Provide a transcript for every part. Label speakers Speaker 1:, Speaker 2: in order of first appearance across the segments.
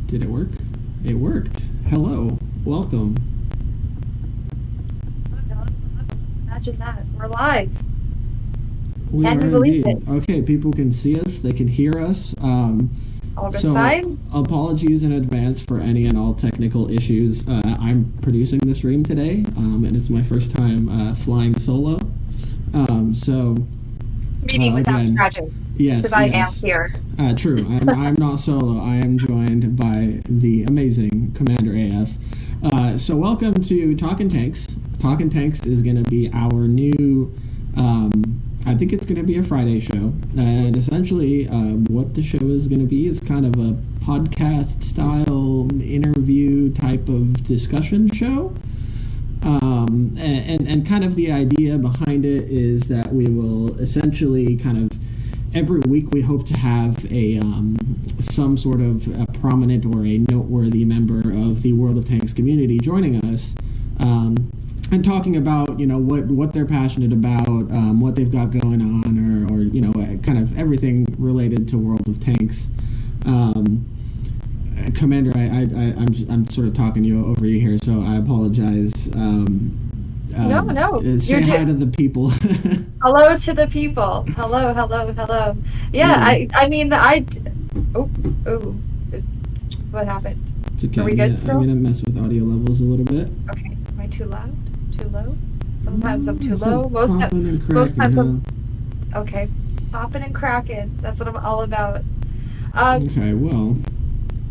Speaker 1: Did it work? It worked. Hello. Welcome.
Speaker 2: Imagine that. We're live.
Speaker 1: We
Speaker 2: Can you
Speaker 1: are
Speaker 2: believe
Speaker 1: indeed.
Speaker 2: it?
Speaker 1: Okay, people can see us. They can hear us.
Speaker 2: All good
Speaker 1: So
Speaker 2: signs?
Speaker 1: apologies in advance for any and all technical issues. I'm producing the stream today, and it's my first time flying solo.
Speaker 2: Meaning without
Speaker 1: Again,
Speaker 2: tragic.
Speaker 1: yes,
Speaker 2: Because I am
Speaker 1: yes.
Speaker 2: here.
Speaker 1: True. I'm not solo. I am joined by the amazing Commander AF. So welcome to Talkin Tanks. Talkin Tanks is going to be our new. I think it's going to be a Friday show, and essentially, what the show is going to be is kind of a podcast style interview type of discussion show. And kind of the idea behind it is that we will essentially kind of every week we hope to have a some sort of a prominent or a noteworthy member of the World of Tanks community joining us and talking about what they're passionate about, what they've got going on, or kind of everything related to World of Tanks. Commander, I'm sort of talking over you here, so I apologize.
Speaker 2: No.
Speaker 1: Say hi to the people.
Speaker 2: Hello to the people. Hello. Yeah, Oh. What happened?
Speaker 1: It's okay.
Speaker 2: Are we good still?
Speaker 1: I'm gonna mess with audio levels a little bit.
Speaker 2: Okay. Am I too loud? Too low? Sometimes I'm too
Speaker 1: It's
Speaker 2: low. Most times
Speaker 1: huh?
Speaker 2: I'm... Okay. Popping and cracking. That's what I'm all about.
Speaker 1: Okay, well.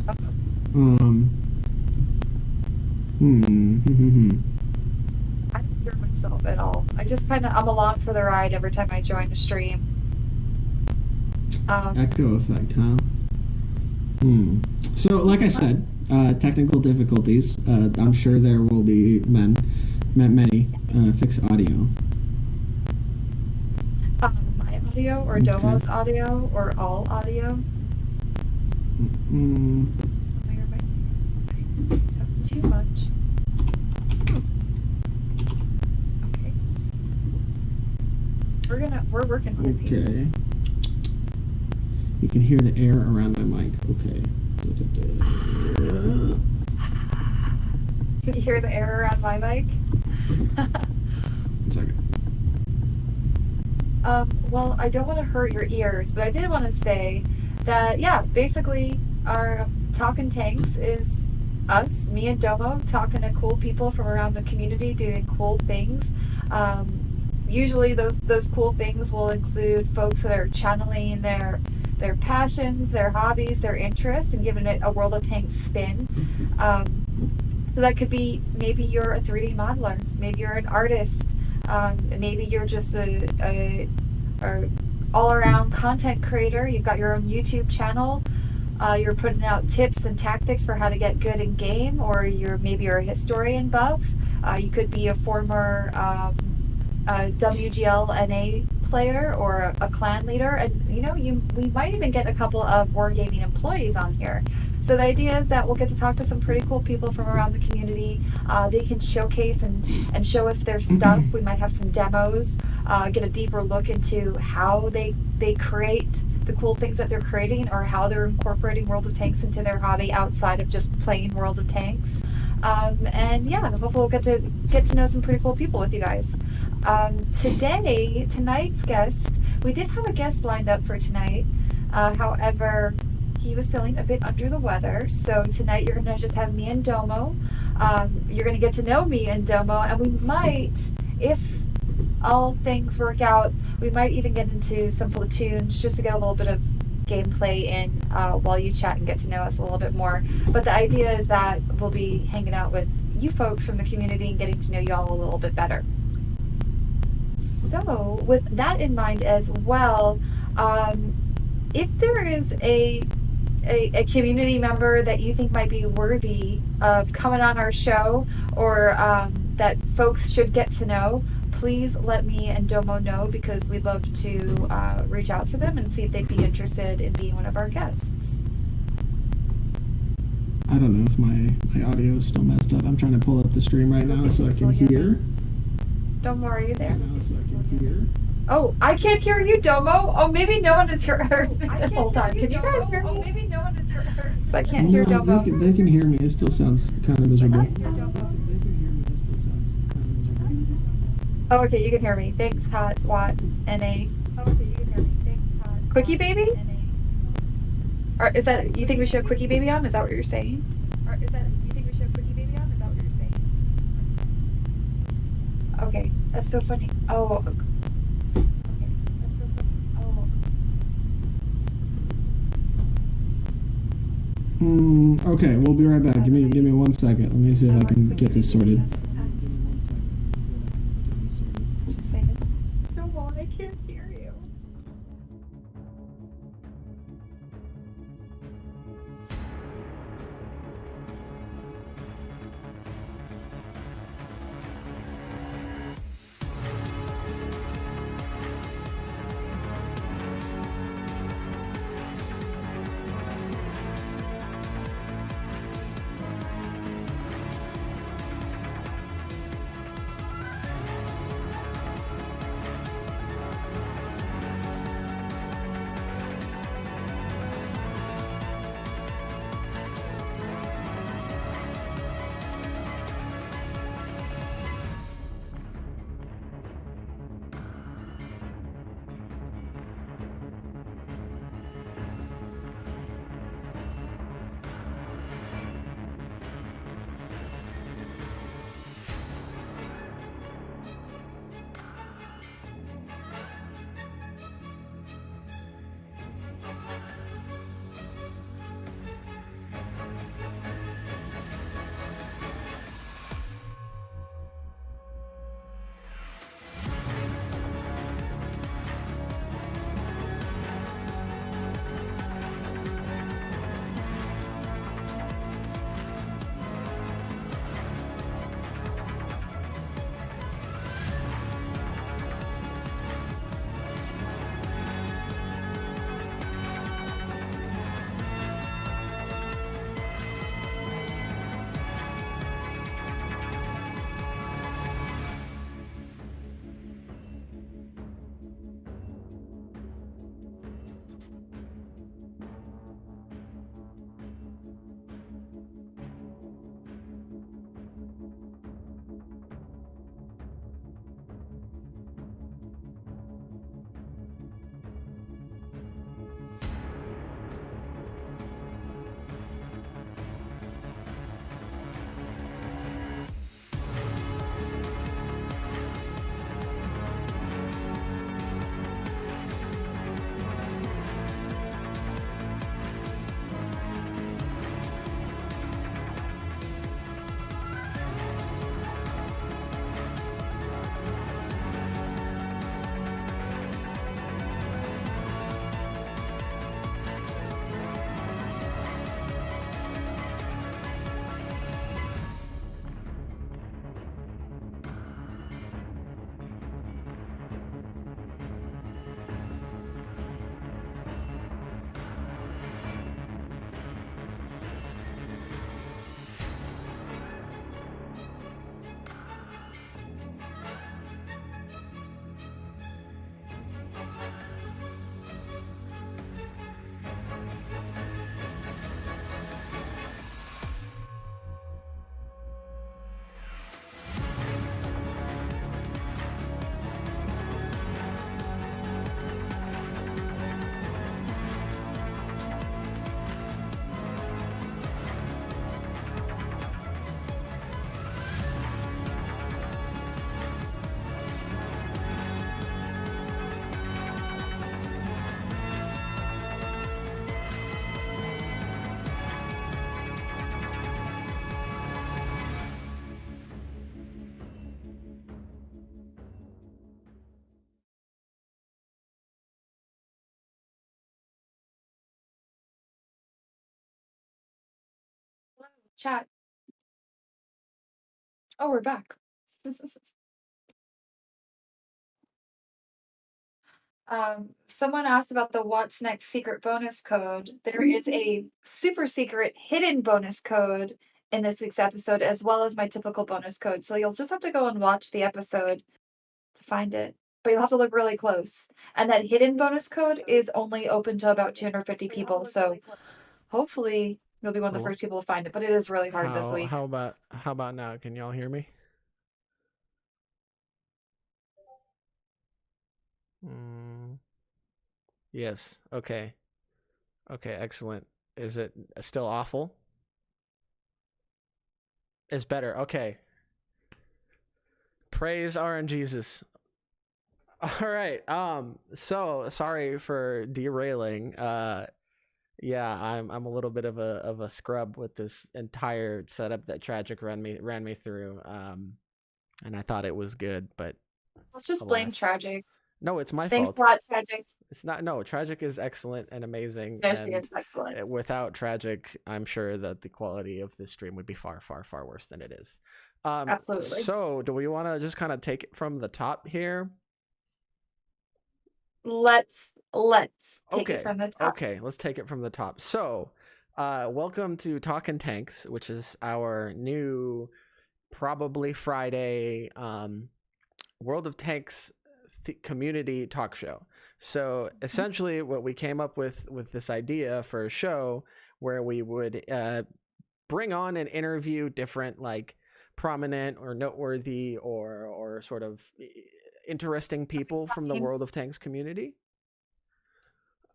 Speaker 2: I don't hear myself at all. I'm along for the ride every time I join a stream.
Speaker 1: Echo effect, huh? So, like I said, technical difficulties. I'm sure there will be many fixed audio.
Speaker 2: My audio or Domo's audio or all audio? Too much. Okay. We're working on it.
Speaker 1: Okay. You can hear the air around my mic. Okay.
Speaker 2: Can you hear the air around my mic?
Speaker 1: 1 second.
Speaker 2: Well, I don't want to hurt your ears, but I did want to say that, basically, our Talkin Tanks is us, me and Domo, talking to cool people from around the community doing cool things. Usually those cool things will include folks that are channeling their passions, their hobbies, their interests, and giving it a World of Tanks spin. So that could be, maybe you're a 3D modeler, maybe you're an artist, maybe you're just a all-around content creator, you've got your own YouTube channel, you're putting out tips and tactics for how to get good in game, or maybe you're a historian buff, you could be a former WGL NA player or a clan leader, and we might even get a couple of wargaming employees on here. So the idea is that we'll get to talk to some pretty cool people from around the community. They can showcase and show us their stuff. We might have some demos, get a deeper look into how they create the cool things that they're creating, or how they're incorporating World of Tanks into their hobby outside of just playing World of Tanks. Hopefully we'll get to know some pretty cool people with you guys. Tonight's guest, we did have a guest lined up for tonight. However, he was feeling a bit under the weather, so tonight you're going to just have me and Domo. You're going to get to know me and Domo, and we might, if all things work out, we might even get into some platoons just to get a little bit of gameplay in while you chat and get to know us a little bit more. But the idea is that we'll be hanging out with you folks from the community and getting to know y'all a little bit better. So, with that in mind as well, if there is a community member that you think might be worthy of coming on our show, or that folks should get to know, please let me and Domo know, because we'd love to reach out to them and see if they'd be interested in being one of our guests.
Speaker 1: I don't know if my audio is still messed up. I'm trying to pull up the stream right now so I can hear.
Speaker 2: Domo, are you there?
Speaker 1: So I can hear.
Speaker 2: Oh, I can't hear you, Domo. Oh, maybe no one has heard this whole time. Can you guys hear me? Oh, maybe no one has heard I can't hear Domo.
Speaker 1: They can hear me. It still sounds kind of miserable.
Speaker 2: Oh, okay, you can hear me. Thanks, Hot Watt NA. Oh, okay, you can hear me. Thanks, Hot Quickie Baby? Or is that, you think we should have Quickie Baby on? Is that what you're saying? Or is that, you think we should have Quickie Baby on? Is that what you're saying? Okay, that's so funny. Oh, okay, that's so funny. Oh.
Speaker 1: Okay, we'll be right back. Give me 1 second. Let me see if I can get this sorted.
Speaker 2: No, I can't hear you. Chat. Oh, we're back. Someone asked about the What's Next secret bonus code. There is a super secret hidden bonus code in this week's episode, as well as my typical bonus code. So you'll just have to go and watch the episode to find it. But you'll have to look really close. And that hidden bonus code is only open to about 250 people. So hopefully You'll be one of the
Speaker 3: Hello?
Speaker 2: first people to find it, but it is really hard this
Speaker 3: How
Speaker 2: week.
Speaker 3: how about how about now? Can y'all hear me? Mm, yes. Okay. Okay, excellent. Is it still awful? It's better. Okay. Praise RN Jesus. All right. So sorry for derailing. Yeah, I'm a little bit of a scrub with this entire setup that Tragic ran me through. And I thought it was good, but
Speaker 2: Let's just blame
Speaker 3: alas.
Speaker 2: Tragic.
Speaker 3: No, it's my
Speaker 2: Thanks
Speaker 3: fault.
Speaker 2: a lot, Tragic.
Speaker 3: It's not. No, Tragic is excellent and amazing,
Speaker 2: No, she
Speaker 3: and
Speaker 2: is excellent.
Speaker 3: without Tragic, I'm sure that the quality of this stream would be far, far, far worse than it is.
Speaker 2: Absolutely.
Speaker 3: So, do we want to just kind of take it from the top here?
Speaker 2: Let's take it from the top.
Speaker 3: Okay, let's take it from the top. So, welcome to Talkin Tanks, which is our new, probably Friday, World of Tanks community talk show. So essentially what we came up with this idea for a show where we would bring on and interview different like prominent or noteworthy or sort of interesting people from the World of Tanks community.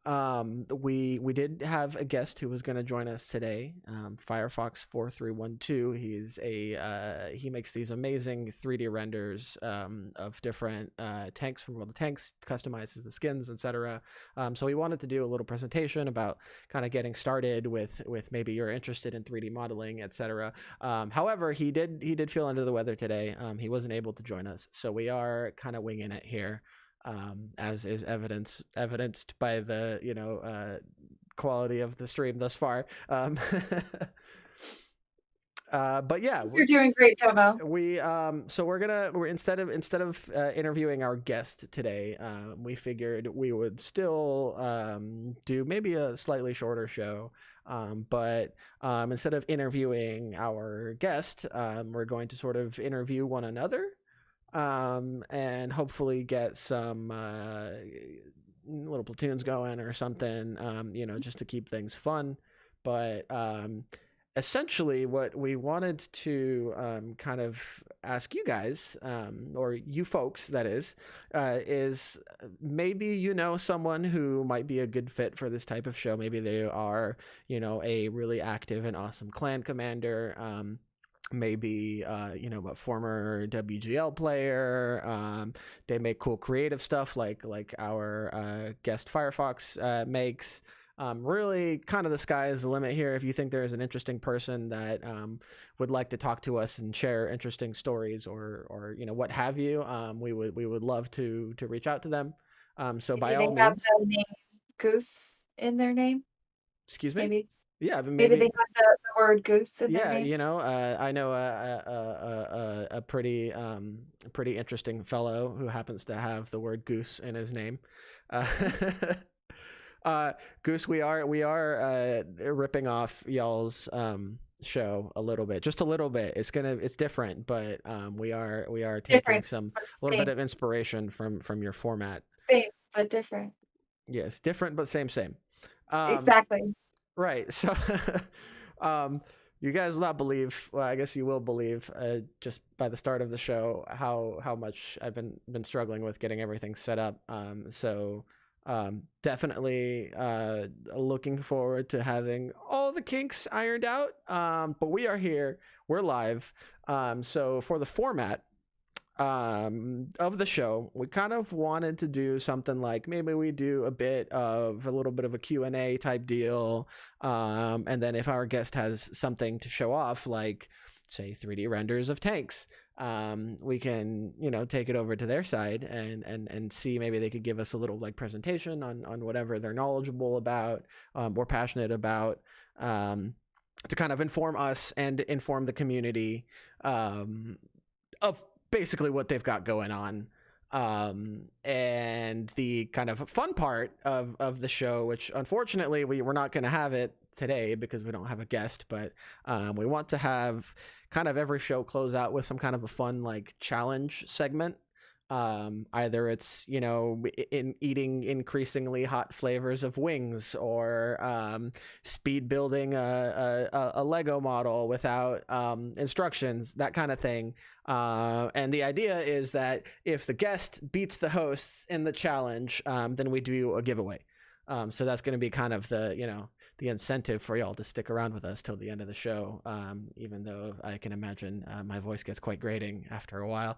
Speaker 3: We did have a guest who was going to join us today, Firefox 4312. He makes these amazing 3D renders of different tanks from World of Tanks, customizes the skins, etc. So we wanted to do a little presentation about kind of getting started with maybe you're interested in 3D modeling, etc. However, he did feel under the weather today. He wasn't able to join us, so we are kind of winging it here. As is evidenced by the quality of the stream thus far. But yeah,
Speaker 2: You're doing great, Domo.
Speaker 3: So we're instead of interviewing our guest today, we figured we would still do maybe a slightly shorter show. But instead of interviewing our guest, we're going to sort of interview one another. And hopefully get some little platoons going or something, just to keep things fun. But essentially what we wanted to kind of ask you guys, or you folks, that is maybe someone who might be a good fit for this type of show. Maybe they are, a really active and awesome clan commander, maybe a former WGL player. They make cool creative stuff like our guest Firefox makes. Really kind of the sky is the limit here. If you think there's an interesting person that would like to talk to us and share interesting stories or what have you, we would love to reach out to them. So
Speaker 2: Maybe
Speaker 3: by
Speaker 2: they
Speaker 3: all
Speaker 2: have
Speaker 3: means,
Speaker 2: the name Goose in their name.
Speaker 3: excuse me.
Speaker 2: Maybe.
Speaker 3: Yeah,
Speaker 2: Maybe they have the word Goose in their name.
Speaker 3: I know a pretty interesting fellow who happens to have the word Goose in his name. Goose, we are ripping off y'all's show a little bit, just a little bit. It's different, but we are taking a little bit of inspiration from your format.
Speaker 2: Same but different.
Speaker 3: Yes, different but same.
Speaker 2: Exactly.
Speaker 3: Right. So, you guys will not believe. Well, I guess you will believe, just by the start of the show, how much I've been struggling with getting everything set up. So, definitely looking forward to having all the kinks ironed out. But we are here. We're live. So for the format of the show, we kind of wanted to do something like maybe we do a little bit of a Q&A type deal, and then if our guest has something to show off, like say 3D renders of tanks, we can take it over to their side and see, maybe they could give us a little like presentation on whatever they're knowledgeable about, or passionate about, to kind of inform us and inform the community of basically what they've got going on. And the kind of fun part of the show, which unfortunately we're not going to have it today because we don't have a guest, but we want to have kind of every show close out with some kind of a fun like challenge segment. Either it's, you know, in eating increasingly hot flavors of wings, or speed building a Lego model without instructions, that kind of thing. And the idea is that if the guest beats the hosts in the challenge, then we do a giveaway. So that's going to be kind of the, you know, the incentive for y'all to stick around with us till the end of the show. Even though I can imagine my voice gets quite grating after a while.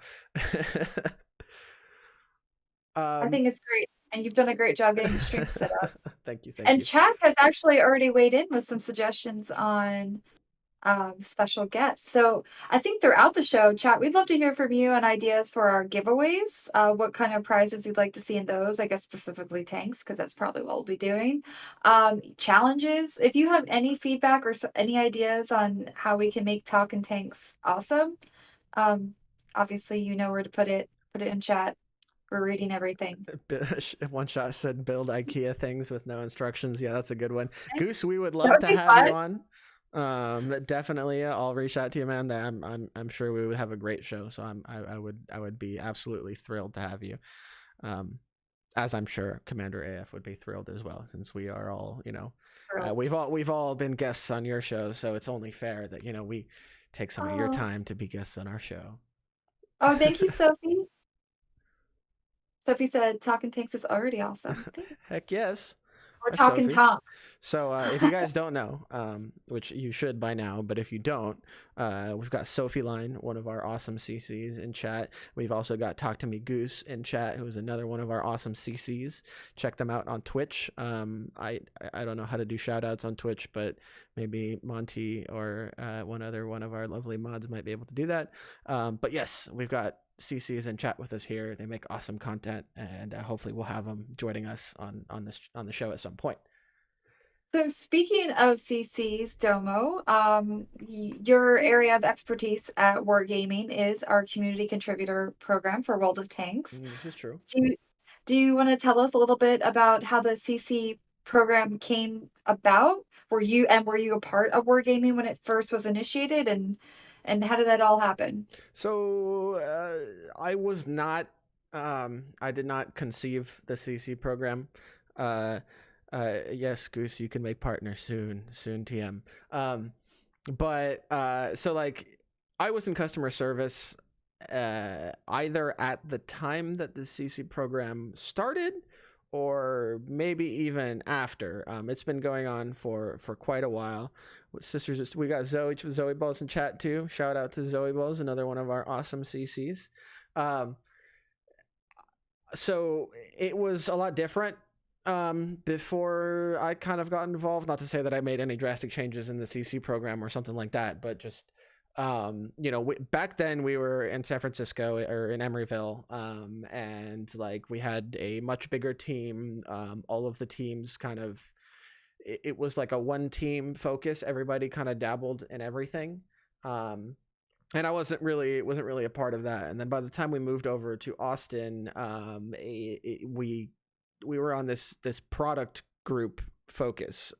Speaker 2: I think it's great. And you've done a great job getting the stream set up.
Speaker 3: Thank you.
Speaker 2: And chat has actually already weighed in with some suggestions on special guests. So I think throughout the show, chat, we'd love to hear from you and ideas for our giveaways. What kind of prizes you'd like to see in those? I guess specifically tanks, because that's probably what we'll be doing. Challenges. If you have any feedback or any ideas on how we can make Talkin' Tanks awesome, obviously you know where to put it. Put it in chat. We're reading everything.
Speaker 3: One shot said build IKEA things with no instructions. Yeah, that's a good one.
Speaker 2: Okay.
Speaker 3: Goose, we would love to have you on. Definitely, I'll reach out to you, man. I'm sure we would have a great show. So I would be absolutely thrilled to have you. As I'm sure Commander AF would be thrilled as well, since we are all, you know, we've all been guests on your show, so it's only fair that, you know, we take some of your time to be guests on our show.
Speaker 2: Oh, thank you, Sophie. Sophie said Talkin' Tanks is already awesome.
Speaker 3: Heck yes.
Speaker 2: We're talking Tom.
Speaker 3: So if you guys don't know, which you should by now, but if you don't, we've got Sophie Line, one of our awesome CCs in chat. We've also got Talk to Me Goose in chat, who's another one of our awesome CCs. Check them out on Twitch. I don't know how to do shout outs on Twitch, but maybe Monty or one of our lovely mods might be able to do that. But yes, we've got CCs in chat with us here. They make awesome content, and hopefully we'll have them joining us on the show at some point.
Speaker 2: So speaking of CCs, Domo, your area of expertise at Wargaming is our community contributor program for World of Tanks.
Speaker 3: This is true.
Speaker 2: Do you want to tell us a little bit about how the CC program came about? Were you a part of Wargaming when it first was initiated, and how did that all happen?
Speaker 3: So I was not. I did not conceive the CC program. Yes, Goose, you can make partner soon, TM. But so like I was in customer service either at the time that the CC program started, or maybe even after. It's been going on for quite a while. Sisters, we got Zoe Balls in chat too. Shout out to Zoe Balls, another one of our awesome CCs. So it was a lot different before I kind of got involved. Not to say that I made any drastic changes in the CC program or something like that, but just you know, back then we were in San Francisco or in Emeryville, and like we had a much bigger team. All of the teams kind of, it was like a one team focus. Everybody kind of dabbled in everything. And I wasn't really a part of that. And then by the time we moved over to Austin, we were on this product group focus.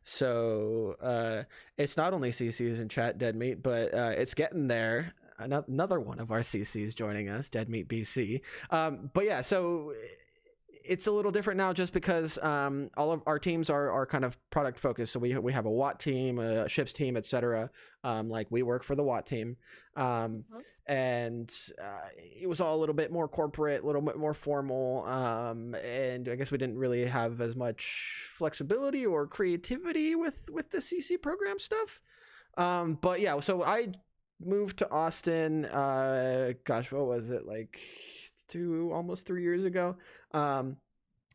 Speaker 3: So it's not only CCs in chat, Dead Meat, but it's getting there. Another one of our CCs joining us, Dead Meat BC. But yeah, so it's a little different now just because all of our teams are kind of product focused. So we have a Watt team, a ships team, etc. Like we work for the Watt team. And it was all a little bit more corporate, a little bit more formal. And I guess we didn't really have as much flexibility or creativity with the CC program stuff. But yeah, so I moved to Austin, gosh, what was it, like almost 3 years ago. And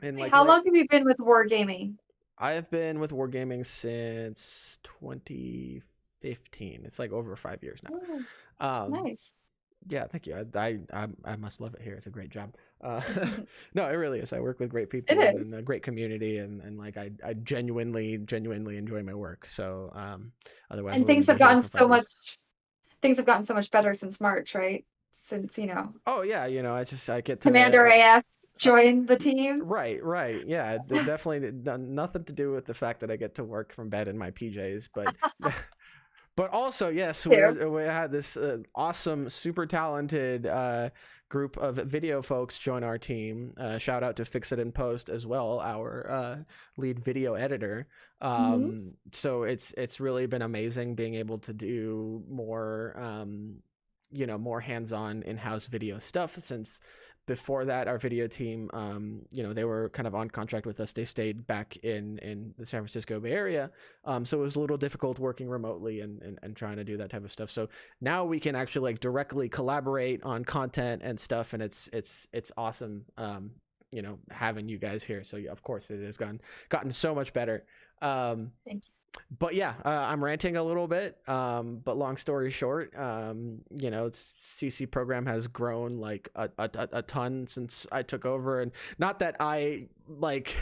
Speaker 3: like,
Speaker 2: how long have you been with Wargaming?
Speaker 3: I have been with Wargaming since 2015. It's like over 5 years now.
Speaker 2: Nice.
Speaker 3: Yeah, thank you. I must love it here. It's a great job. No, it really is. I work with great people and a great community, and like I genuinely enjoy my work. So otherwise,
Speaker 2: and things have gotten so much better since March, right? Since, you know.
Speaker 3: Oh yeah, you know, I get to
Speaker 2: Commander AF join the team.
Speaker 3: Right. Yeah, definitely nothing to do with the fact that I get to work from bed in my PJs, but But also, yes,
Speaker 2: Too.
Speaker 3: we had this awesome, super talented group of video folks join our team. Shout out to Fix It in Post as well, our lead video editor.
Speaker 2: Mhm.
Speaker 3: So it's really been amazing being able to do more, more hands-on in-house video stuff since. Before that, our video team, they were kind of on contract with us. They stayed back in the San Francisco Bay Area, so it was a little difficult working remotely and trying to do that type of stuff. So now we can actually like directly collaborate on content and stuff, and it's awesome. Having you guys here. So yeah, of course it has gotten so much better.
Speaker 2: Thank you.
Speaker 3: But yeah, I'm ranting a little bit. But long story short, its CC program has grown like a ton since I took over, and not that I like,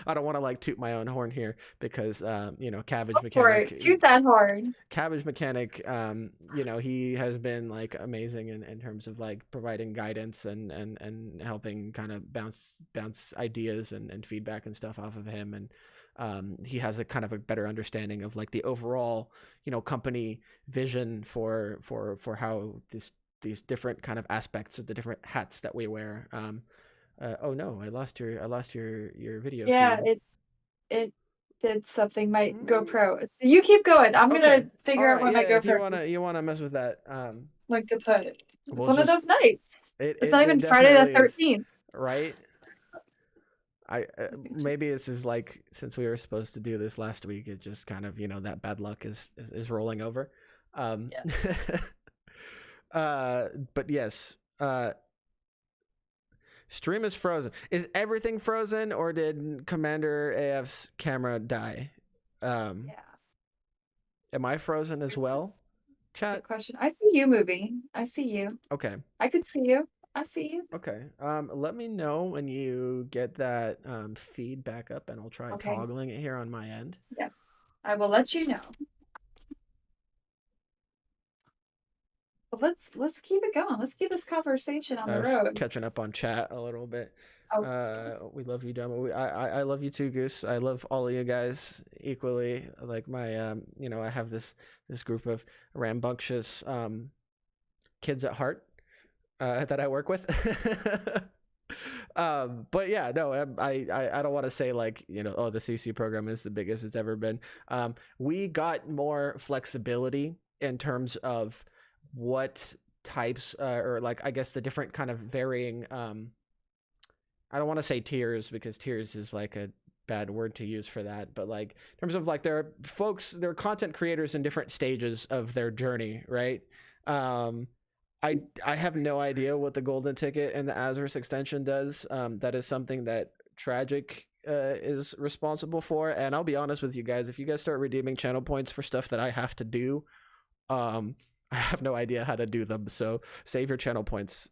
Speaker 3: I don't want to like toot my own horn here because Cabbage Mechanic,
Speaker 2: Toot that horn.
Speaker 3: Cabbage Mechanic, he has been like amazing in terms of like providing guidance and helping kind of bounce ideas and feedback and stuff off of him, and he has a kind of a better understanding of like the overall, company vision for how these different kind of aspects of the different hats that we wear. Oh no, I lost your video.
Speaker 2: Yeah,
Speaker 3: feed.
Speaker 2: it did something. My GoPro. You keep going. I'm gonna figure out what my GoPro.
Speaker 3: If you wanna mess with that,
Speaker 2: What to put. It's
Speaker 3: we'll
Speaker 2: one of those nights. It's not even
Speaker 3: it
Speaker 2: Friday the
Speaker 3: definitely is,
Speaker 2: 13th.
Speaker 3: right? Maybe this is like, since we were supposed to do this last week, it just kind of that bad luck is rolling over.
Speaker 2: Yeah.
Speaker 3: But yes, stream is frozen. Is everything frozen, or did Commander AF's camera die?
Speaker 2: Yeah.
Speaker 3: Am I frozen as well? Chat.
Speaker 2: Good question. I see you moving. I see you.
Speaker 3: Okay.
Speaker 2: I could see you. I see you.
Speaker 3: Okay. Let me know when you get that feed back up, and I'll try toggling it here on my end.
Speaker 2: Yes, I will let you know. But let's keep it going. Let's keep this conversation on the road.
Speaker 3: Catching up on chat a little bit.
Speaker 2: Oh.
Speaker 3: We love you, Domo. I love you too, Goose. I love all of you guys equally. Like my I have this group of rambunctious kids at heart that I work with. But yeah, no, I don't want to say like, oh, the CC program is the biggest it's ever been. We got more flexibility in terms of what types or like, I guess the different kind of varying, I don't want to say tiers, because tiers is like a bad word to use for that, but like in terms of like there are content creators in different stages of their journey, right? I have no idea what the golden ticket and the Azurus extension does. That is something that Tragic is responsible for, and I'll be honest with you guys, if you guys start redeeming channel points for stuff that I have to do, I have no idea how to do them, so save your channel points.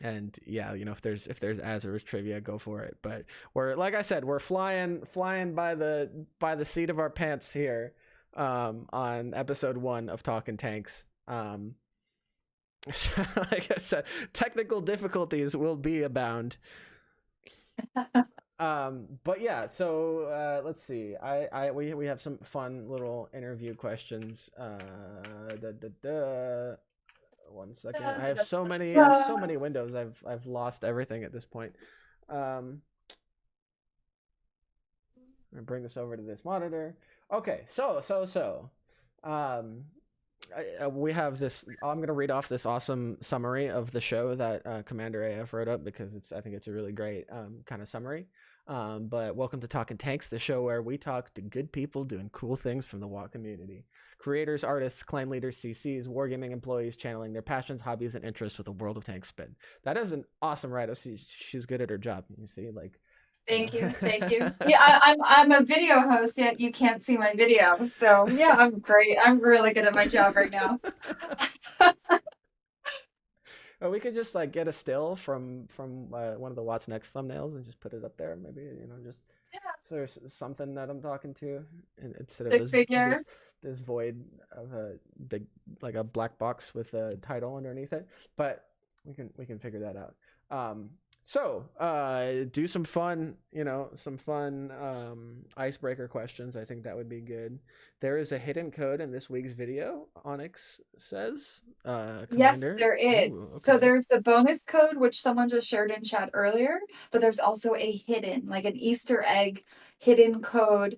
Speaker 3: And yeah, if there's Azurus trivia, go for it. But we're, like I said, we're flying by the seat of our pants here on episode 1 of Talkin' Tanks. Like I said, technical difficulties will be abound. But yeah, so let's see. We have some fun little interview questions. One second. I have so many windows. I've lost everything at this point. I'm gonna bring this over to this monitor. Okay, so we have this. I'm gonna read off this awesome summary of the show that Commander AF wrote up, because I think it's a really great kind of summary. But welcome to Talkin' Tanks, the show where we talk to good people doing cool things from the WoW community. Creators, artists, clan leaders, CCs, wargaming employees channeling their passions, hobbies, and interests with a world of tank spin. That is an awesome write-up. She's good at her job. You see, like.
Speaker 2: Thank you. Yeah, I'm a video host, yet you can't see my video. So yeah, I'm great. I'm really good at my job right now.
Speaker 3: Well, we could just like get a still from one of the What's Next thumbnails and just put it up there. Maybe just so there's something that I'm talking to, instead of this void of a big, like a black box with a title underneath it. But we can figure that out. So do some fun icebreaker questions. I think that would be good. There is a hidden code in this week's video, Onyx says.
Speaker 2: Yes,
Speaker 3: Commander.
Speaker 2: there is.
Speaker 3: Ooh,
Speaker 2: So
Speaker 3: okay.
Speaker 2: there's the bonus code, which someone just shared in chat earlier, but there's also a hidden, like an Easter egg hidden code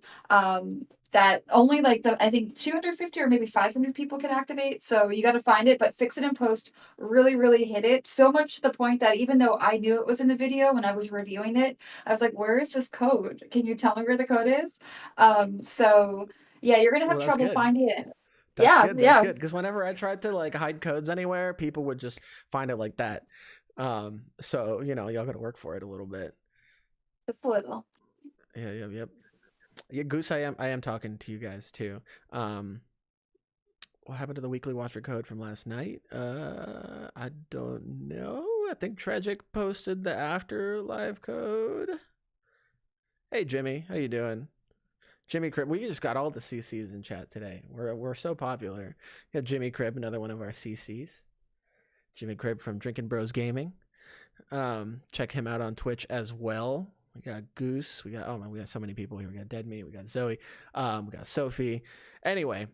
Speaker 2: that only like I think 250 or maybe 500 people can activate. So you got to find it, but fix it in post. Really, really hit it. So much to the point that even though I knew it was in the video when I was reviewing it, I was like, where is this code? Can you tell me where the code is? So yeah, you're going to have
Speaker 3: Well, that's
Speaker 2: trouble
Speaker 3: good.
Speaker 2: finding it.
Speaker 3: That's
Speaker 2: Yeah,
Speaker 3: good. That's
Speaker 2: yeah.
Speaker 3: good. Because whenever I tried to like hide codes anywhere, people would just find it like that. So y'all got to work for it a little bit.
Speaker 2: Just a little.
Speaker 3: Yeah, yep. Yeah, Goose, I am talking to you guys too. What happened to the weekly watcher code from last night? I don't know. I think Tragic posted the after live code. Hey Jimmy, how you doing? Jimmy Crib, we just got all the CCs in chat today. We're so popular. We got Jimmy Crib, another one of our CCs. Jimmy Crib from Drinking Bros Gaming. Check him out on Twitch as well. We got Goose. We got so many people here. We got Dead Meat. We got Zoe. We got Sophie. Anyway,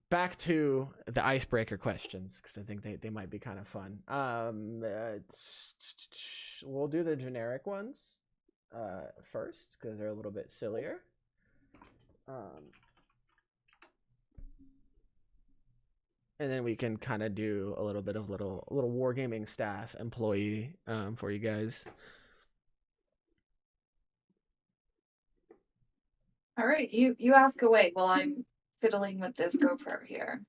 Speaker 3: back to the icebreaker questions because I think they might be kind of fun. We'll do the generic ones first because they're a little bit sillier. And then we can kind of do a little bit of little wargaming staff employee for you guys.
Speaker 2: All right, you ask away while I'm fiddling with this GoPro here.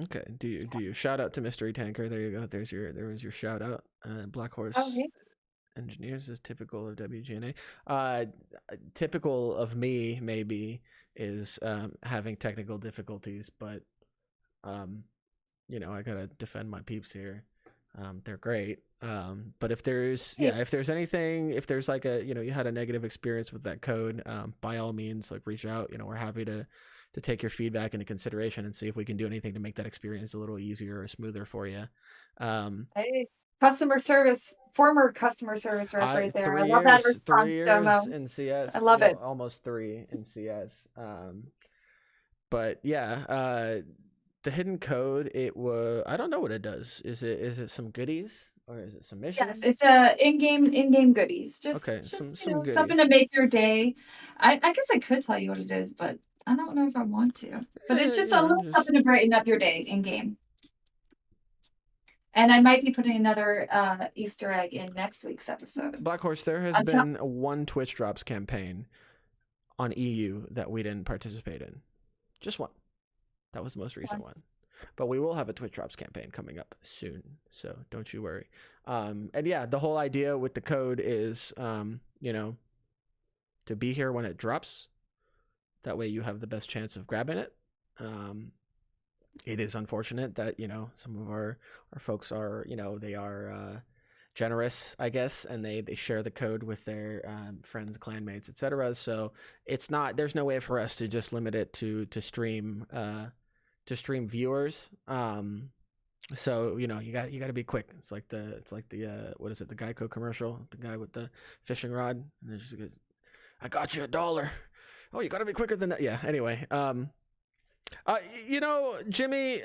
Speaker 3: Okay. Do you shout out to Mystery Tanker? There you go. There was your shout out. Black Horse Engineers is typical of WGNA. Typical of me maybe is having technical difficulties, but I gotta defend my peeps here. They're great. But if there's anything, if there's like you had a negative experience with that code, by all means, like reach out. We're happy to take your feedback into consideration and see if we can do anything to make that experience a little easier or smoother for you.
Speaker 2: Hey, former customer service rep right there. I love that response,
Speaker 3: 3 years
Speaker 2: Domo.
Speaker 3: in CS.
Speaker 2: I love it.
Speaker 3: Almost 3 in CS. But yeah, the hidden code, I don't know what it does. Is it some goodies or is it some missions?
Speaker 2: Yes, it's in-game goodies. Just
Speaker 3: some
Speaker 2: something
Speaker 3: goodies.
Speaker 2: to make your day. I guess I could tell you what it is, but I don't know if I want to. But it's just a little something to brighten up your day in game. And I might be putting another Easter egg in next week's episode.
Speaker 3: Black Horse, there has been one Twitch Drops campaign on EU that we didn't participate in. Just one. That was the most recent one. But we will have a Twitch Drops campaign coming up soon, so don't you worry. And yeah, the whole idea with the code is, to be here when it drops. That way you have the best chance of grabbing it. It is unfortunate that, some of our folks are, they are generous, I guess, and they share the code with their friends, clanmates, etc. So there's no way for us to just limit it to stream viewers. So you got to be quick. It's like the what is it, the Geico commercial, the guy with the fishing rod, and it just goes, I got you $1. Oh, you got to be quicker than that. Yeah. Anyway, Jimmy,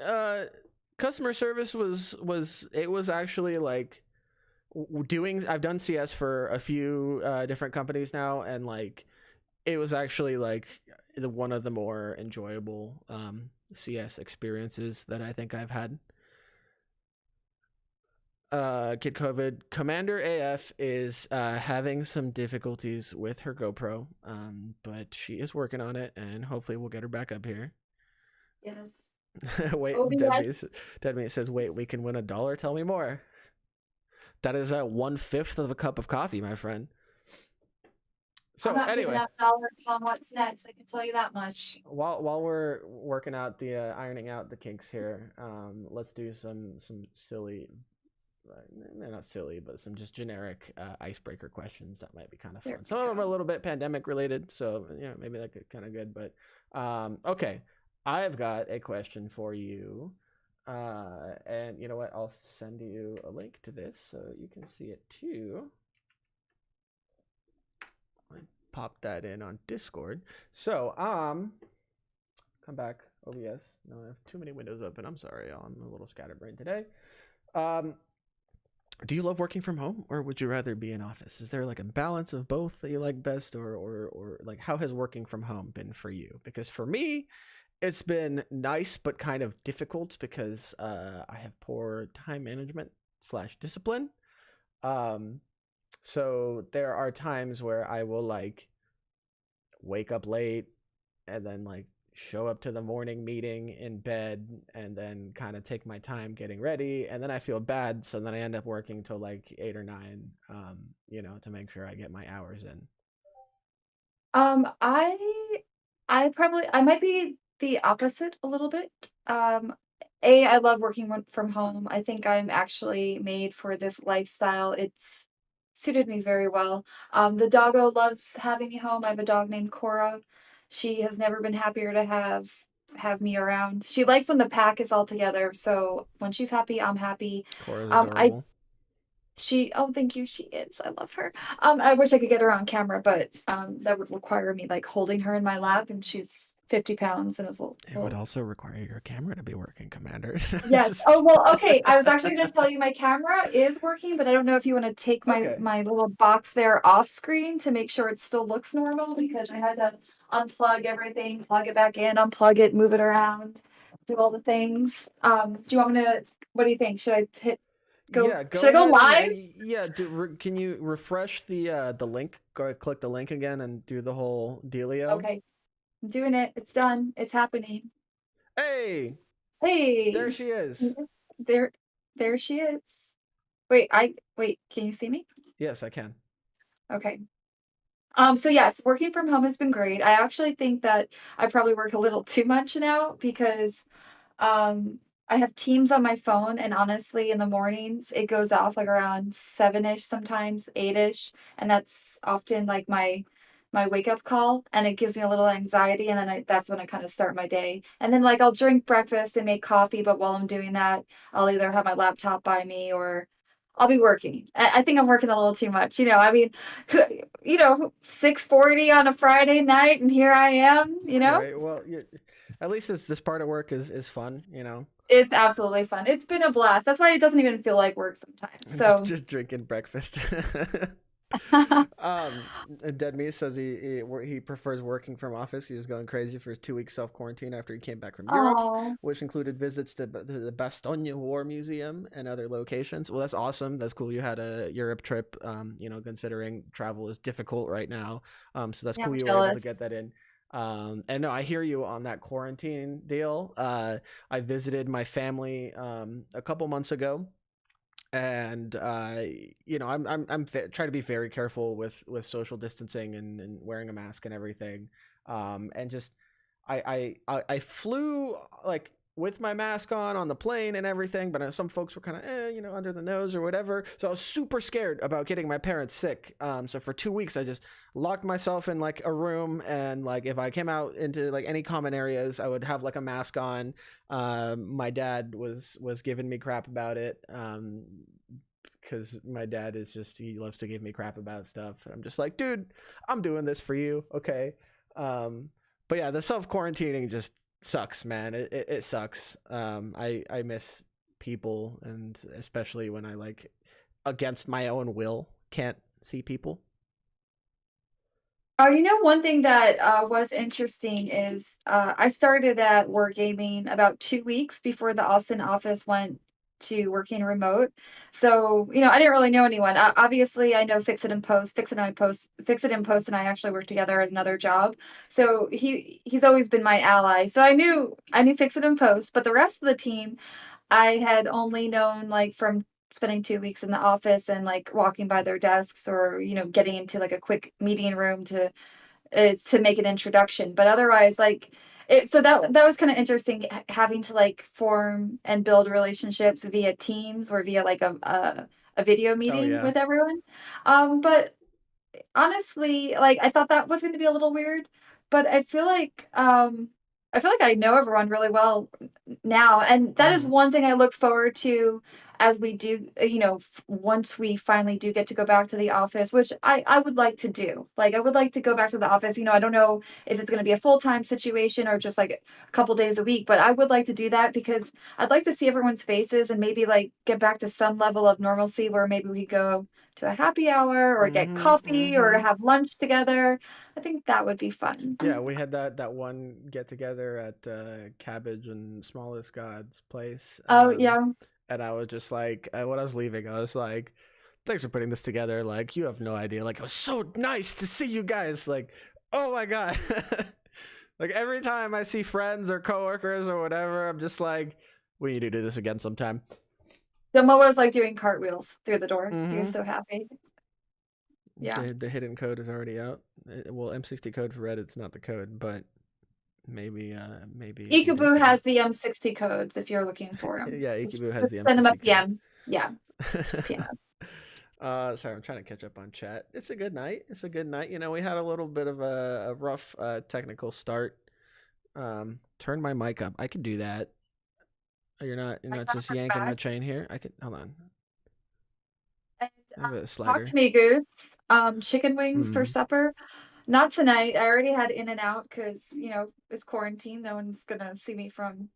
Speaker 3: customer service was actually like I've done CS for a few different companies now, and like it was actually like one of the more enjoyable CS experiences that I think I've had. Kid COVID, Commander AF is having some difficulties with her GoPro, but she is working on it, and hopefully we'll get her back up here.
Speaker 2: Yes.
Speaker 3: Wait, Deadmeat says, wait, we can win $1? Tell me more. That is 1/5 of a cup of coffee, my friend. So
Speaker 2: I'm not
Speaker 3: anyway,
Speaker 2: giving up dollars on what's next. I can tell you that much.
Speaker 3: While we're working out ironing out the kinks here, let's do some silly, not silly, but some just generic icebreaker questions that might be kind of fun. Some of them are a little bit pandemic related, so maybe that could kind of good. But okay, I've got a question for you, and you know what? I'll send you a link to this so you can see it too. Pop that in on Discord. So come back OBS. No, I have too many windows open. I'm sorry, y'all. I'm a little scatterbrained today. Um, do you love working from home, or would you rather be in office? Is there like a balance of both that you like best, or like how has working from home been for you? Because for me, it's been nice but kind of difficult because I have poor time management slash discipline. Um, so there are times where I will like wake up late and then like show up to the morning meeting in bed and then kind of take my time getting ready, and then I feel bad, so then I end up working till like 8 or 9, to make sure I get my hours in.
Speaker 2: Um, I I might be the opposite a little bit. I love working from home. I think I'm actually made for this lifestyle. It's suited me very well. The doggo loves having me home. I have a dog named Cora. She has never been happier to have me around. She likes when the pack is all together. So when she's happy, I'm happy.
Speaker 3: Cora's
Speaker 2: I
Speaker 3: adorable.
Speaker 2: oh, thank you, she is, I love her. I wish I could get her on camera, but, that would require me, like, holding her in my lap, and she's 50 pounds and is a
Speaker 3: It would
Speaker 2: little.
Speaker 3: also require your camera to be working, Commander.
Speaker 2: Yes. Oh, well, okay, I was actually gonna tell you my camera is working, but I don't know if you wanna take my
Speaker 3: Okay.
Speaker 2: my little box there off screen to make sure it still looks normal, because I had to unplug everything, plug it back in, unplug it, move it around, do all the things. Do you want me to what do you think?
Speaker 3: Yeah,
Speaker 2: Should
Speaker 3: go
Speaker 2: I go
Speaker 3: ahead and
Speaker 2: live?
Speaker 3: yeah, can you refresh the link? Go click the link again and do the whole dealio.
Speaker 2: Okay. I'm doing it. It's done. It's happening.
Speaker 3: Hey, there
Speaker 2: Hey.
Speaker 3: she is.
Speaker 2: Mhm. There there she is. Wait, can you see me?
Speaker 3: Yes, I can.
Speaker 2: Okay. So yes, working from home has been great. I actually think that I probably work a little too much now because Um, I have Teams on my phone, and honestly, in the mornings, it goes off like around 7-ish, sometimes 8-ish, and that's often like my wake up call, and it gives me a little anxiety, and then that's when I kind of start my day. And then like I'll drink breakfast and make coffee, but while I'm doing that, I'll either have my laptop by me or I'll be working. I think I'm working a little too much. I mean, 6:40 on a Friday night, and here I am.
Speaker 3: Right. Well, at least this part of work is fun.
Speaker 2: It's absolutely fun. It's been a blast. That's why it doesn't even feel like work sometimes. So,
Speaker 3: Just drinking breakfast. um, Dead Meat says he prefers working from office. He was going crazy for his 2 week self quarantine after he came back from Europe,
Speaker 2: oh,
Speaker 3: which included visits to the Bastogne War Museum and other locations. Well, that's awesome. That's cool. You had a Europe trip. Considering travel is difficult right now. So that's
Speaker 2: yeah,
Speaker 3: cool.
Speaker 2: I'm
Speaker 3: You were able to
Speaker 2: jealous.
Speaker 3: get that in. And no, I hear you on that quarantine deal. I visited my family a couple months ago, and try to be very careful with social distancing and wearing a mask and everything, and just I flew like with my mask on the plane and everything, but some folks were kind of under the nose or whatever, so I was super scared about getting my parents sick. So for 2 weeks I just locked myself in like a room, and like if I came out into like any common areas I would have like a mask on. My dad was giving me crap about it, because my dad is just he loves to give me crap about stuff. I'm just like, dude, I'm doing this for you, okay? Um, but yeah, the self quarantining just sucks, man. It sucks. I miss people, and especially when I like against my own will can't see people.
Speaker 2: One thing that was interesting is I started at Wargaming about 2 weeks before the Austin office went to working remote. So, I didn't really know anyone. Obviously, I know Fix It and Post, Fix It and Post, and I actually worked together at another job. So he's always been my ally. So I knew Fix It and Post, but the rest of the team I had only known like from spending 2 weeks in the office and like walking by their desks or getting into like a quick meeting room to make an introduction. But otherwise, like so that was kind of interesting having to like form and build relationships via Teams or via like a video
Speaker 3: Oh
Speaker 2: meeting
Speaker 3: yeah.
Speaker 2: with everyone. But honestly, like I thought that was going to be a little weird, but I feel like I know everyone really well now. And that is one thing I look forward to as we do, once we finally do get to go back to the office, which I would like to do. Like, I would like to go back to the office. I don't know if it's going to be a full-time situation or just like a couple days a week, but I would like to do that because I'd like to see everyone's faces and maybe like get back to some level of normalcy where maybe we go to a happy hour or get coffee or have lunch together. I think that would be fun.
Speaker 3: Yeah, we had that one get together at Cabbage and Smallest God's place.
Speaker 2: Oh, yeah.
Speaker 3: And I was just like, when I was leaving, I was like, thanks for putting this together. Like, you have no idea. Like, it was so nice to see you guys. Like, oh my God. Like, every time I see friends or coworkers or whatever, I'm just like, we need to do this again sometime.
Speaker 2: Domo was like doing cartwheels through the door. He was so happy. Yeah.
Speaker 3: The hidden code is already out. Well, M60 code for Reddit's not the code, but maybe
Speaker 2: Ikeboo has the M60 codes if you're looking for them.
Speaker 3: Yeah, Ikeboo has the M60
Speaker 2: send them a
Speaker 3: code.
Speaker 2: PM. Yeah. Just PM.
Speaker 3: Sorry, I'm trying to catch up on chat. It's a good night. We had a little bit of a rough technical start. Turn my mic up. I can do that. You're not just yanking the chain here. I can hold on.
Speaker 2: And, talk to me, Goose. Chicken wings for supper. Not tonight. I already had In-N-Out because it's quarantine. No one's gonna see me from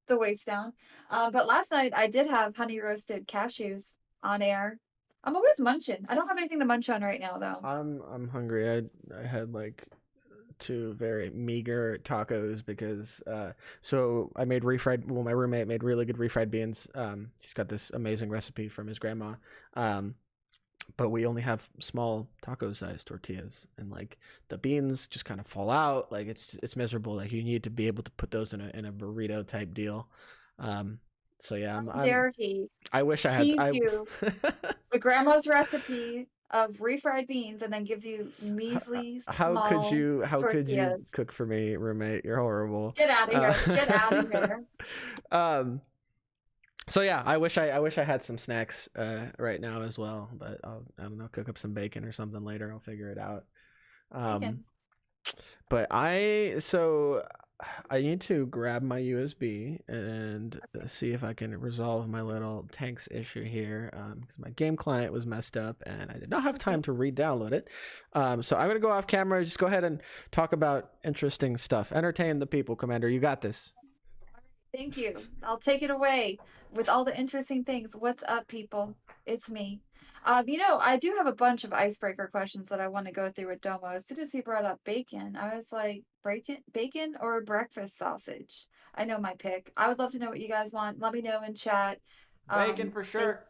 Speaker 2: the waist down. But last night I did have honey roasted cashews on air. I'm always munching. I don't have anything to munch on right now though.
Speaker 3: I'm hungry. I had like 2 very meager tacos because so I made refried. Well, my roommate made really good refried beans. He's got this amazing recipe from his grandma. But we only have small taco sized tortillas, and like the beans just kind of fall out. Like it's miserable. Like you need to be able to put those in a burrito type deal. So yeah, I wish I had
Speaker 2: you the grandma's recipe of refried beans and then gives you measly
Speaker 3: how could you cook for me, roommate? You're horrible.
Speaker 2: Get out of here.
Speaker 3: So yeah, I wish I had some snacks right now as well, but I don't know, cook up some bacon or something later. I'll figure it out. But I need to grab my USB and see if I can resolve my little tanks issue here because my game client was messed up and I did not have time to re-download it. So I'm gonna go off camera. Just go ahead and talk about interesting stuff. Entertain the people, Commander. You got this.
Speaker 2: Thank you. I'll take it away with all the interesting things. What's up, people? It's me. I do have a bunch of icebreaker questions that I want to go through with Domo. As soon as he brought up bacon, I was like, bacon or breakfast sausage? I know my pick. I would love to know what you guys want. Let me know in chat.
Speaker 3: Bacon for sure.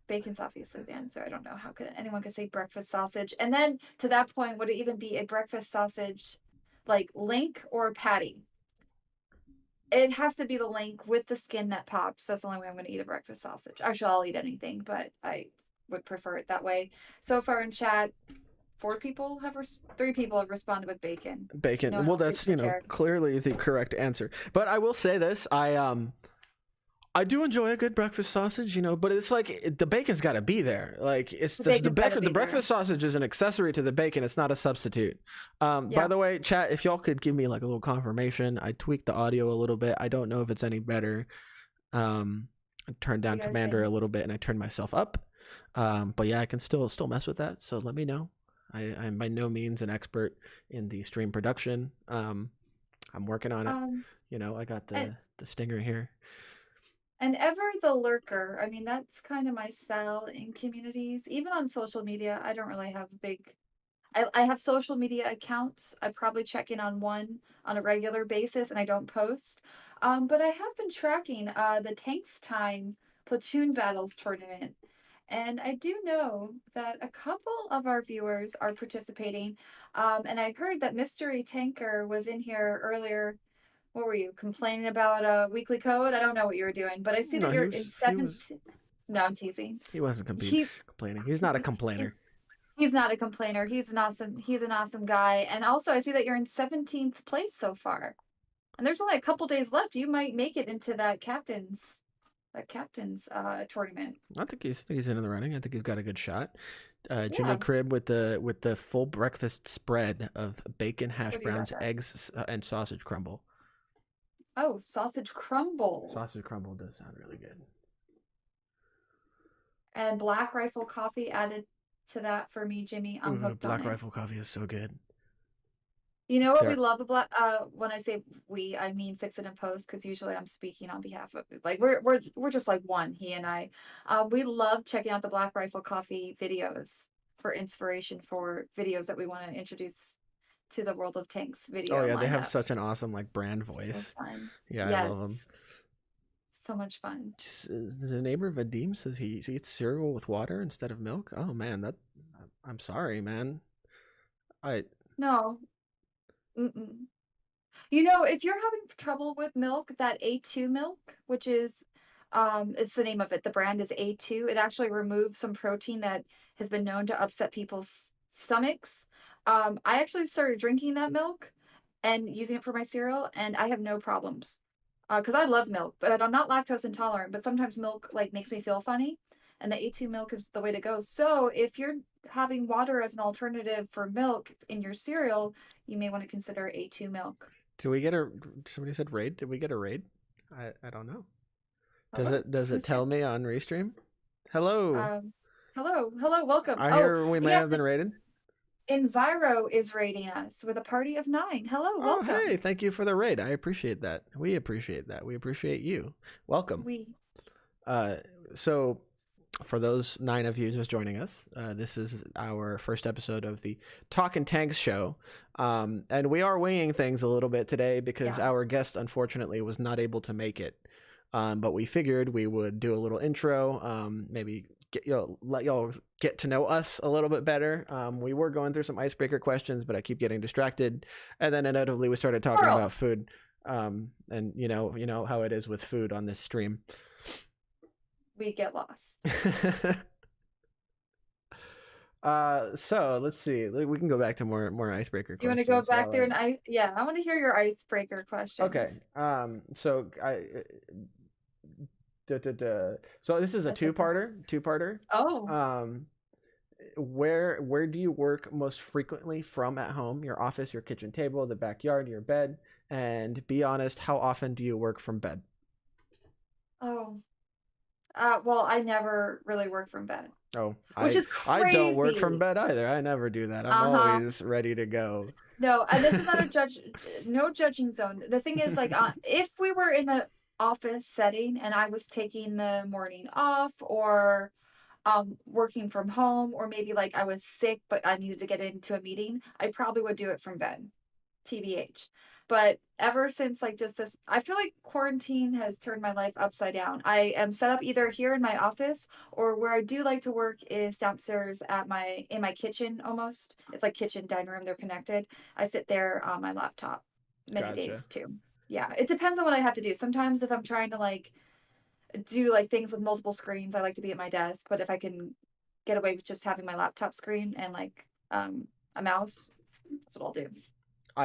Speaker 2: Bacon's obviously the answer. I don't know how anyone could say breakfast sausage. And then to that point, would it even be a breakfast sausage like link or patty? It has to be the link with the skin that pops. That's the only way I'm going to eat a breakfast sausage. Actually, I'll eat anything, but I would prefer it that way. So far in chat, 3 people have responded with bacon.
Speaker 3: Bacon. Well, that's clearly the correct answer. But I will say this: I do enjoy a good breakfast sausage, but it's like the bacon's got to be there. Like the breakfast sausage is an accessory to the bacon. It's not a substitute. By the way, chat, if y'all could give me like a little confirmation, I tweaked the audio a little bit. I don't know if it's any better. I turned down Commander a little bit and I turned myself up. But yeah, I can still mess with that. So let me know. I'm by no means an expert in the stream production. I'm working on it. I got the stinger here.
Speaker 2: And ever the lurker. I mean, that's kind of my style in communities. Even on social media, I don't really have I have social media accounts. I probably check in on one on a regular basis and I don't post. But I have been tracking the Tanks Time Platoon Battles tournament. And I do know that a couple of our viewers are participating. And I heard that Mystery Tanker was in here earlier. What were you complaining about? Weekly code? I don't know what you were doing, but I see that you're in 17. No, I'm teasing.
Speaker 3: He wasn't complaining. He's not a complainer.
Speaker 2: He's not a complainer. He's an awesome guy. And also, I see that you're in 17th place so far. And there's only a couple days left. You might make it into that captain's tournament.
Speaker 3: I think he's in the running. I think he's got a good shot. Jimmy Crib with the full breakfast spread of bacon, hash browns, eggs, and sausage crumble.
Speaker 2: Oh, sausage crumble.
Speaker 3: Sausage crumble does sound really good.
Speaker 2: And Black Rifle coffee added to that for me, Jimmy. I'm
Speaker 3: Ooh,
Speaker 2: hooked on
Speaker 3: Black
Speaker 2: it.
Speaker 3: Rifle coffee is so good.
Speaker 2: You know what we
Speaker 3: There,
Speaker 2: love about when I say we, I mean Fix It and Post, because usually I'm speaking on behalf of like we're just like one, he and I. We love checking out the Black Rifle Coffee videos for inspiration for videos that we want to introduce to the World of Tanks
Speaker 3: oh
Speaker 2: video
Speaker 3: yeah, they have
Speaker 2: lineup.
Speaker 3: such an awesome like brand
Speaker 2: So
Speaker 3: voice.
Speaker 2: fun.
Speaker 3: Yeah, I
Speaker 2: Yes.
Speaker 3: love them.
Speaker 2: So much fun.
Speaker 3: The neighbor Vadim says he eats cereal with water instead of milk. Oh man, that I'm sorry, man. I
Speaker 2: No. Mm-mm. You know, if you're having trouble with milk, that A2 milk, which is it's the name of it. The brand is A2. It actually removes some protein that has been known to upset people's stomachs. I actually started drinking that milk and using it for my cereal, and I have no problems. Because I love milk, but I'm not lactose intolerant, but sometimes milk like makes me feel funny, and the A2 milk is the way to go. So if you're having water as an alternative for milk in your cereal, you may want to consider A2 milk.
Speaker 3: did we get a somebody said raid? Did we get a raid? I don't know.
Speaker 2: Hello?
Speaker 3: Does it
Speaker 2: Who's there?
Speaker 3: tell me on Restream? Hello.
Speaker 2: Hello, welcome.
Speaker 3: I
Speaker 2: Oh,
Speaker 3: hear we may
Speaker 2: yes,
Speaker 3: have been raided.
Speaker 2: Enviro is rating us with a party of 9. Hello,
Speaker 3: Oh, hey,
Speaker 2: welcome.
Speaker 3: thank you for the raid. I appreciate that. We appreciate that. We appreciate you. Welcome.
Speaker 2: We
Speaker 3: Uh, so for those 9 of you just joining us, this is our first episode of the Talkin' Tanks show. And we are winging things a little bit today because
Speaker 2: Yeah.
Speaker 3: our guest unfortunately was not able to make it. But we figured we would do a little intro, maybe let y'all get to know us a little bit better. We were going through some icebreaker questions, but I keep getting distracted. And then inevitably we started talking
Speaker 2: Girl.
Speaker 3: about food. And you know how it is with food on this stream.
Speaker 2: We get lost.
Speaker 3: So let's see. We can go back to more icebreaker
Speaker 2: You want to
Speaker 3: questions.
Speaker 2: go back
Speaker 3: So,
Speaker 2: there and I want to hear your icebreaker questions.
Speaker 3: okay. So so this is a two-parter.
Speaker 2: Oh,
Speaker 3: Where do you work most frequently from at home? Your office, your kitchen table, the backyard, your bed, and be honest, how often do you work from bed?
Speaker 2: oh. Well, I never really work from bed,
Speaker 3: Oh,
Speaker 2: which is
Speaker 3: I don't work from
Speaker 2: crazy.
Speaker 3: bed either. I never do that. I'm
Speaker 2: Uh-huh.
Speaker 3: always ready to go.
Speaker 2: No, and this is not a no judging zone. The thing is, like, if we were in the office setting and I was taking the morning off or working from home, or maybe like I was sick but I needed to get into a meeting, I probably would do it from bed. TBH. But ever since like just this, I feel like quarantine has turned my life upside down. I am set up either here in my office or where I do like to work is downstairs at in my kitchen almost. It's like kitchen, dining room, they're connected. I sit there on my laptop many
Speaker 3: Gotcha.
Speaker 2: days too. Yeah, it depends on what I have to do. Sometimes if I'm trying to like do like things with multiple screens, I like to be at my desk. But if I can get away with just having my laptop screen and like a mouse, that's what I'll do.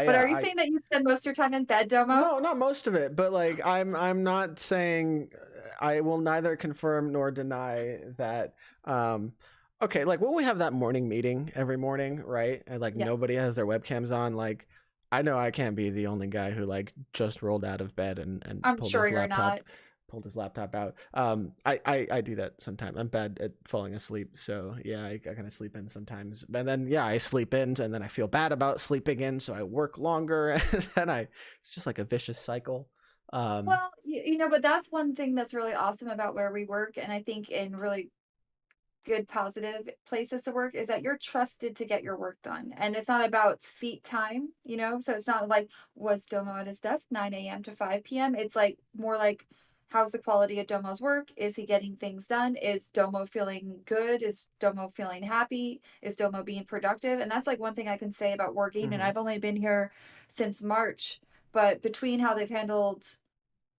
Speaker 2: But are you
Speaker 3: I
Speaker 2: saying that you spend most of your time in bed, Domo?
Speaker 3: No, not most of it, but like I'm not saying I will neither confirm nor deny that okay, like when we have that morning meeting every morning, right? And like
Speaker 2: Yeah.
Speaker 3: nobody has their webcams on, like I know I can't be the only guy who like just rolled out of bed and
Speaker 2: I'm sure you're not.
Speaker 3: pulled his laptop out. I do that sometimes. I'm bad at falling asleep, so yeah, I kind of sleep in sometimes. And then yeah, I sleep in, and then I feel bad about sleeping in, so I work longer, and then it's just like a vicious cycle.
Speaker 2: Well, you know, but that's one thing that's really awesome about where we work, and I think in really good positive places to work is that you're trusted to get your work done. And it's not about seat time, you know? So it's not like was Domo at his desk 9 a.m. to 5 p.m. It's like more like how's the quality of Domo's work? Is he getting things done? Is Domo feeling good? Is Domo feeling happy? Is Domo being productive? And that's like one thing I can say about working. And I've only been here since March, but between how they've handled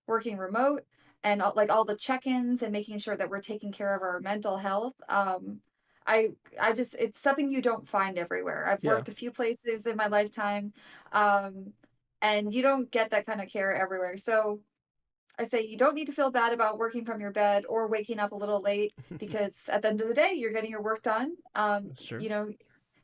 Speaker 2: working remote and like all the check-ins and making sure that we're taking care of our mental health, I just it's something you don't find everywhere. I've
Speaker 3: Yeah.
Speaker 2: worked a few places in my lifetime, and you don't get that kind of care everywhere. So I say you don't need to feel bad about working from your bed or waking up a little late because at the end of the day you're getting your work done.
Speaker 3: That's true.
Speaker 2: You know,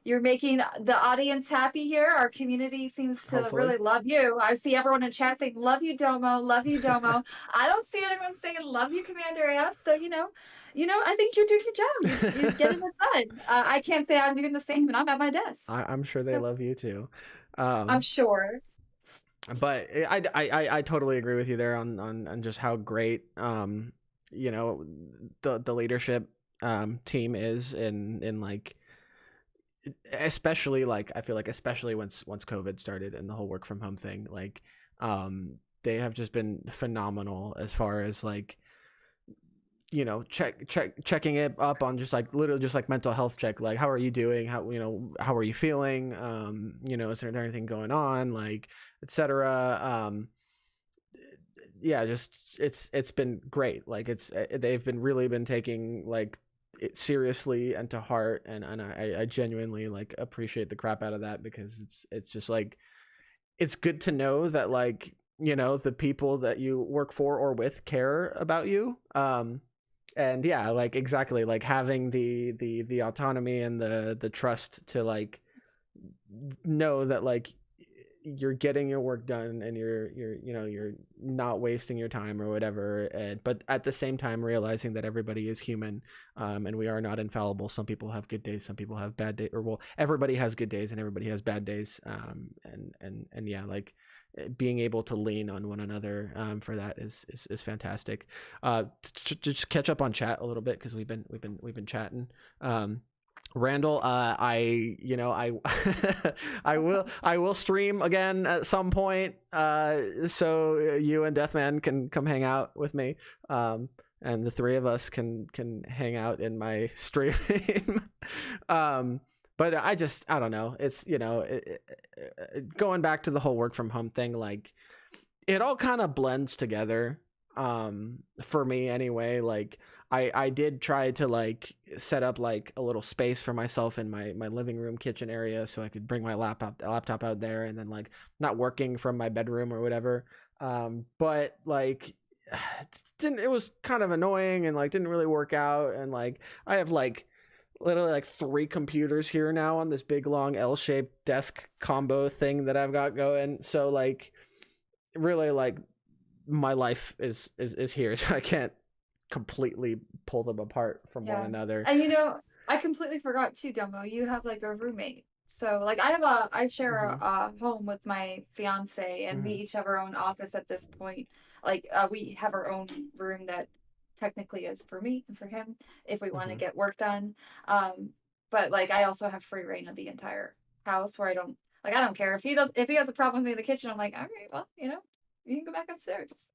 Speaker 2: You're making the audience happy here. Our community seems to
Speaker 3: Hopefully.
Speaker 2: really love you. I see everyone in chat saying, love you, Domo, love you, Domo. I don't see anyone saying, love you, Commander AF. So, I think you're doing your job. You're getting it done. I can't say I'm doing the same, and I'm at my desk.
Speaker 3: I'm sure they love you too.
Speaker 2: I'm sure.
Speaker 3: But I totally agree with you there on just how great the leadership team is in like, especially like I feel like especially once COVID started and the whole work from home thing, like they have just been phenomenal as far as like checking it up on just like literally just like mental health check, like how are you doing, how are you feeling, is there anything going on, like etc. Yeah, just it's been great. Like they've been really been taking like it seriously and to heart, and I genuinely like appreciate the crap out of that, because it's just like it's good to know that like the people that you work for or with care about you. And yeah, like exactly, like having the autonomy and the trust to like know that like you're getting your work done and you're not wasting your time or whatever, but at the same time realizing that everybody is human, and we are not infallible. Some people have good days, some people have bad days, or well, everybody has good days and everybody has bad days, and yeah, like being able to lean on one another for that is fantastic. Just catch up on chat a little bit, because we've been chatting. Randall, I I will stream again at some point, so you and Deathman can come hang out with me, and the three of us can hang out in my stream. But I don't know. It's going back to the whole work from home thing, like it all kind of blends together for me anyway. Like I did try to like set up like a little space for myself in my living room kitchen area, so I could bring my laptop out there, and then like not working from my bedroom or whatever. But like it was kind of annoying and like didn't really work out. And like I have like literally like 3 computers here now on this big long L-shaped desk combo thing that I've got going. So like really like my life is here, so I can't completely pull them apart from one another.
Speaker 2: And I completely forgot too, Domo, you have like a roommate. So like I share a home with my fiance, and we each have our own office at this point. Like we have our own room that technically is for me and for him if we want to get work done. But like I also have free reign of the entire house, where I don't care if he has a problem with me in the kitchen. I'm like, all right, well, you can go back upstairs.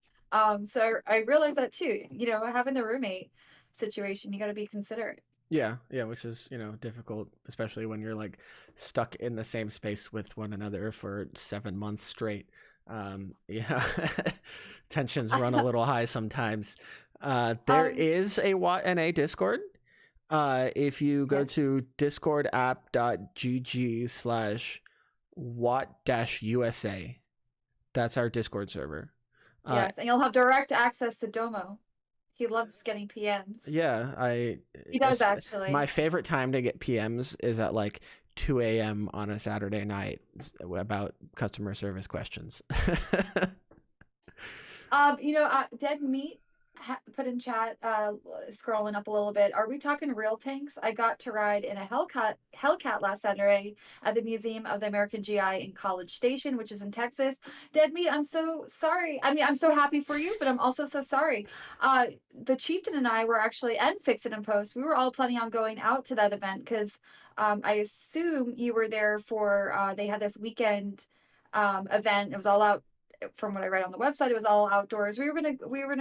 Speaker 2: So I realized that too. Having the roommate situation, you got to be considerate.
Speaker 3: Yeah, which is difficult, especially when you're like stuck in the same space with one another for 7 months straight. Tensions run a little high sometimes. There is a WattNA Discord. If you go to discordapp.gg/watt-usa, that's our Discord server.
Speaker 2: Yes, and you'll have direct access to Domo. He loves getting PMs.
Speaker 3: Yeah,
Speaker 2: he does actually.
Speaker 3: My favorite time to get PMs is at like 2 a.m. on a Saturday night about customer service questions.
Speaker 2: Dead Meat put in chat, scrolling up a little bit. Are we talking real tanks? I got to ride in a Hellcat last Saturday at the Museum of the American GI in College Station, which is in Texas. Dead Meat, I'm so sorry. I mean, I'm so happy for you, but I'm also so sorry. The Chieftain and I were actually, and Fix It and Post, we were all planning on going out to that event because I assume you were there for, they had this weekend event. It was all out. From what I read on the website, it was all outdoors. We were gonna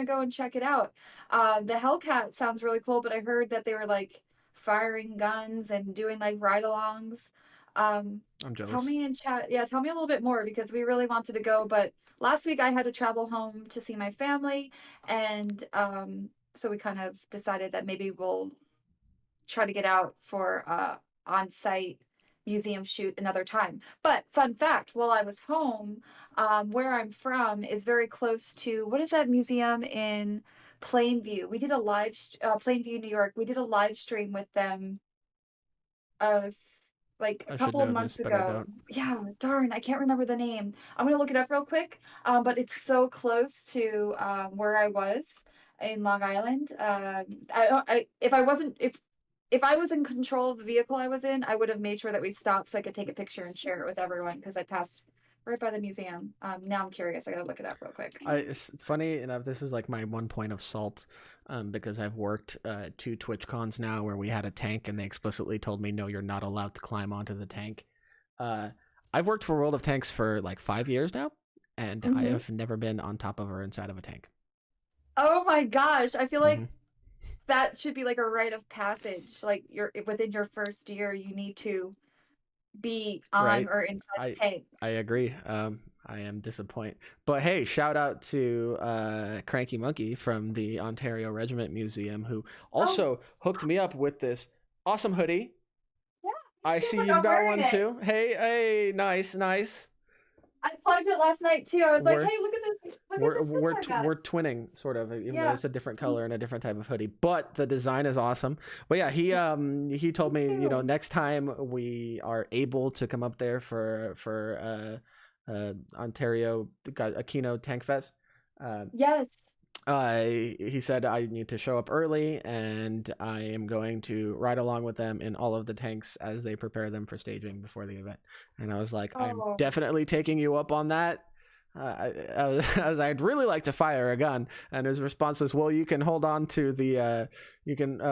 Speaker 2: go and check it out. The Hellcat sounds really cool, but I heard that they were like firing guns and doing like ride-alongs.
Speaker 3: I'm jealous.
Speaker 2: Tell me in chat. Yeah, tell me a little bit more, because we really wanted to go, but last week I had to travel home to see my family, and so we kind of decided that maybe we'll try to get out for on-site museum shoot another time. But fun fact, while I was home, where I'm from is very close to, what is that museum in Plainview? We did a live Plainview, New York. We did a live stream with them like a
Speaker 3: I should
Speaker 2: couple of
Speaker 3: know
Speaker 2: months
Speaker 3: this, but I
Speaker 2: ago.
Speaker 3: don't.
Speaker 2: Yeah, darn, I can't remember the name. I'm gonna look it up real quick. But it's so close to where I was in Long Island. I don't. If I was in control of the vehicle I was in, I would have made sure that we stopped so I could take a picture and share it with everyone because I passed right by the museum. Now I'm curious. I gotta look it up real quick.
Speaker 3: It's funny enough. This is like my one point of salt, because I've worked 2 Twitch cons now where we had a tank and they explicitly told me, no, you're not allowed to climb onto the tank. I've worked for World of Tanks for like 5 years now, and I have never been on top of or inside of a tank.
Speaker 2: Oh my gosh! I feel like that should be like a rite of passage. Like within your first year, you need to be on
Speaker 3: Right.
Speaker 2: or inside the tank.
Speaker 3: I agree. I am disappointed. But hey, shout out to Cranky Monkey from the Ontario Regiment Museum, who also hooked me up with this awesome hoodie.
Speaker 2: Yeah.
Speaker 3: I see you've got one too. Hey, nice.
Speaker 2: I plugged it last night too. I was like, "Hey, look at this! Look at this!"
Speaker 3: We're twinning, sort of, even though it's a different color and a different type of hoodie. But the design is awesome. But yeah, he told me, next time we are able to come up there for Ontario Aquino Tank Fest.
Speaker 2: Yes.
Speaker 3: He said I need to show up early, and I am going to ride along with them in all of the tanks as they prepare them for staging before the event. And I was like, I'm definitely taking you up on that. I'd really like to fire a gun. And his response was, well, you can hold on to the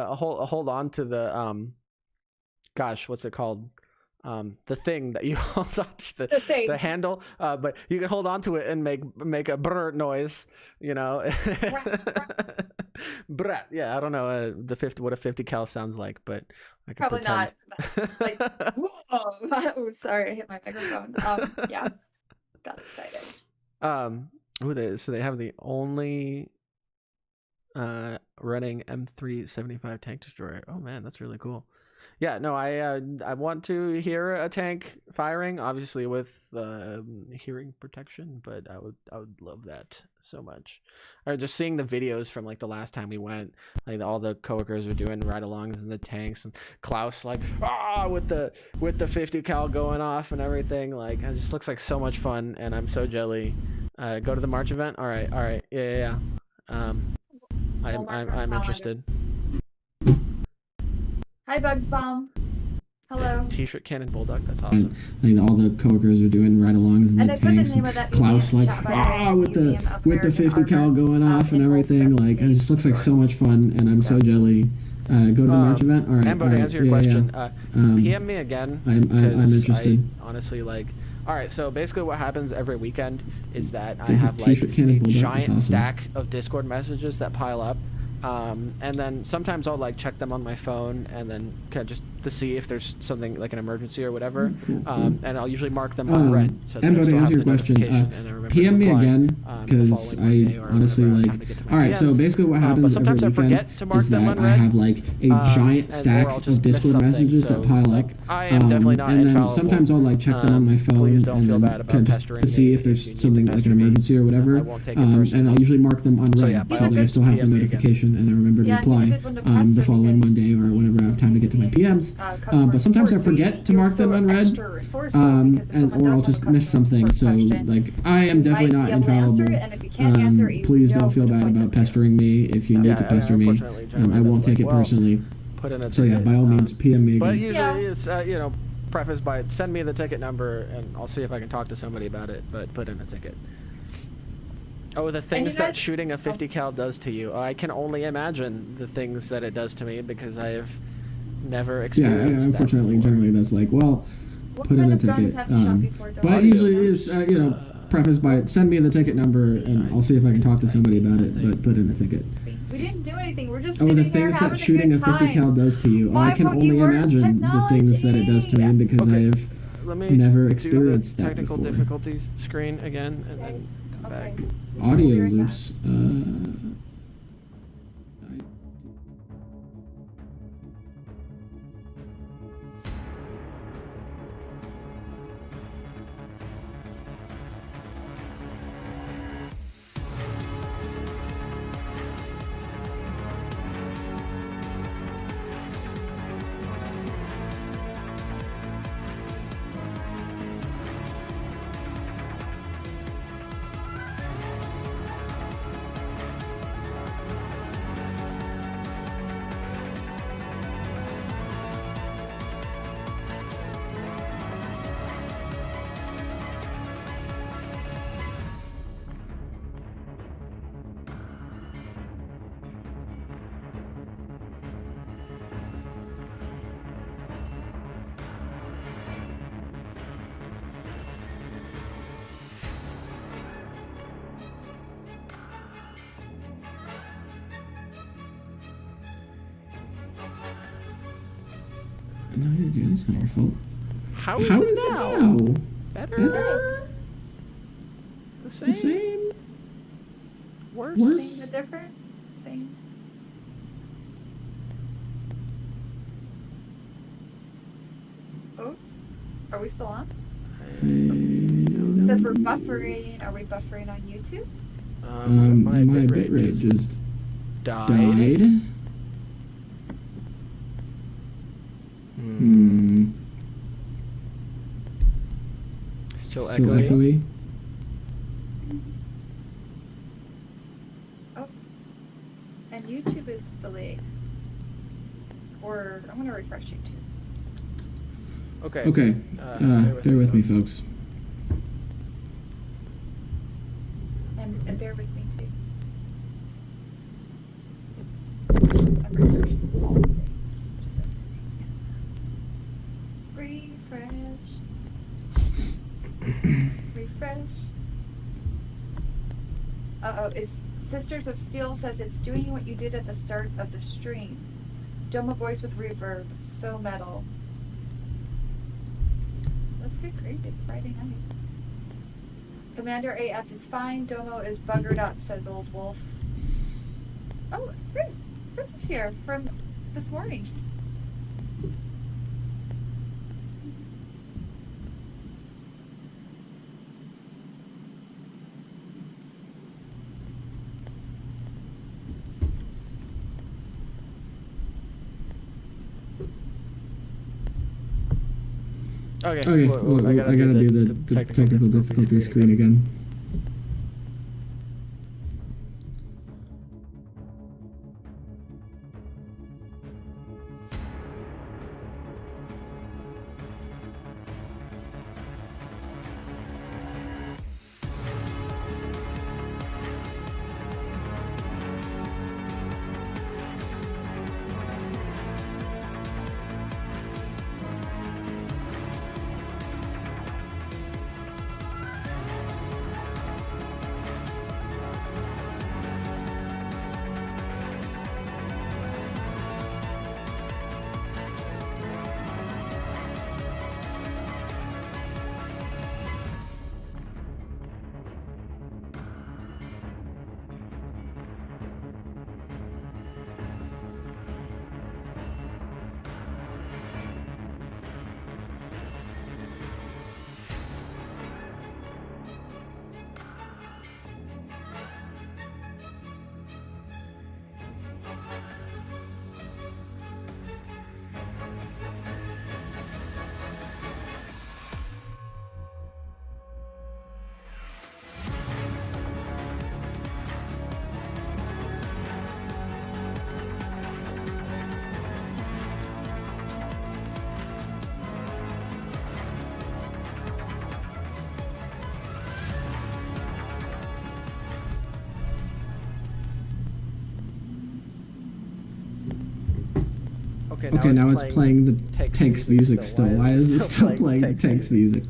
Speaker 3: hold on to the gosh, what's it called? The thing that you hold on to, the handle, but you can hold on to it and make a brr noise, Brr. Yeah, I don't know what a 50 cal sounds like, but I can
Speaker 2: probably
Speaker 3: pretend.
Speaker 2: not. Like, oh, sorry, I hit my microphone. Yeah, got excited.
Speaker 3: So they have the only running M375 tank destroyer. Oh man, that's really cool. Yeah, no, I want to hear a tank firing, obviously with hearing protection, but I would love that so much. Or just seeing the videos from like the last time we went, like all the coworkers were doing ride-alongs in the tanks, and Klaus like with the 50 cal going off and everything. Like it just looks like so much fun, and I'm so jelly. Go to the March event. All right, yeah. I'm interested.
Speaker 2: Hi, Bugs Bomb. Hello.
Speaker 3: T-shirt Cannon Bulldog. That's awesome.
Speaker 1: Like all the coworkers are doing ride-alongs in the tanks.
Speaker 2: And the name of that
Speaker 1: Klaus like with the 50 cal going off and everything. Like it just looks like so much fun, and I'm so jelly. Go to the March event. All right.
Speaker 3: Amber, to answer your question, PM me again.
Speaker 1: I'm interested.
Speaker 3: Honestly, like. All right, so basically what happens every weekend is that I have like a giant stack of Discord messages that pile up. And then sometimes I'll like check them on my phone and then kind of just to see if there's something like an emergency or whatever. And I'll usually mark them on red. So
Speaker 1: and to answer your question, PM me again, because I honestly like. All right, so basically what happens every weekend is that I have like a giant stack of Discord messages that pile up.
Speaker 3: I am definitely not
Speaker 1: and then
Speaker 3: infallible.
Speaker 1: sometimes I'll like check them on my phone and then kind of to see if there's something like an emergency or whatever. And I'll usually mark them on red so that I still have the notification and I remember to reply the following Monday or whenever I have time to get to my PMs. But sometimes I forget to mark them on red, or I'll just miss something. So like I am definitely not infallible. Please don't feel bad about pestering me if you need to pester me. I won't take it personally. So yeah, by all means, PM me again.
Speaker 3: But usually it's prefaced by send me the ticket number and I'll see if I can talk to somebody about it. But put in a ticket. Oh, the things that shooting a 50 cal does to you. I can only imagine the things that it does to me because I have never experienced that.
Speaker 1: Unfortunately, generally that's like, well, put in a ticket. But usually it's, prefaced by send me the ticket number and I'll see if I can talk to somebody about it, but put in a ticket.
Speaker 2: We didn't do anything. We're just sitting
Speaker 1: the things
Speaker 2: there
Speaker 1: that shooting a 50 cal does to you. I can only imagine the things that it does to me because I have never experienced that
Speaker 3: technical
Speaker 1: before.
Speaker 3: difficulties screen again and then come back.
Speaker 1: Audio loops. No, it's not your fault.
Speaker 3: How is it now? Better? The same? Worse?
Speaker 2: Same but different? Same. Oh, are we still on? It says we're buffering. Are we buffering on YouTube?
Speaker 3: My bitrate
Speaker 1: just
Speaker 3: died. Still echoey.
Speaker 2: Oh, and YouTube is delayed. Or I'm gonna refresh YouTube.
Speaker 3: Okay.
Speaker 1: Bear with me, folks.
Speaker 2: And bear with me too. I'm refreshing all the things. Just refresh. Uh-oh, it's Sisters of Steel says it's doing what you did at the start of the stream. Doma voice with reverb. So metal. Let's get crazy. It's Friday night. Commander AF is fine. Domo is buggered up, says Old Wolf. Oh, Chris. Chris is here from this morning.
Speaker 1: Okay, well, I gotta do the technical difficulty screen again.
Speaker 3: Okay, now it's playing the
Speaker 1: Tank's music still. Why is it still playing the Tank's music?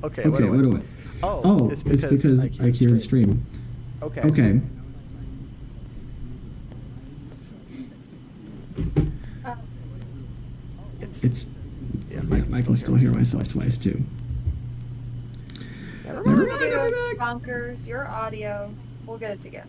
Speaker 3: Okay,
Speaker 1: what do I? Oh, it's because I hear the stream. Okay. I can still hear myself twice too.
Speaker 2: Never mind. Bonkers, your audio. We'll get it together.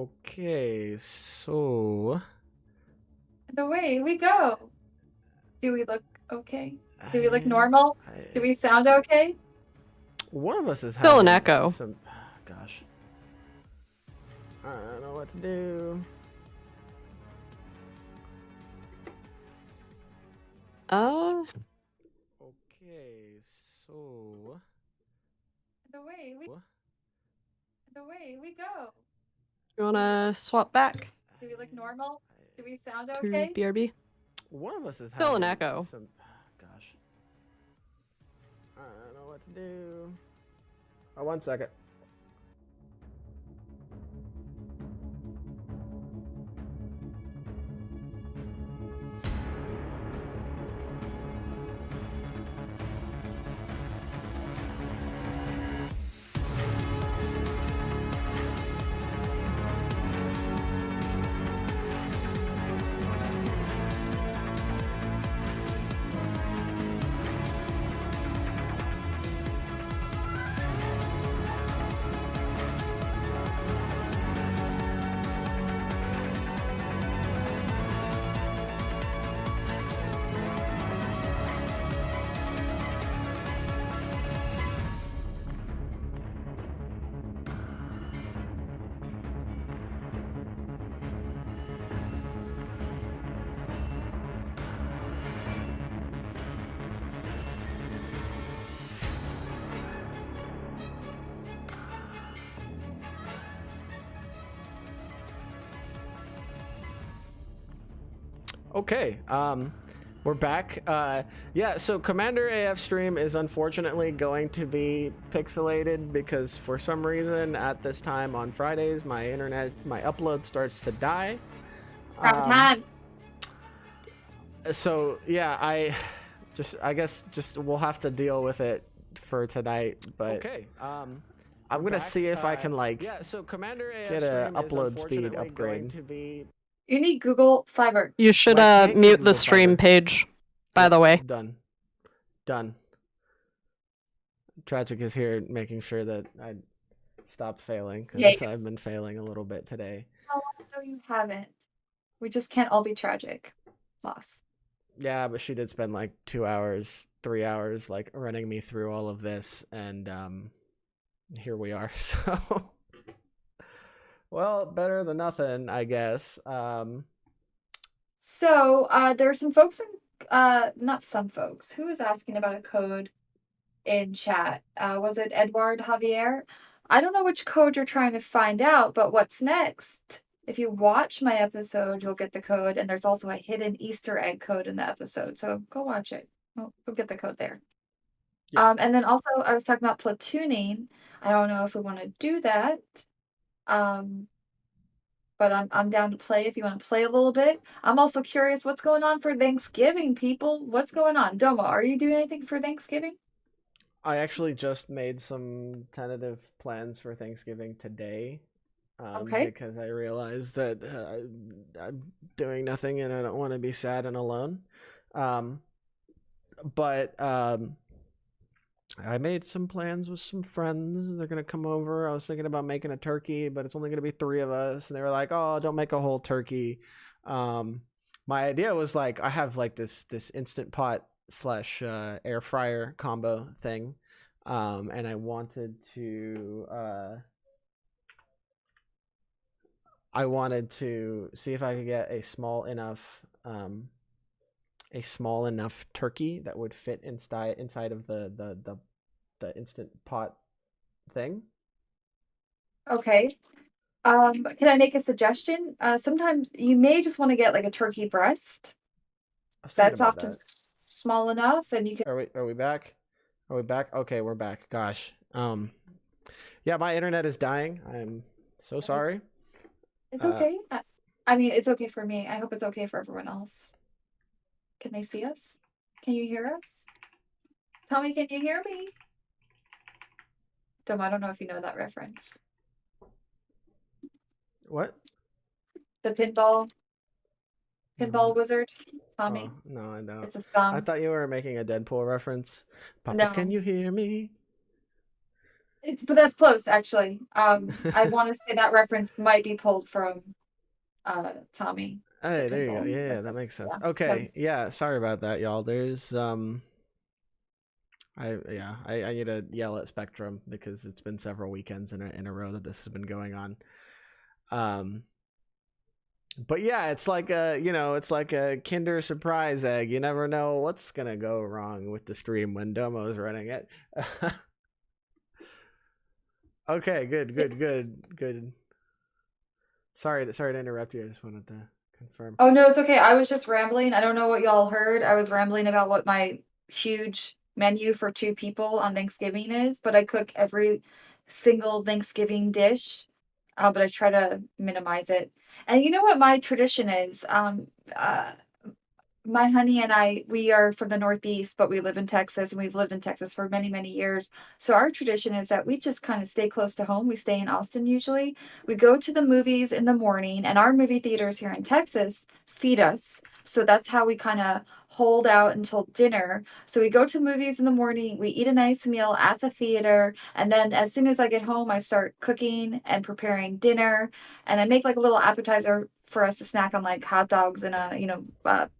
Speaker 3: Okay, so
Speaker 2: And away we go. Do we look okay? Do we look normal? Do we sound okay?
Speaker 3: One of us is
Speaker 4: Still an
Speaker 3: having
Speaker 4: echo.
Speaker 3: some. Gosh, I don't know what to do. Okay, so
Speaker 2: And away we go.
Speaker 4: You wanna swap back
Speaker 2: Do we look normal? Do we sound
Speaker 4: to
Speaker 2: okay?
Speaker 4: BRB?
Speaker 3: one of us is
Speaker 4: Still an
Speaker 3: having
Speaker 4: echo.
Speaker 3: some. Gosh, I don't know what to do. Oh, 1 second. Okay, we're back. Yeah, so Commander AF stream is unfortunately going to be pixelated because for some reason at this time on Fridays, my upload starts to die.
Speaker 2: Prime time.
Speaker 3: So yeah, I guess we'll have to deal with it for tonight, but
Speaker 1: Okay.
Speaker 3: I'm gonna see if I can
Speaker 1: So Commander AF
Speaker 3: get a
Speaker 1: stream is
Speaker 3: upload speed
Speaker 1: unfortunately going
Speaker 3: upgrade.
Speaker 1: to be
Speaker 2: You need Google Fiber.
Speaker 4: You should
Speaker 3: Well, I can't
Speaker 4: mute
Speaker 3: Google
Speaker 4: the stream
Speaker 3: Fiber.
Speaker 4: page, by the way.
Speaker 3: Done. Tragic is here making sure that I stop failing because I've been failing a little bit today.
Speaker 2: No, you haven't. We just can't all be tragic. Loss.
Speaker 3: Yeah, but she did spend like 2 hours, 3 hours like running me through all of this, and here we are. So well, better than nothing, I guess.
Speaker 2: So there are some folks not some folks. Who was asking about a code in chat? Was it Edward Javier? I don't know which code you're trying to find out, but what's next? If you watch my episode, you'll get the code, and there's also a hidden Easter egg code in the episode. So go watch it. Go get the code there.
Speaker 3: Yeah.
Speaker 2: And then also I was talking about platooning. I don't know if we want to do that. But I'm down to play if you want to play a little bit. I'm also curious what's going on for Thanksgiving, people. What's going on? Domo, are you doing anything for Thanksgiving?
Speaker 3: I actually just made some tentative plans for Thanksgiving today.
Speaker 2: Okay.
Speaker 3: Because I realized that I'm doing nothing and I don't want to be sad and alone. But I made some plans with some friends. They're going to come over. I was thinking about making a turkey, but it's only going to be 3 of us. And they were like, oh, don't make a whole turkey. My idea was like, I have like this Instant Pot / air fryer combo thing. And I wanted to see if I could get a small enough turkey that would fit inside of the Instant Pot thing.
Speaker 2: Okay. Can I make a suggestion? Sometimes you may just want to get like a turkey breast. That's often small enough, and you can.
Speaker 3: Are we back? Are we back? Okay, we're back. Gosh. Yeah, my internet is dying. I'm so sorry.
Speaker 2: It's okay. I mean, it's okay for me. I hope it's okay for everyone else. Can they see us? Can you hear us? Tell me, can you hear me? Dom, I don't know if you know that reference.
Speaker 3: What?
Speaker 2: The pinball wizard. Tommy.
Speaker 3: Oh, no, I don't.
Speaker 2: It's a song.
Speaker 3: I thought you were making a Deadpool reference. Papa,
Speaker 2: No.
Speaker 3: can you hear me?
Speaker 2: But that's close, actually. I want to say that reference might be pulled from Tommy the
Speaker 3: Hey,
Speaker 2: Pit
Speaker 3: there you go.
Speaker 2: Bull.
Speaker 3: Yeah, that makes sense.
Speaker 2: Yeah. So
Speaker 3: Okay, yeah, sorry about that, y'all. There's I need to yell at Spectrum because it's been several weekends in a row that this has been going on. Um, but yeah, it's like a Kinder Surprise egg. You never know what's gonna go wrong with the stream when Domo's running it. Okay, good. Sorry to interrupt you. I just wanted to confirm.
Speaker 2: oh no, it's okay. I was just rambling. I don't know what y'all heard. I was rambling about what my huge menu for 2 people on Thanksgiving is, but I cook every single Thanksgiving dish. But I try to minimize it. And you know what my tradition is? My honey and I, we are from the Northeast, but we live in Texas and we've lived in Texas for many, many years. So our tradition is that we just kind of stay close to home. We stay in Austin usually. We go to the movies in the morning, and our movie theaters here in Texas feed us. So that's how we kind of hold out until dinner. So we go to movies in the morning, we eat a nice meal at the theater, and then as soon as I get home, I start cooking and preparing dinner, and I make like a little appetizer for us to snack on, like hot dogs and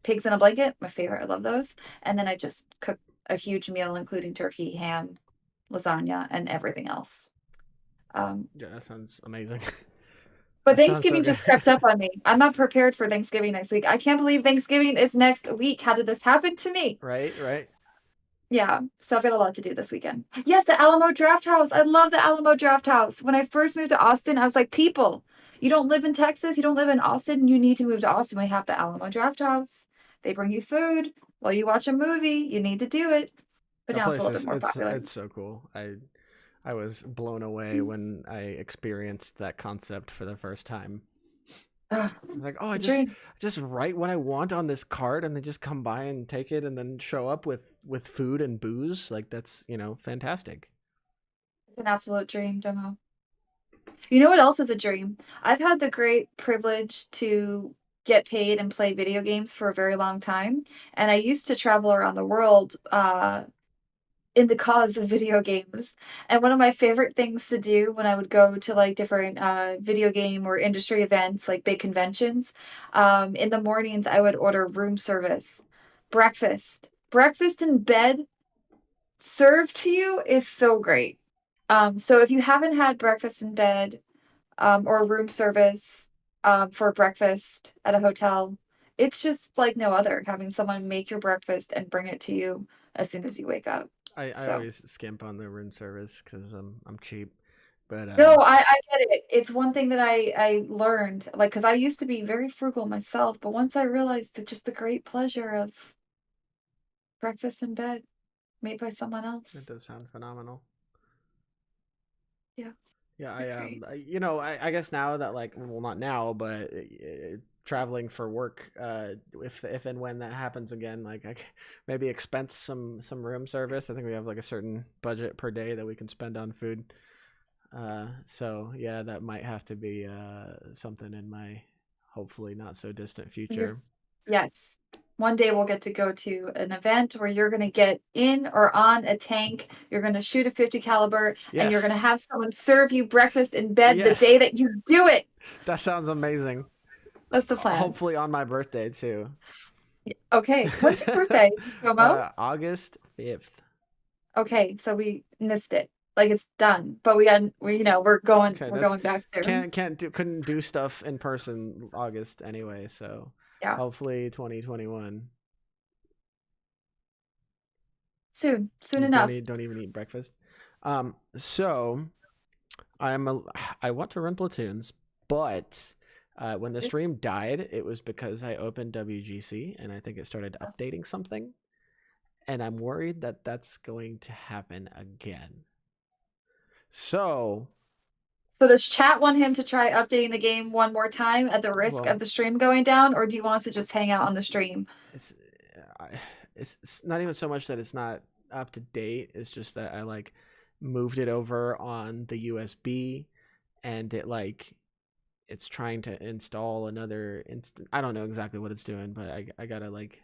Speaker 2: pigs in a blanket, my favorite. I love those. And then I just cook a huge meal, including turkey, ham, lasagna, and everything else.
Speaker 3: Yeah, that sounds amazing.
Speaker 2: But
Speaker 3: That sounds so
Speaker 2: Thanksgiving
Speaker 3: good.
Speaker 2: just crept up on me. I'm not prepared for Thanksgiving next week. I can't believe Thanksgiving is next week. How did this happen to me?
Speaker 3: Right.
Speaker 2: Yeah, so I've got a lot to do this weekend. Yes, the Alamo Draft House. I love the Alamo Draft House. When I first moved to Austin, I was like, people, you don't live in Texas, you don't live in Austin, you need to move to Austin. We have the Alamo Draft House. They bring you food while you watch a movie. You need to do it. But
Speaker 3: That
Speaker 2: now it's a
Speaker 3: place
Speaker 2: little bit
Speaker 3: is
Speaker 2: more popular.
Speaker 3: it's so cool. I was blown away when I experienced that concept for the first time.
Speaker 2: Ugh,
Speaker 3: I was like, oh,
Speaker 2: it's a dream.
Speaker 3: just write what I want on this card, and they just come by and take it, and then show up with food and booze. Like that's fantastic.
Speaker 2: It's an absolute dream, Demo. You know what else is a dream? I've had the great privilege to get paid and play video games for a very long time. And I used to travel around the world in the cause of video games. And one of my favorite things to do when I would go to like different video game or industry events, like big conventions, in the mornings, I would order room service, breakfast. Breakfast in bed served to you is so great. So if you haven't had breakfast in bed, or room service for breakfast at a hotel, it's just like no other, having someone make your breakfast and bring it to you as soon as you wake up.
Speaker 3: I
Speaker 2: So
Speaker 3: always skimp on the room service because I'm cheap, but
Speaker 2: no, I get it. It's one thing that I learned, like, because I used to be very frugal myself, but once I realized that just the great pleasure of breakfast in bed made by someone
Speaker 3: it
Speaker 2: else.
Speaker 3: does sound phenomenal.
Speaker 2: Yeah,
Speaker 3: Yeah,
Speaker 2: it's great.
Speaker 3: I guess now that like, well, not now, but traveling for work, if and when that happens again, like maybe expense some room service. I think we have like a certain budget per day that we can spend on food. So yeah, that might have to be something in my hopefully not so distant
Speaker 2: You're,
Speaker 3: future.
Speaker 2: yes. One day we'll get to go to an event where you're going to get in or on a tank. You're going to shoot a 50 caliber and you're going
Speaker 3: Yes,
Speaker 2: to have someone serve you breakfast in bed the
Speaker 3: yes,
Speaker 2: day that you do it.
Speaker 3: that sounds amazing.
Speaker 2: That's the plan.
Speaker 3: Hopefully on my birthday too.
Speaker 2: Okay. When's your birthday, Jomo?
Speaker 3: August 5th.
Speaker 2: Okay. So we missed it. Like it's done, but
Speaker 3: That's okay.
Speaker 2: we're
Speaker 3: That's
Speaker 2: going back there.
Speaker 3: couldn't do stuff in person August anyway, so
Speaker 2: Yeah.
Speaker 3: hopefully 2021.
Speaker 2: Soon
Speaker 3: You
Speaker 2: enough.
Speaker 3: don't even eat breakfast. So I want to run platoons, but when the stream died, it was because I opened WGC and I think it started updating something, and I'm worried that that's going to happen again. So
Speaker 2: does chat want him to try updating the game one more time at the risk
Speaker 3: well,
Speaker 2: of the stream going down, or do you want us to just hang out on the stream?
Speaker 3: it's it's not even so much that it's not up to date. It's just that I like moved it over on the USB, and it's trying to install another instant. I don't know exactly what it's doing, but I gotta like,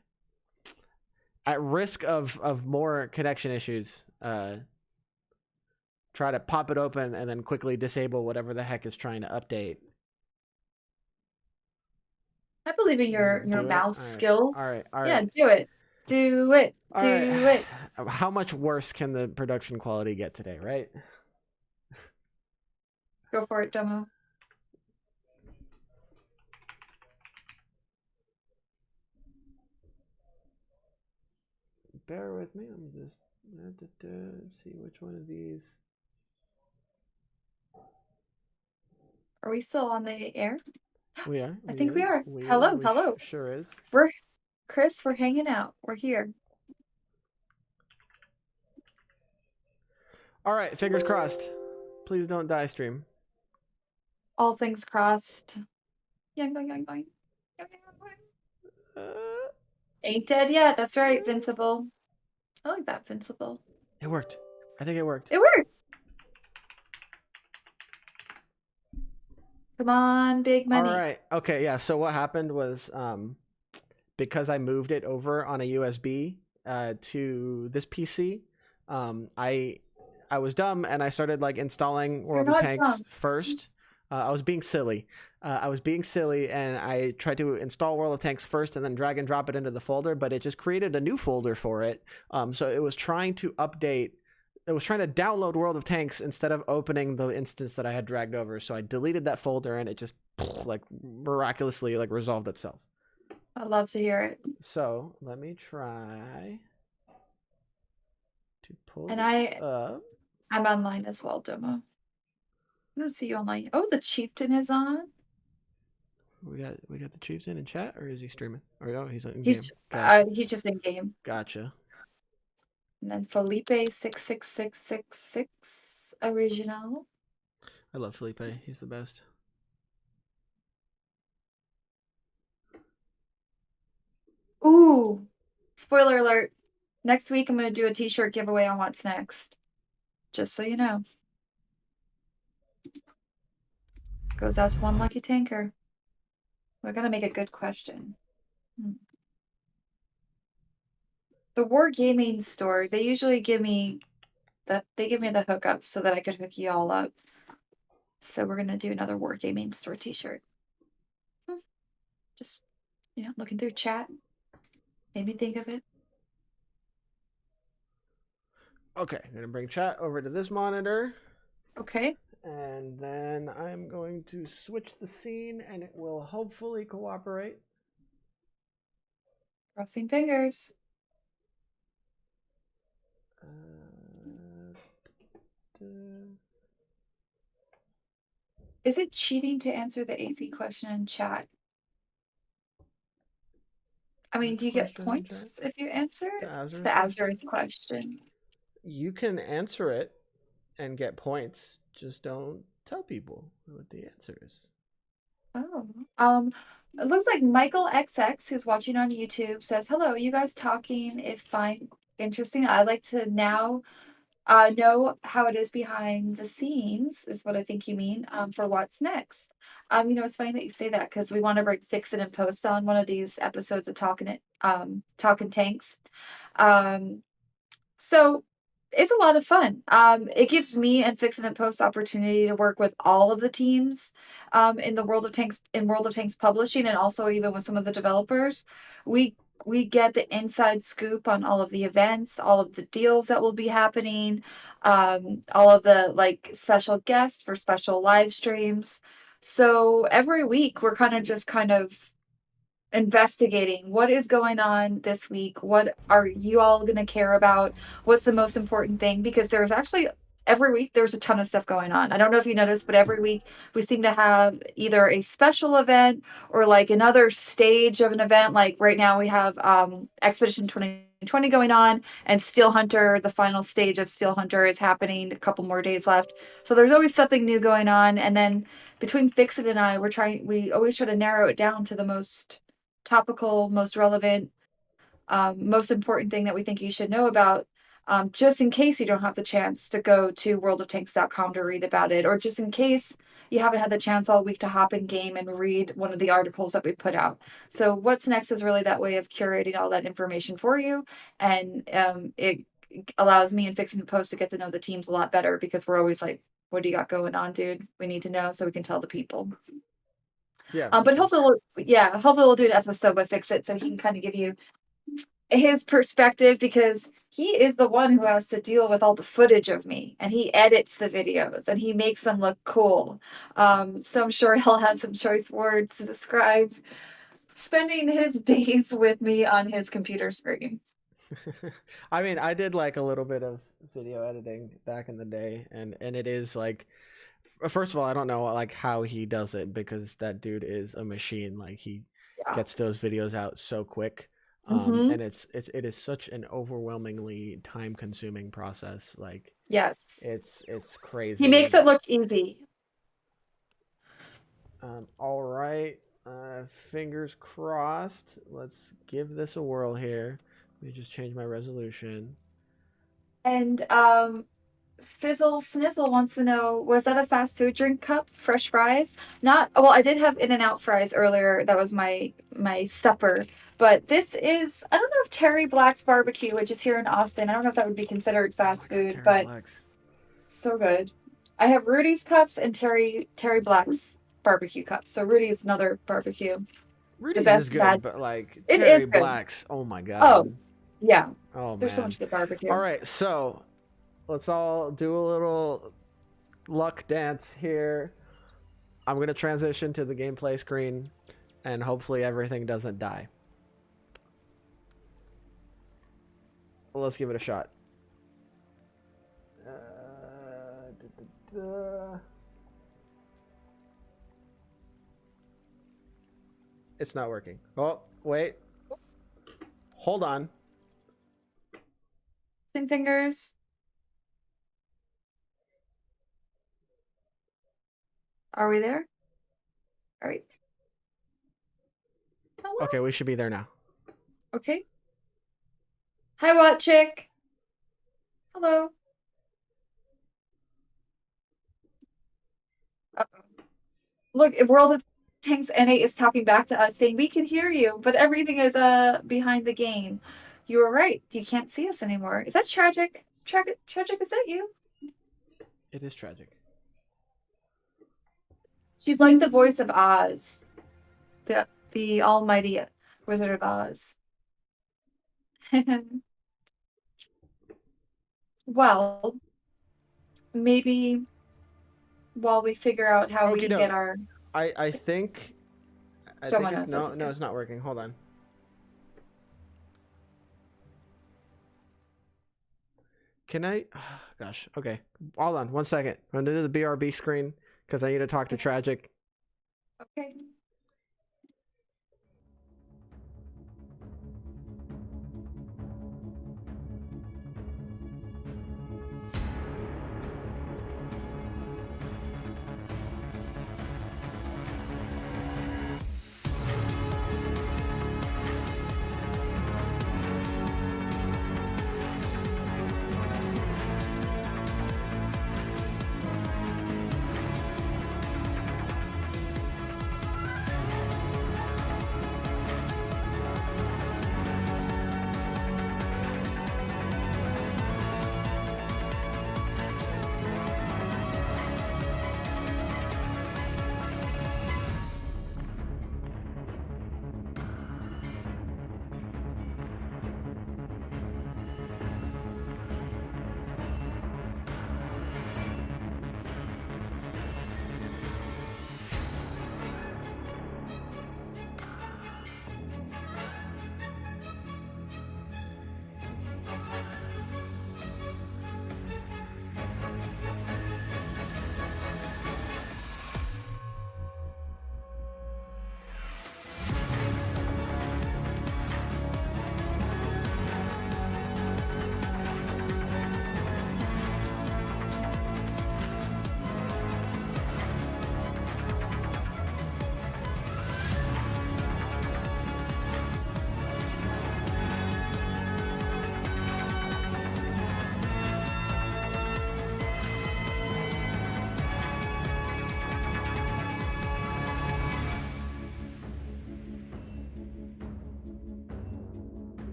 Speaker 3: at risk of more connection issues, try to pop it open and then quickly disable whatever the heck is trying to update.
Speaker 2: I believe in your
Speaker 3: Do it?
Speaker 2: mouse
Speaker 3: All right.
Speaker 2: skills.
Speaker 3: All right. All
Speaker 2: Yeah,
Speaker 3: right.
Speaker 2: do it. Do it.
Speaker 3: All
Speaker 2: Do
Speaker 3: right.
Speaker 2: it.
Speaker 3: How much worse can the production quality get today, right?
Speaker 2: Go for it, Domo.
Speaker 3: Bear with me. I'm just see which one of these.
Speaker 2: Are we still on the air?
Speaker 3: We are.
Speaker 2: I think we are. Hello.
Speaker 3: Sure is.
Speaker 2: We're Chris, we're hanging out. We're here.
Speaker 3: All right, fingers crossed. Please don't die, stream.
Speaker 2: All things crossed. Yoing. Ain't dead yet. That's right, Vincible. I like that, Vincible.
Speaker 3: It worked. I think it worked.
Speaker 2: It worked. Come on, big money.
Speaker 3: All right. Okay. Yeah. So what happened was, because I moved it over on a USB to this PC, I was dumb and I started like installing World of Tanks first. I was being silly. And I tried to install World of Tanks first and then drag and drop it into the folder, but it just created a new folder for it. So it was trying to update. It was trying to download World of Tanks instead of opening the instance that I had dragged over. So I deleted that folder and it just like miraculously like resolved itself.
Speaker 2: I love to hear it.
Speaker 3: So let me try to pull
Speaker 2: and
Speaker 3: this up.
Speaker 2: I'm online as well, Domo. I'm gonna see you online. Oh, the Chieftain is on.
Speaker 3: We got the Chieftain in chat, or is he streaming? Or no, he's in game.
Speaker 2: He's just in game.
Speaker 3: Gotcha.
Speaker 2: And then Felipe 66666 original.
Speaker 3: I love Felipe. He's the best.
Speaker 2: Ooh, spoiler alert. Next week, I'm going to do a t-shirt giveaway on What's Next. Just so you know. Goes out to one lucky tanker. We're going to make a good question. The Wargaming store, they usually give me the hookup so that I could hook you all up. So we're going to do another Wargaming store t-shirt. Just, looking through chat. Made me think of it.
Speaker 3: Okay, I'm going to bring chat over to this monitor.
Speaker 2: Okay.
Speaker 3: And then I'm going to switch the scene and it will hopefully cooperate.
Speaker 2: Crossing fingers. Is it cheating to answer the AZ question in chat? I mean, do you get points if you answer it? The Azurus question.
Speaker 3: You can answer it and get points. Just don't tell people what the answer is.
Speaker 2: Oh. It looks like Michael XX, who's watching on YouTube, says, "Hello, you guys talking? If fine, interesting. I'd like to now know how it is behind the scenes," is what I think you mean, for What's Next. It's funny that you say that because we want to bring Fix It and Post on one of these episodes of Talkin' Tanks. So it's a lot of fun. It gives me and Fix It and Post opportunity to work with all of the teams in the World of Tanks publishing, and also even with some of the developers. We get the inside scoop on all of the events, all of the deals that will be happening, all of the special guests for special live streams. So every week we're kind of investigating what is going on this week. What are you all going to care about? What's the most important thing? Because there's actually every week there's a ton of stuff going on. I don't know if you noticed, but every week we seem to have either a special event or another stage of an event. Like right now we have Expedition 2020 going on, and Steel Hunter, the final stage of Steel Hunter, is happening. A couple more days left. So there's always something new going on. And then between Fix It and I, we always try to narrow it down to the most topical, most relevant, most important thing that we think you should know about, just in case you don't have the chance to go to worldoftanks.com to read about it, or just in case you haven't had the chance all week to hop in game and read one of the articles that we put out. So What's Next is really that way of curating all that information for you, and it allows me and Fixing Post to get to know the teams a lot better because we're always like, what do you got going on, dude? We need to know so we can tell the people.
Speaker 3: Yeah.
Speaker 2: But hopefully we'll do an episode with Fix It so he can kind of give you his perspective, because he is the one who has to deal with all the footage of me, and he edits the videos and he makes them look cool. So I'm sure he'll have some choice words to describe spending his days with me on his computer screen.
Speaker 3: I mean, I did like a little bit of video editing back in the day, and it is like, first of all, I don't know like how he does it, because that dude is a machine. Like he gets those videos out so quick. And it is such an overwhelmingly time consuming process. Like,
Speaker 2: yes,
Speaker 3: it's crazy.
Speaker 2: He makes it look easy.
Speaker 3: All right. Fingers crossed. Let's give this a whirl here. Let me just change my resolution.
Speaker 2: And Fizzle Snizzle wants to know, was that a fast food drink cup? Fresh fries? Not, well, I did have In-N-Out fries earlier. That was my supper. But this is, I don't know if Terry Black's Barbecue, which is here in Austin, I don't know if that would be considered fast food,
Speaker 3: Terry
Speaker 2: but
Speaker 3: Black's.
Speaker 2: So good. I have Rudy's cups and Terry Black's barbecue cups. So Rudy's another barbecue.
Speaker 3: Rudy's
Speaker 2: the best
Speaker 3: is good,
Speaker 2: bad.
Speaker 3: but like
Speaker 2: It
Speaker 3: Terry
Speaker 2: is good.
Speaker 3: Black's, oh my god.
Speaker 2: Oh, yeah.
Speaker 3: Oh
Speaker 2: There's so
Speaker 3: man.
Speaker 2: much good barbecue.
Speaker 3: All right, so let's all do a little luck dance here. I'm gonna transition to the gameplay screen, and hopefully everything doesn't die. Well, let's give it a shot. It's not working. Oh, wait. Hold on.
Speaker 2: Sing fingers. Are we there? All right. Hello?
Speaker 3: Okay, we should be there now.
Speaker 2: Okay. Hi, Wat Chick. Hello. Uh-oh. Look, World of Tanks NA is talking back to us saying we can hear you, but everything is behind the game. You were right. You can't see us anymore. Is that tragic? Tragic, is that you?
Speaker 3: It is tragic.
Speaker 2: She's like the voice of Oz. The almighty Wizard of Oz. Well, maybe while we figure out how we can get our...
Speaker 3: I think it's, no, it's not working. Hold on. Can I? Gosh. Okay. Hold on. 1 second. I'm gonna do the BRB screen because I need to talk to Tragic.
Speaker 2: Okay.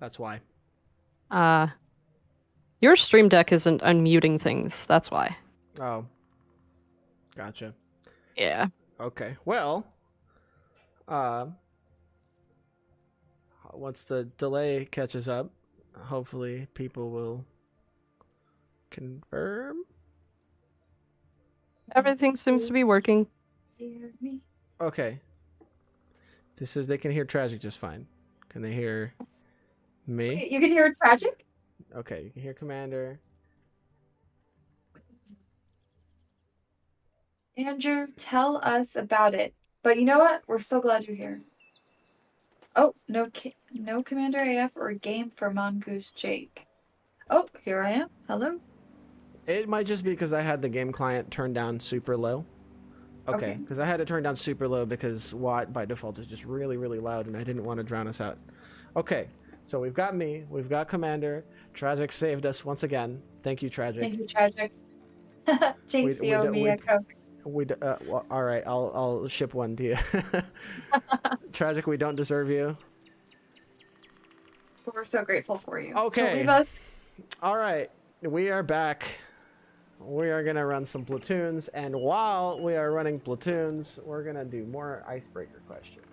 Speaker 3: That's why.
Speaker 4: Your stream deck isn't unmuting things. That's why.
Speaker 3: Oh. Gotcha.
Speaker 4: Yeah.
Speaker 3: Okay. Well, once the delay catches up, hopefully people will confirm.
Speaker 4: Everything seems to be working.
Speaker 2: Hear me.
Speaker 3: Okay. This is they can hear Tragic just fine. Can they hear me?
Speaker 2: You can hear Tragic?
Speaker 3: Okay, you can hear Commander.
Speaker 2: Andrew, tell us about it. But you know what? We're so glad you're here. Oh, no Commander AF or game for Mongoose Jake. Oh, here I am. Hello.
Speaker 3: It might just be because I had the game client turned down super low. Okay, because I had it turned down super low because Watt by default is just really, really loud and I didn't want to drown us out. Okay, so we've got me, we've got Commander. Tragic saved us once again. Thank you, Tragic.
Speaker 2: Thank you, Tragic. JCO Mia Coke.
Speaker 3: Well, all right, I'll ship one to you. Tragic, we don't deserve you.
Speaker 2: We're so grateful for you.
Speaker 3: Okay.
Speaker 2: Don't leave us.
Speaker 3: All right, we are back. We are gonna run some platoons, and while we are running platoons, we're gonna do more icebreaker questions.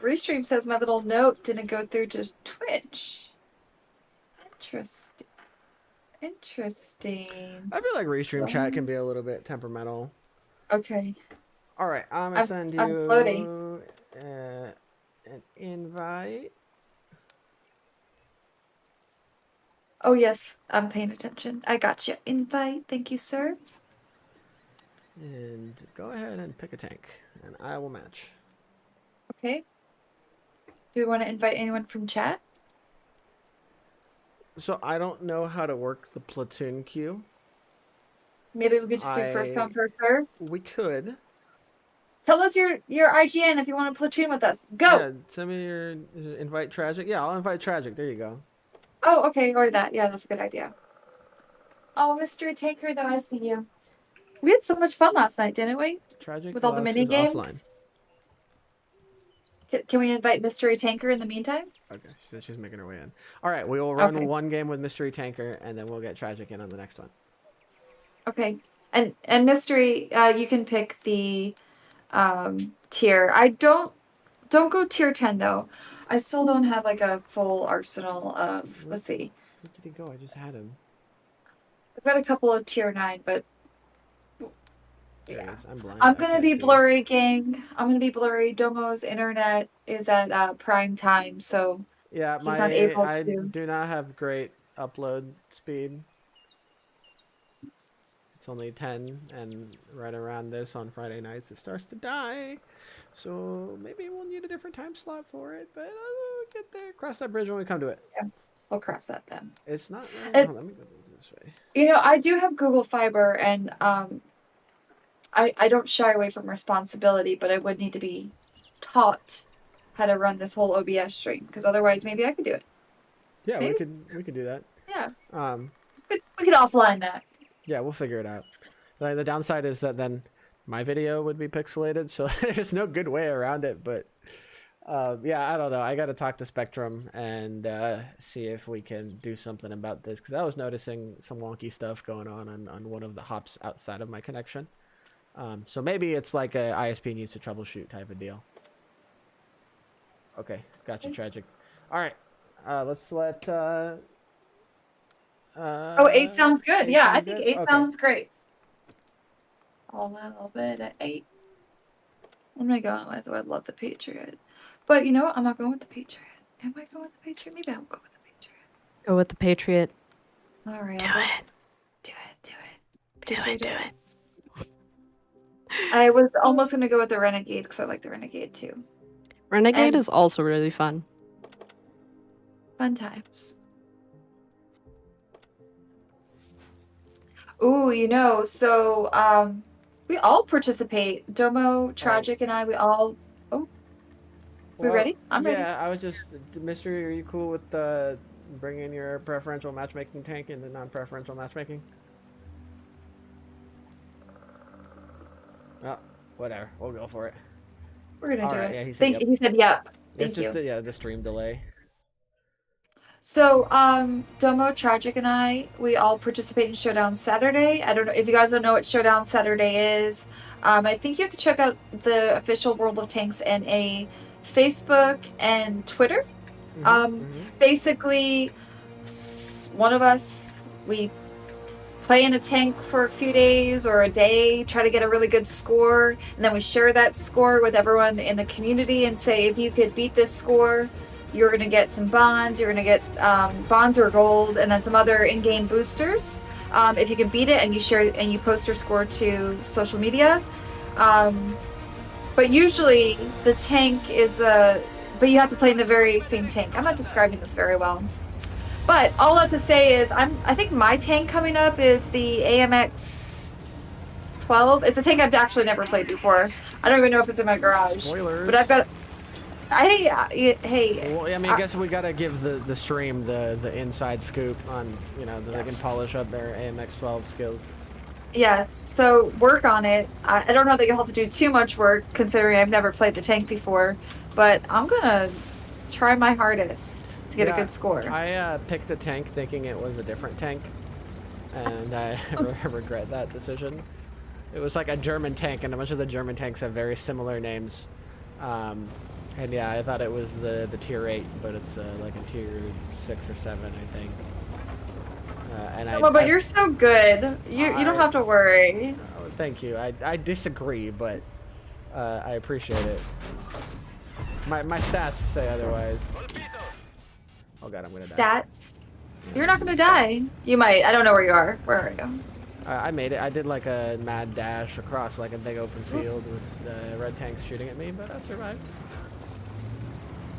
Speaker 2: Restream says my little note didn't go through to Twitch. Interesting.
Speaker 3: I feel like Restream chat can be a little bit temperamental.
Speaker 2: Okay.
Speaker 3: All right, I'm gonna send you
Speaker 2: I'm floating.
Speaker 3: An invite.
Speaker 2: Oh yes, I'm paying attention. I got you. Invite. Thank you, sir.
Speaker 3: And go ahead and pick a tank, and I will match.
Speaker 2: Okay. Do we want to invite anyone from chat?
Speaker 3: So I don't know how to work the platoon queue.
Speaker 2: Maybe we could just do first come, first serve.
Speaker 3: We could.
Speaker 2: Tell us your IGN if you want to platoon with us. Go!
Speaker 3: Yeah, send me your invite Tragic. Yeah, I'll invite Tragic. There you go.
Speaker 2: Oh, okay, or that. Yeah, that's a good idea. Oh, Mystery Taker, though, I see you. We had so much fun last night, didn't we?
Speaker 3: Tragic
Speaker 2: with all the mini games. Can we invite Mystery Tanker in the meantime?
Speaker 3: Okay, so she's making her way in. All right, we will run one game with Mystery Tanker, and then we'll get Tragic in on the next one.
Speaker 2: Okay, and Mystery, you can pick the tier. I don't go tier 10 though. I still don't have like a full arsenal of. Let's see.
Speaker 3: Where did he go? I just had him.
Speaker 2: I've got a couple of tier 9, but
Speaker 3: yeah, I'm blind.
Speaker 2: I'm gonna be blurry, gang. I'm gonna be blurry. Domo's internet is at prime time, so
Speaker 3: yeah,
Speaker 2: he's not able
Speaker 3: I
Speaker 2: to.
Speaker 3: do not have great upload speed. It's only 10, and right around this on Friday nights it starts to die. So maybe we'll need a different time slot for it, but I'll get there. Cross that bridge when we come to it.
Speaker 2: Yeah, we'll cross that then.
Speaker 3: It's not. Let me go this way.
Speaker 2: You know, I do have Google Fiber, and I don't shy away from responsibility, but I would need to be taught how to run this whole OBS stream, because otherwise maybe I could do it.
Speaker 3: Yeah,
Speaker 2: maybe?
Speaker 3: we could do that.
Speaker 2: Yeah.
Speaker 3: We
Speaker 2: could offline that.
Speaker 3: Yeah, we'll figure it out. The downside is that then my video would be pixelated, so there's no good way around it. But yeah, I don't know. I got to talk to Spectrum and see if we can do something about this, because I was noticing some wonky stuff going on one of the hops outside of my connection. So maybe it's like a ISP needs to troubleshoot type of deal. Okay, gotcha, Tragic. All right, let's let.
Speaker 2: 8 sounds good.
Speaker 3: 8
Speaker 2: yeah,
Speaker 3: sounds
Speaker 2: I think
Speaker 3: good?
Speaker 2: 8
Speaker 3: Okay.
Speaker 2: sounds great. A little bit at 8. What am I going with? Oh, I love the Patriot. But you know what? I'm not going with the Patriot. Am I going with the Patriot? Maybe I'll go with the Patriot.
Speaker 4: Go with the Patriot.
Speaker 2: All right.
Speaker 4: Do it.
Speaker 2: Do it. I was almost going to go with the Renegade because I like the Renegade too.
Speaker 4: Renegade is also really fun.
Speaker 2: Fun times. Ooh, you know, so we all participate. Domo, Tragic, and I, we all. Oh, we ready? I'm ready.
Speaker 3: Yeah, I was just, Mystery, are you cool with bringing your preferential matchmaking tank into non-preferential matchmaking? Oh, Whatever. We'll go for it.
Speaker 2: We're gonna do
Speaker 3: Alright,
Speaker 2: it.
Speaker 3: yeah, he said yep.
Speaker 2: He said yep.
Speaker 3: It's
Speaker 2: Thank
Speaker 3: just
Speaker 2: you.
Speaker 3: the stream delay.
Speaker 2: So, Domo, Tragic, and we all participate in Showdown Saturday. I don't know if you guys don't know what Showdown Saturday is. I think you have to check out the official World of Tanks and a Facebook and Twitter. Basically, one of us, we play in a tank for a few days or a day, try to get a really good score, and then we share that score with everyone in the community and say, if you could beat this score, you're going to get some bonds, you're going to get bonds or gold, and then some other in-game boosters. If you can beat it and you share and you post your score to social media. But usually the tank is but you have to play in the very same tank. I'm not describing this very well. But all that to say is I think my tank coming up is the AMX 12. It's a tank I've actually never played before. I don't even know if it's in my garage.
Speaker 3: Spoilers.
Speaker 2: But I've got hey.
Speaker 3: Well, I mean, I guess we gotta give the stream the inside scoop on, you know, that they can polish up their AMX 12 skills.
Speaker 2: Yes, so work on it. I don't know that you'll have to do too much work considering I've never played the tank before, but I'm gonna try my hardest to get a good score.
Speaker 3: I picked a tank thinking it was a different tank, and I regret that decision. It was like a German tank, and a bunch of the German tanks have very similar names. And yeah, I thought it was the tier 8, but it's like a tier 6 or 7, I think.
Speaker 2: But you're so good. You don't have to worry.
Speaker 3: Oh, thank you. I disagree, but I appreciate it. My stats say otherwise. Oh god, I'm gonna die.
Speaker 2: Stats? You're not gonna die. You might. I don't know where you are. Where are you?
Speaker 3: I made it. I did like a mad dash across like a big open field with red tanks shooting at me, but I survived.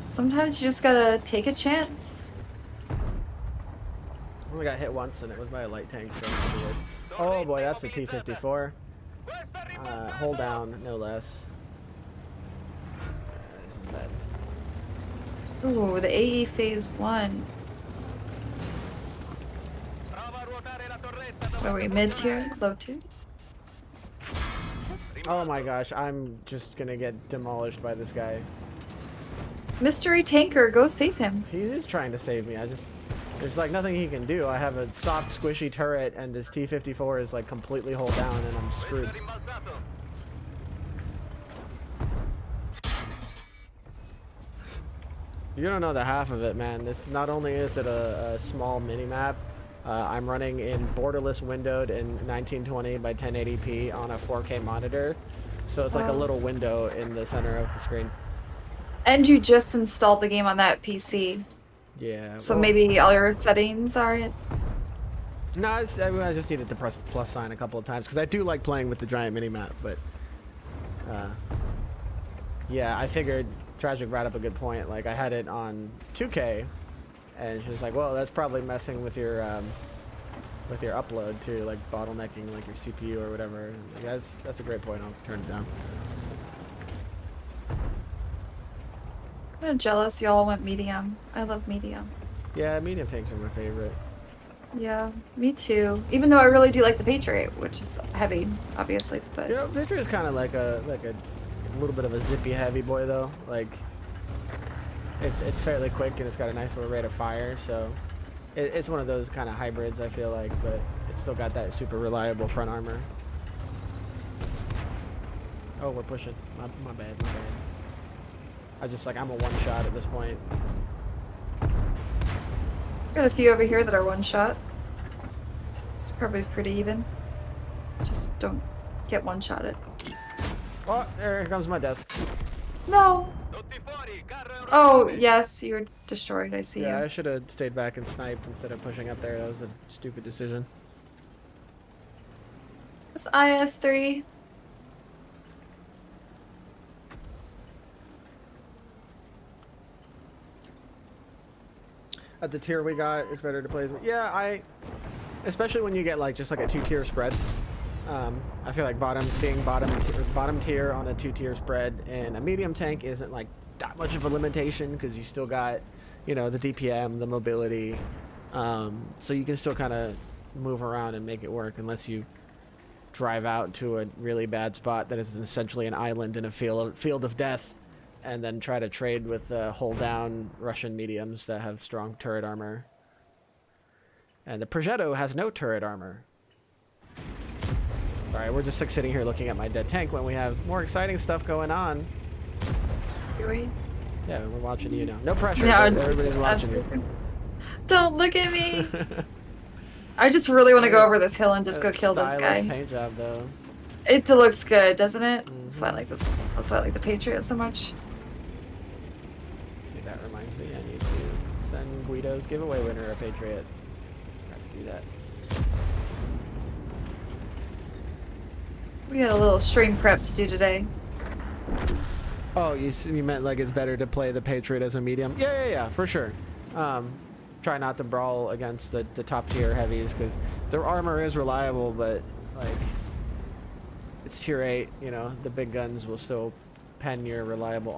Speaker 2: Sometimes you just gotta take a chance.
Speaker 3: I only got hit once, and it was by a light tank. So oh boy, that's a T-54. Hold down, no less. This is bad.
Speaker 2: Ooh, the AE Phase 1. Are we mid tier? Low tier?
Speaker 3: Oh my gosh, I'm just gonna get demolished by this guy.
Speaker 2: Mystery Tanker, go save him.
Speaker 3: He is trying to save me. There's like nothing he can do. I have a soft, squishy turret, and this T-54 is like completely hold down, and I'm screwed. You don't know the half of it, man. This not only is it a small mini map. I'm running in borderless windowed in 1920 by 1080p on a 4K monitor, so it's like a little window in the center of the screen.
Speaker 2: And you just installed the game on that PC.
Speaker 3: Yeah.
Speaker 2: So maybe all your settings aren't.
Speaker 3: No, I just needed to press plus sign a couple of times because I do like playing with the giant mini map, but yeah, I figured Tragic brought up a good point. Like I had it on 2K, and she was like, "Well, that's probably messing with your upload too, like bottlenecking like your CPU or whatever." Like, that's a great point. I'll turn it down.
Speaker 2: I'm kind of jealous y'all went medium. I love medium.
Speaker 3: Yeah, medium tanks are my favorite.
Speaker 2: Yeah, me too. Even though I really do like the Patriot, which is heavy, obviously. But
Speaker 3: you know, Patriot is kind of like a little bit of a zippy heavy boy though. Like it's fairly quick and it's got a nice little rate of fire. So it's one of those kind of hybrids, I feel like, but it's still got that super reliable front armor. Oh, we're pushing. My bad. I'm a one-shot at this point.
Speaker 2: got a few over here that are one-shot. It's probably pretty even. Just don't get one-shotted.
Speaker 3: Oh, there comes my death.
Speaker 2: No! Oh, yes, you're destroyed. I see you.
Speaker 3: Yeah, I should have stayed back and sniped instead of pushing up there. That was a stupid decision.
Speaker 2: It's IS-3.
Speaker 3: At the tier we got, it's better to play as... Yeah, especially when you get like just like a 2-tier spread. I feel like being bottom tier on a 2-tier spread and a medium tank isn't like that much of a limitation because you still got, you know, the DPM, the mobility, so you can still kind of move around and make it work unless you drive out to a really bad spot that is essentially an island in a field of death, and then try to trade with hold down Russian mediums that have strong turret armor. And the Progetto has no turret armor. Alright, we're just like sitting here looking at my dead tank when we have more exciting stuff going on.
Speaker 2: Do we?
Speaker 3: Yeah, we're watching you now. No pressure,
Speaker 2: Yeah,
Speaker 3: but everybody's watching you.
Speaker 2: Don't look at me. I just really want to go over this hill and just go kill this guy.
Speaker 3: Paint job, though.
Speaker 2: It looks good, doesn't it?
Speaker 3: Mm-hmm.
Speaker 2: That's why I like this. That's why I like the Patriot so much.
Speaker 3: Okay, that reminds me, I need to send Guido's giveaway winner a Patriot. I have to do that.
Speaker 2: We had a little stream prep to do today.
Speaker 3: Oh, you meant like it's better to play the Patriot as a medium? Yeah, for sure. Try not to brawl against the top tier heavies because their armor is reliable, but like it's tier 8, you know, the big guns will still pen your reliably.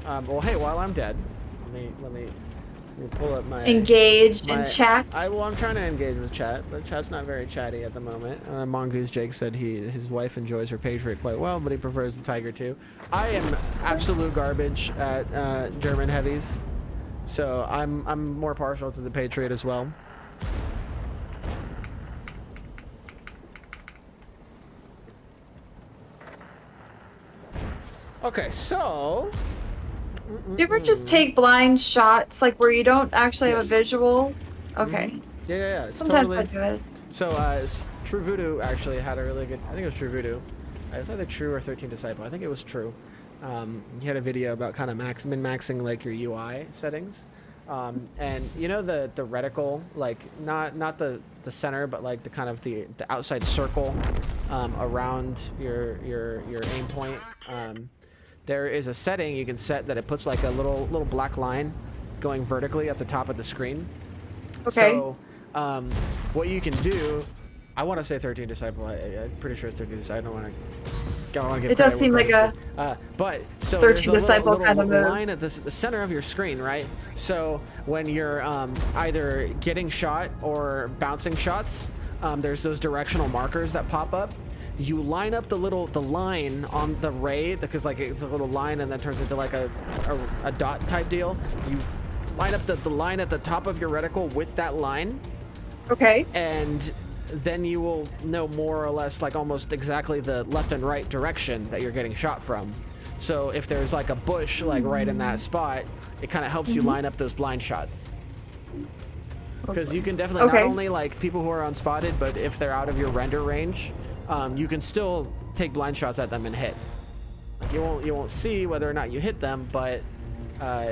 Speaker 3: Well, hey, while I'm dead, let me pull up my
Speaker 2: Engaged in chat.
Speaker 3: I'm trying to engage with chat, but chat's not very chatty at the moment. Mongoose Jake said his wife enjoys her Patriot quite well, but he prefers the Tiger too. I am absolute garbage at German heavies, so I'm more partial to the Patriot as well. Okay, so
Speaker 2: Do you ever just take blind shots, like where you don't actually have a visual? Okay.
Speaker 3: Yeah. It's
Speaker 2: Sometimes
Speaker 3: totally...
Speaker 2: I do it.
Speaker 3: So, True Voodoo actually had a really good... I think it was True Voodoo. It was either True or 13 Disciple. I think it was True. He had a video about kind of min-maxing like your UI settings. And you know the reticle, like not the center, but like the kind of the outside circle around your aim point. There is a setting you can set that it puts like a little black line going vertically at the top of the screen.
Speaker 2: Okay.
Speaker 3: So what you can do, I want to say 13 Disciple. I'm pretty sure 13 Disciple. I don't want to get.
Speaker 2: It does seem like a.
Speaker 3: But so
Speaker 2: 13
Speaker 3: there's a
Speaker 2: Disciple
Speaker 3: little
Speaker 2: kind of move.
Speaker 3: line at the center of your screen, right? So when you're either getting shot or bouncing shots, there's those directional markers that pop up. You line up the line on the ray, because like it's a little line and then turns into like a dot type deal. You line up the line at the top of your reticle with that line.
Speaker 2: Okay.
Speaker 3: And then you will know more or less like almost exactly the left and right direction that you're getting shot from. So if there's like a bush like right in that spot, it kind of helps you line up those blind shots. Because you can definitely not only like people who are unspotted, but if they're out of your render range, you can still take blind shots at them and hit. You won't see whether or not you hit them, but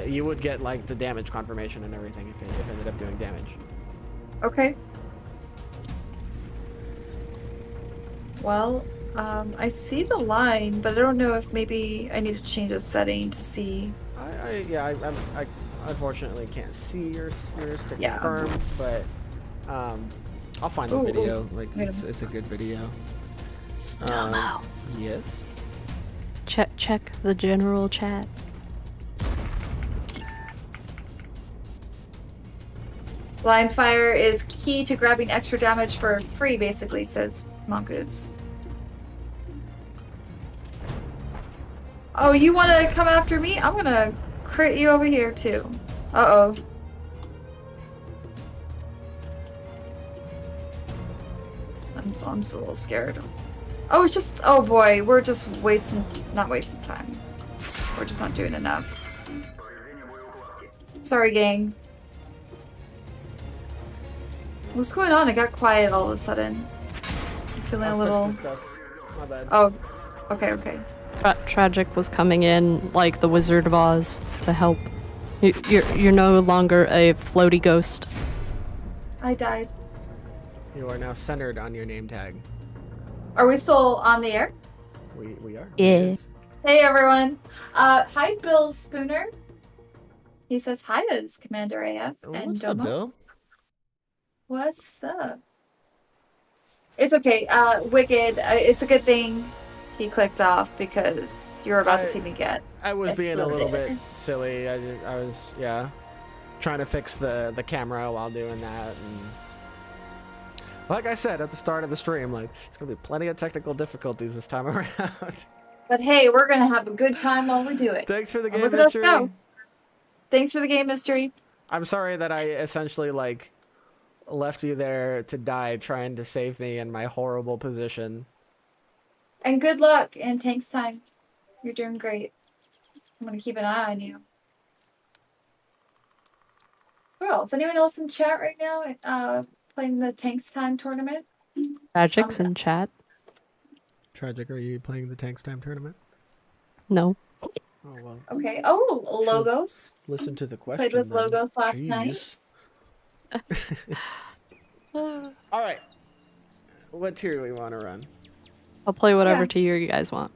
Speaker 3: you would get like the damage confirmation and everything if it ended up doing damage.
Speaker 2: Okay. Well, I see the line, but I don't know if maybe I need to change a setting to see.
Speaker 3: I unfortunately can't see yours to confirm, but I'll find the video. Like it's a good video.
Speaker 4: Snowmo.
Speaker 3: Yes.
Speaker 4: Check the general chat.
Speaker 2: Blind fire is key to grabbing extra damage for free, basically, says Mongoose. Oh, you want to come after me? I'm gonna crit you over here, too. Uh-oh. I'm just a little scared. Oh, it's just... Oh, boy. We're just not wasting time. We're just not doing enough. Sorry, gang. What's going on? It got quiet all of a sudden. I'm feeling a little...
Speaker 3: My bad.
Speaker 2: Oh, okay.
Speaker 4: Tragic was coming in like the Wizard of Oz to help. You're no longer a floaty ghost.
Speaker 2: I died.
Speaker 3: You are now centered on your name tag.
Speaker 2: Are we still on the air?
Speaker 3: We are.
Speaker 4: Yeah.
Speaker 3: Yes.
Speaker 2: Hey, everyone. Hi, Bill Spooner. He says hi to his Commander AF. And
Speaker 3: What's up,
Speaker 2: Domo.
Speaker 3: Bill?
Speaker 2: What's up? It's okay. Wicked. It's a good thing he clicked off because you're about to see me get.
Speaker 3: I was being a little bit
Speaker 2: exploded.
Speaker 3: silly. I was, yeah. trying to fix the camera while doing that. And like I said at the start of the stream, like it's gonna be plenty of technical difficulties this time around.
Speaker 2: But hey, we're gonna have a good time while we do it.
Speaker 3: Thanks for the game
Speaker 2: Look at us
Speaker 3: mystery.
Speaker 2: go. Thanks for the game mystery.
Speaker 3: I'm sorry that I essentially like left you there to die trying to save me in my horrible position.
Speaker 2: And good luck and tanks time. You're doing great. I'm gonna keep an eye on you. Who else? Anyone else in chat right now? Playing the tanks time tournament?
Speaker 4: Tragic's in chat.
Speaker 3: Tragic, are you playing the Tanks Time tournament?
Speaker 4: No.
Speaker 3: Oh well.
Speaker 2: Okay. Oh, Logos.
Speaker 3: Listen to the question.
Speaker 2: Played with
Speaker 3: then.
Speaker 2: Logos last
Speaker 3: Jeez.
Speaker 2: night.
Speaker 3: All right. What tier do we want to run?
Speaker 4: I'll play whatever
Speaker 2: Yeah.
Speaker 4: tier you guys want.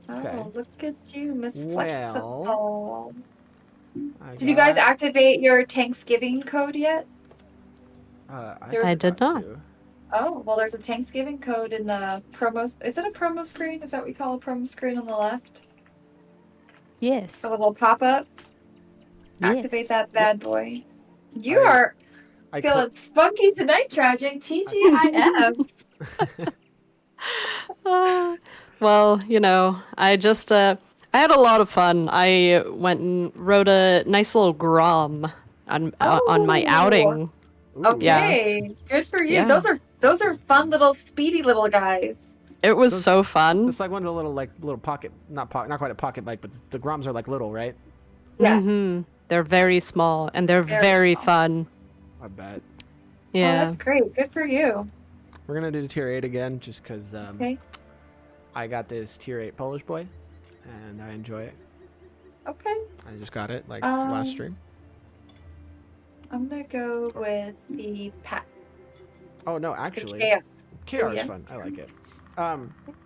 Speaker 3: Okay.
Speaker 2: Oh, look at you, Miss
Speaker 3: Well,
Speaker 2: Flexible.
Speaker 3: I
Speaker 2: Did you guys
Speaker 3: got-
Speaker 2: activate your Thanksgiving code yet?
Speaker 4: I did not.
Speaker 3: to.
Speaker 2: Oh, well, there's a Thanksgiving code in the promo. Is it a promo screen? Is that what we call a promo screen on the left?
Speaker 4: Yes.
Speaker 2: A little pop-up. Activate
Speaker 4: Yes.
Speaker 2: that bad boy. You
Speaker 3: I-
Speaker 2: are
Speaker 3: I
Speaker 2: feeling spunky tonight, Tragic. TGIF.
Speaker 4: Well, you know, I just I had a lot of fun. I went and wrote a nice little grom on my
Speaker 2: Oh.
Speaker 4: outing.
Speaker 3: Ooh.
Speaker 2: Okay, good for you.
Speaker 4: Yeah.
Speaker 2: Those are fun little speedy little guys.
Speaker 4: It was
Speaker 3: Those-
Speaker 4: so fun.
Speaker 3: It's like one of the little pocket, not quite a pocket bike, but the Groms are like little, right?
Speaker 2: Yes.
Speaker 4: Mhm. They're very small and they're
Speaker 2: Very
Speaker 4: very
Speaker 2: small.
Speaker 4: fun.
Speaker 3: I bet.
Speaker 2: Oh,
Speaker 4: Yeah.
Speaker 2: that's great. Good for you.
Speaker 3: We're gonna do tier 8 again, just because
Speaker 2: Okay.
Speaker 3: I got this tier 8 Polish boy, and I enjoy it.
Speaker 2: Okay.
Speaker 3: I just got it like last stream.
Speaker 2: I'm gonna go with the Pat.
Speaker 3: Oh no,
Speaker 2: The
Speaker 3: actually,
Speaker 2: KF.
Speaker 3: KR is
Speaker 2: yes.
Speaker 3: fun. I like it.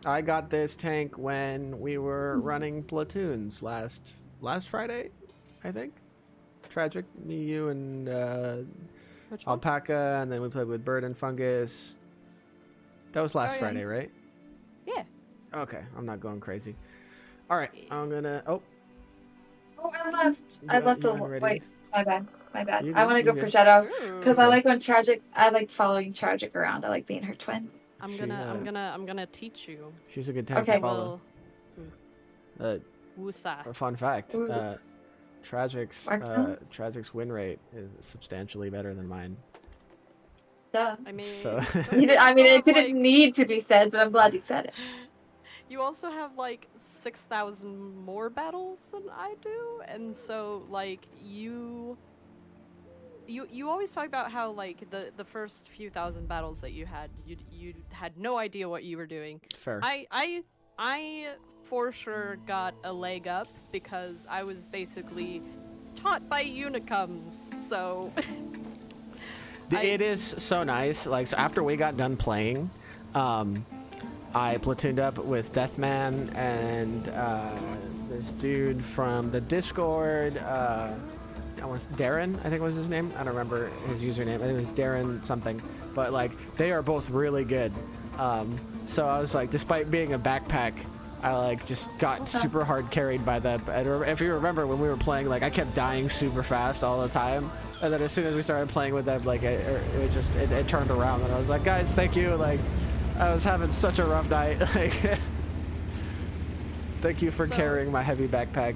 Speaker 3: I got this tank when we were running platoons last Friday, I think. Tragic, me, you, and
Speaker 4: Which one?
Speaker 3: Alpaca, and then we played with Bird and Fungus. That was last
Speaker 4: Oh, yeah.
Speaker 3: Friday, right?
Speaker 4: Yeah.
Speaker 3: Okay, I'm not going crazy. All right, I'm gonna. Oh,
Speaker 2: Oh, I left.
Speaker 3: you
Speaker 2: I
Speaker 3: got-
Speaker 2: left
Speaker 3: you
Speaker 2: a.
Speaker 3: got ready?
Speaker 2: Wait, my bad. My bad.
Speaker 3: You
Speaker 2: I
Speaker 3: good,
Speaker 2: want to
Speaker 3: you
Speaker 2: go for
Speaker 3: good.
Speaker 2: Shadow
Speaker 4: Ooh.
Speaker 2: because I
Speaker 3: Okay.
Speaker 2: like when Tragic. I like following Tragic around. I like being her twin.
Speaker 4: I'm
Speaker 3: She,
Speaker 4: gonna teach you.
Speaker 3: she's a good tank
Speaker 2: Okay.
Speaker 3: to follow.
Speaker 4: Will Wusa.
Speaker 3: A fun fact:
Speaker 2: Ooh.
Speaker 3: Tragic's win rate is substantially better than mine.
Speaker 2: Duh.
Speaker 4: I mean,
Speaker 3: So-
Speaker 2: You did, I mean,
Speaker 4: also
Speaker 2: it didn't
Speaker 4: have,
Speaker 2: need to be said, but I'm glad you said it.
Speaker 4: You also have like 6,000 more battles than I do, and so like you always talk about how like the first few thousand battles that you had no idea what you were doing.
Speaker 3: Fair.
Speaker 4: I for sure got a leg up because I was basically taught by unicums, so
Speaker 3: It is so nice. Like, so after we got done playing, I platooned up with Deathman and this dude from the Discord. Darren, I think was his name. I don't remember his username. I think it was Darren something. But like, they are both really good. So I was like, despite being a backpack, I like just got super hard carried by them. And if you remember when we were playing, like I kept dying super fast all the time. And then as soon as we started playing with them, like it turned around, and I was like, guys, thank you. Like, I was having such a rough night. Like, thank you for
Speaker 4: So-
Speaker 3: carrying my heavy backpack.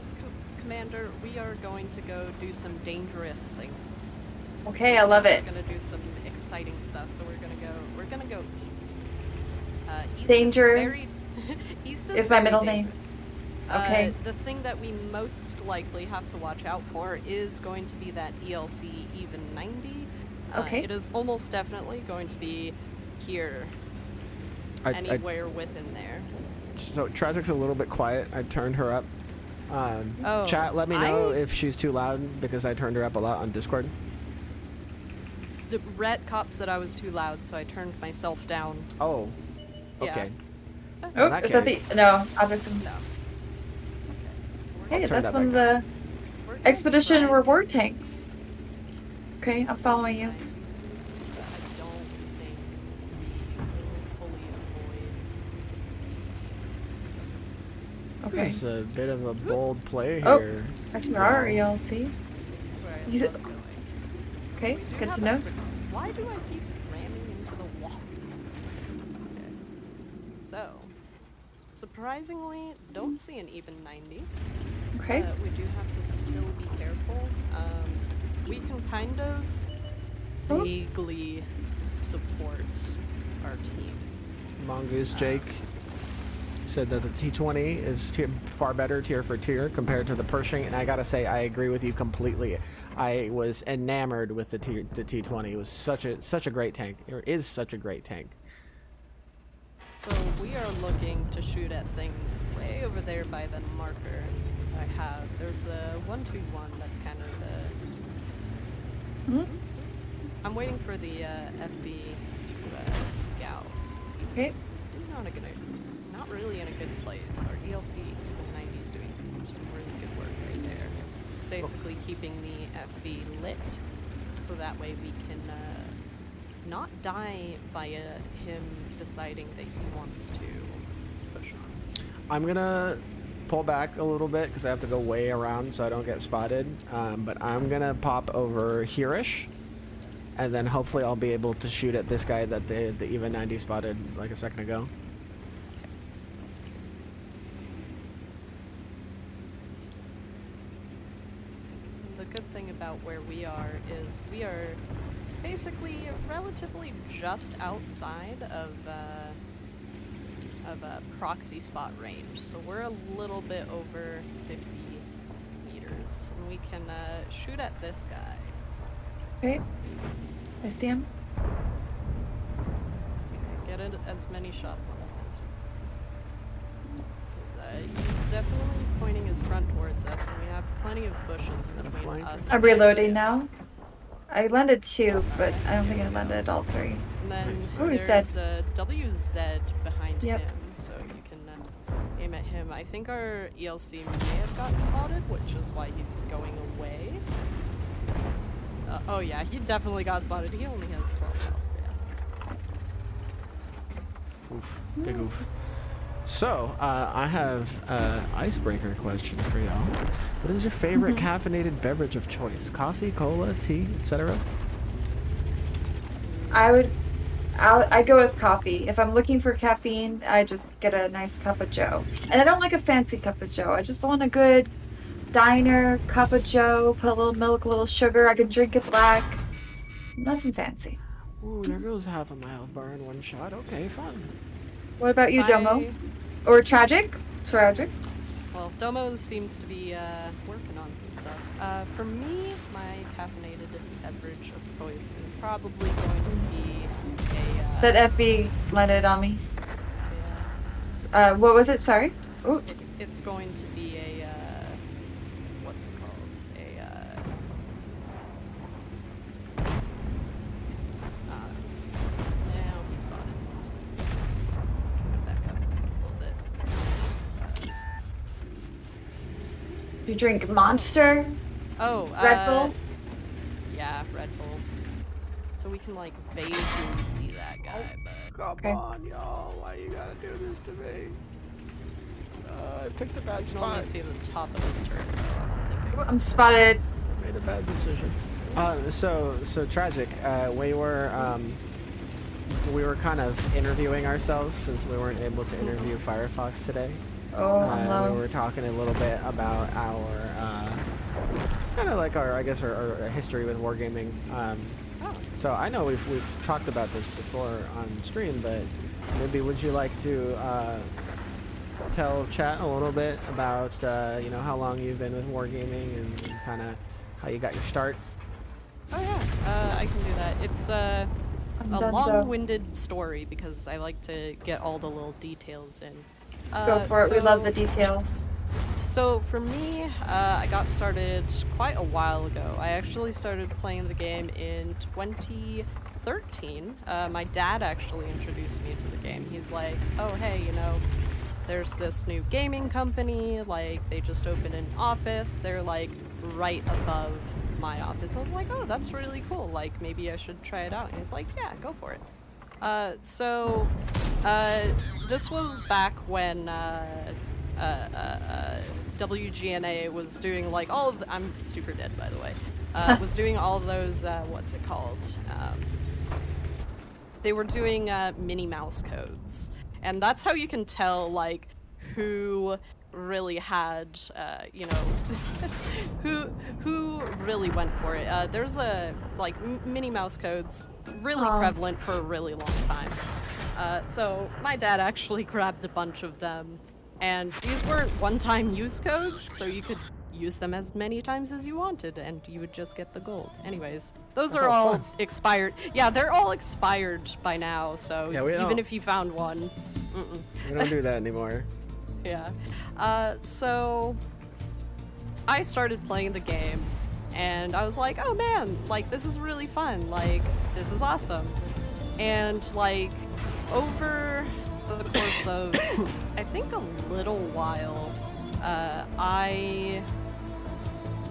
Speaker 4: Commander, we are going to go do some dangerous things.
Speaker 2: Okay, I love it.
Speaker 4: We're gonna do some exciting stuff. So we're gonna go east. East
Speaker 2: Danger
Speaker 4: is, very, east
Speaker 2: is my
Speaker 4: very
Speaker 2: middle name.
Speaker 4: dangerous.
Speaker 2: Okay.
Speaker 4: The thing that we most likely have to watch out for is going to be that ELC even 90.
Speaker 2: Okay.
Speaker 4: It is almost definitely going to be here,
Speaker 3: I,
Speaker 4: anywhere within there.
Speaker 3: so Tragic's a little bit quiet. I turned her up.
Speaker 4: Oh,
Speaker 3: Chat, let me know if she's too loud because I turned her up a lot on Discord.
Speaker 4: The Rat Cop said I was too loud, so I turned myself down.
Speaker 3: Oh,
Speaker 4: Yeah.
Speaker 3: okay.
Speaker 2: Oh,
Speaker 3: In that
Speaker 2: is that the
Speaker 3: case-
Speaker 2: no? Objects.
Speaker 4: No.
Speaker 2: Hey,
Speaker 3: turn
Speaker 2: that's
Speaker 3: that
Speaker 2: one of
Speaker 3: back
Speaker 2: the
Speaker 4: We're gonna
Speaker 2: expedition
Speaker 4: try
Speaker 2: reward
Speaker 4: to
Speaker 2: tanks. Okay, I'm following you.
Speaker 4: nice, but I don't think we will fully avoid.
Speaker 2: Okay.
Speaker 3: This is a bit of a bold play
Speaker 2: Oh.
Speaker 3: here.
Speaker 2: That's our ELC.
Speaker 4: This is where I is
Speaker 2: You-
Speaker 4: ongoing.
Speaker 2: Okay,
Speaker 4: We do
Speaker 2: good
Speaker 4: have
Speaker 2: to know.
Speaker 4: Africa. Why do I keep ramming into the wall? Okay. So, surprisingly, don't see an even 90.
Speaker 2: Okay.
Speaker 4: We do have to still be careful. We can kind of
Speaker 2: Oh.
Speaker 4: vaguely support our team.
Speaker 3: Mongoose Jake said that the T20 is far better tier for tier compared to the Pershing, and I gotta say I agree with you completely. I was enamored with the T20. It was such a great tank. It is such a great tank.
Speaker 4: So we are looking to shoot at things way over there by the marker I have. There's a 121 that's kind of
Speaker 2: Mhm.
Speaker 4: I'm waiting for the FB to peek out.
Speaker 2: Okay.
Speaker 4: He's not really in a good place. Our DLC 90 is doing some really good work right there. Basically keeping the FB lit, so that way we can not die via him deciding that he wants to push on.
Speaker 3: I'm gonna pull back a little bit because I have to go way around so I don't get spotted. But I'm gonna pop over here-ish, and then hopefully I'll be able to shoot at this guy that the EVA 90 spotted like a second ago.
Speaker 4: The good thing about where we are is we are basically relatively just outside of a proxy spot range, so we're a little bit over 50 meters, and we can shoot at this guy.
Speaker 2: Okay. I see him.
Speaker 4: Get as many shots on him as he's definitely pointing his front towards us, and we have plenty of bushes between
Speaker 3: flank.
Speaker 4: us.
Speaker 2: I'm
Speaker 4: and
Speaker 2: reloading
Speaker 4: him.
Speaker 2: now. I landed 2, but I don't think I landed all 3.
Speaker 4: And then
Speaker 2: Oh, he's dead.
Speaker 4: there's a WZ behind
Speaker 2: Yep.
Speaker 4: him, so you can aim at him. I think our ELC may have gotten spotted, which is why he's going away. Oh yeah, he definitely got spotted. He only has 12 health. Yeah.
Speaker 3: Oof, big oof. So, I have an icebreaker question for y'all. What is your favorite caffeinated beverage of choice? Coffee, cola, tea, etc.?
Speaker 2: I go with coffee. If I'm looking for caffeine, I just get a nice cup of joe. And I don't like a fancy cup of joe. I just want a good diner cup of joe, put a little milk, a little sugar. I can drink it black. Nothing fancy.
Speaker 3: Ooh, there goes half of my health bar in one shot. Okay, fun.
Speaker 2: What about you, Domo? Or Tragic? Tragic?
Speaker 4: Well, Domo seems to be working on some stuff. For me, my caffeinated beverage of choice is probably going to be a...
Speaker 2: That FV landed on me.
Speaker 4: yeah,
Speaker 2: What was it? Sorry. Ooh.
Speaker 4: it's going to be a... what's it called? Now he's spotted. Back up a little bit.
Speaker 2: You drink Monster?
Speaker 4: Oh,
Speaker 2: Red Bull?
Speaker 4: Yeah, Red Bull. So we can like vaguely see that guy, but
Speaker 3: Come
Speaker 2: Okay.
Speaker 3: on, y'all. Why you gotta do this to me? I picked a bad
Speaker 4: you can only
Speaker 3: spot.
Speaker 4: see the top of his turret. Though, I don't think
Speaker 2: I'm spotted.
Speaker 3: Made a bad decision. So Tragic, we were kind of interviewing ourselves since we weren't able to interview Firefox today.
Speaker 2: Oh, I'm low.
Speaker 3: We were talking a little bit about our kind of like our history with wargaming. So I know we've talked about this before on stream, but maybe would you like to tell chat a little bit about how long you've been with wargaming and kind of how you got your start?
Speaker 4: Oh yeah, I can do that. It's a
Speaker 2: done,
Speaker 4: long-winded story because I like to get all the little details in.
Speaker 2: Go for it. We love the details.
Speaker 4: So for me, I got started quite a while ago. I actually started playing the game in 2013. My dad actually introduced me to the game. He's like, oh hey, there's this new gaming company, like they just opened an office. They're like right above my office. I was like, oh, that's really cool. Like maybe I should try it out. And he's like, yeah, go for it. This was back when WGNA was doing like all of the, I'm super dead by the way. was doing all those, what's it called? They were doing Minnie Mouse codes. And that's how you can tell, like, who really had, you know, who really went for it. There's a, like, Minnie Mouse codes, really prevalent for a really long time. So my dad actually grabbed a bunch of them, and these weren't one-time use codes, so you could use them as many times as you wanted, and you would just get the gold. Anyways, those are all expired. Yeah, they're all expired by now, so even if you found one,
Speaker 3: we don't do that anymore.
Speaker 4: Yeah. So I started playing the game, and I was like, oh man, like, this is really fun. Like, this is awesome. And, like, over the course of, I think, a little while, I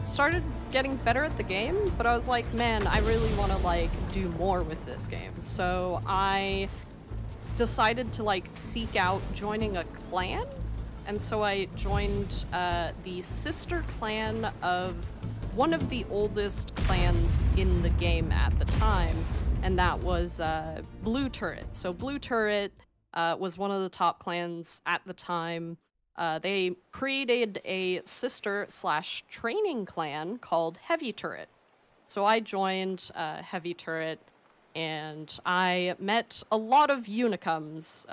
Speaker 4: started getting better at the game, but I was like, man, I really want to, like, do more with this game. So I decided to, like, seek out joining a clan, and so I joined the sister clan of one of the oldest clans in the game at the time, and that was Blue Turret. So Blue Turret was one of the top clans at the time. They created a sister/training clan called Heavy Turret. So I joined Heavy Turret, and I met a lot of unicums,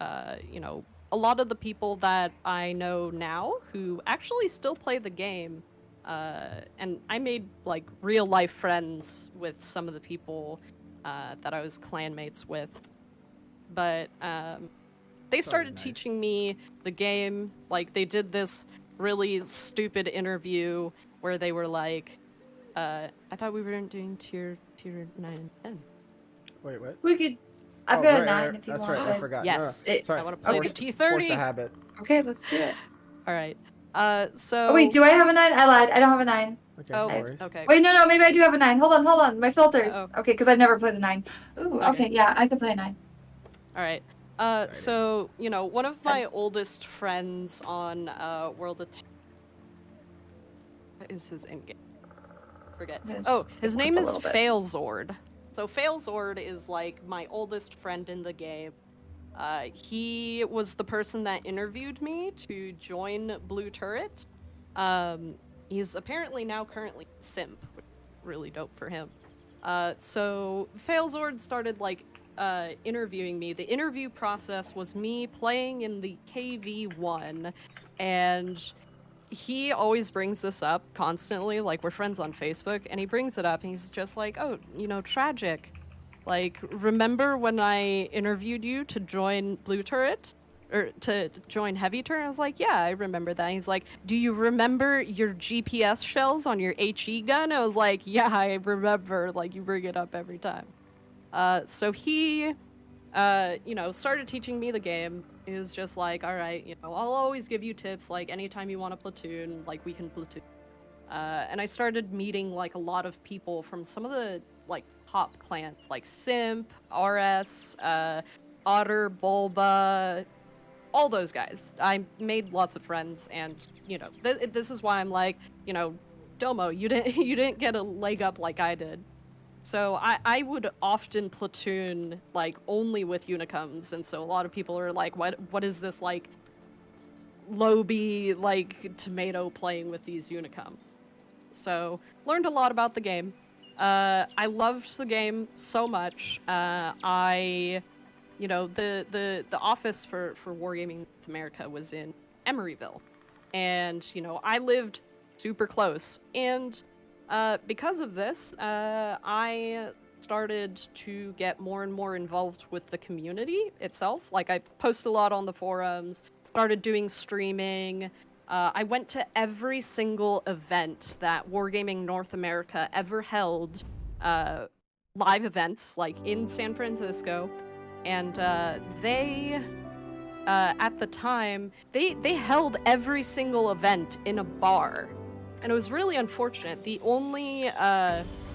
Speaker 4: you know, a lot of the people that I know now who actually still play the game. And I made, like, real-life friends with some of the people that I was clanmates with. But they started teaching me the game. Like, they did this really stupid interview where they were like, I thought we weren't doing tier 9 and 10.
Speaker 3: Wait, what?
Speaker 2: We could. I've got a 9 if you want.
Speaker 3: That's right, I forgot.
Speaker 4: Yes.
Speaker 3: No, sorry.
Speaker 4: I want to play the T30.
Speaker 3: Force a habit.
Speaker 2: Okay, let's do it.
Speaker 4: All right. So.
Speaker 2: Oh, wait, do I have a 9? I lied. I don't have a 9.
Speaker 3: Okay,
Speaker 4: Oh,
Speaker 3: no worries.
Speaker 4: okay.
Speaker 2: Wait, no, maybe I do have a 9. Hold on. My filters.
Speaker 4: Uh-oh.
Speaker 2: Okay, because I've never played the 9. Ooh, okay, yeah, I could play a 9.
Speaker 4: All right. So, you know, one of my oldest friends on World of Tanks. What is his in-game? Forget. Oh, his name is Failzord. So Failzord is, like, my oldest friend in the game. He was the person that interviewed me to join Blue Turret. He's apparently now currently simp, which is really dope for him. So Failzord started, like, interviewing me. The interview process was me playing in the KV1, and he always brings this up constantly. Like, we're friends on Facebook, and he brings it up, and he's just like, oh, you know, Tragic. Like, remember when I interviewed you to join Blue Turret? Or to join Heavy Turret? I was like, yeah, I remember that. He's like, do you remember your GPS shells on your HE gun? I was like, yeah, I remember. Like, you bring it up every time. So he, you know, started teaching me the game. He was just like, all right, you know, I'll always give you tips. Like, anytime you want a platoon, like, we can platoon. And I started meeting, like, a lot of people from some of the, like, top clans, like Simp, RS, Otter, Bulba, all those guys. I made lots of friends, and, you know, this is why I'm like, you know, Domo, you didn't get a leg up like I did. So I would often platoon, like, only with unicums, and so a lot of people are like, what is this, like, low-B, like, tomato playing with these unicum? So, learned a lot about the game. I loved the game so much. You know, the office for Wargaming America was in Emeryville, and, you know, I lived super close, and because of this, I started to get more and more involved with the community itself. Like, I post a lot on the forums, started doing streaming. I went to every single event that Wargaming North America ever held, live events, like, in San Francisco. And they, at the time, they held every single event in a bar. And it was really unfortunate. The only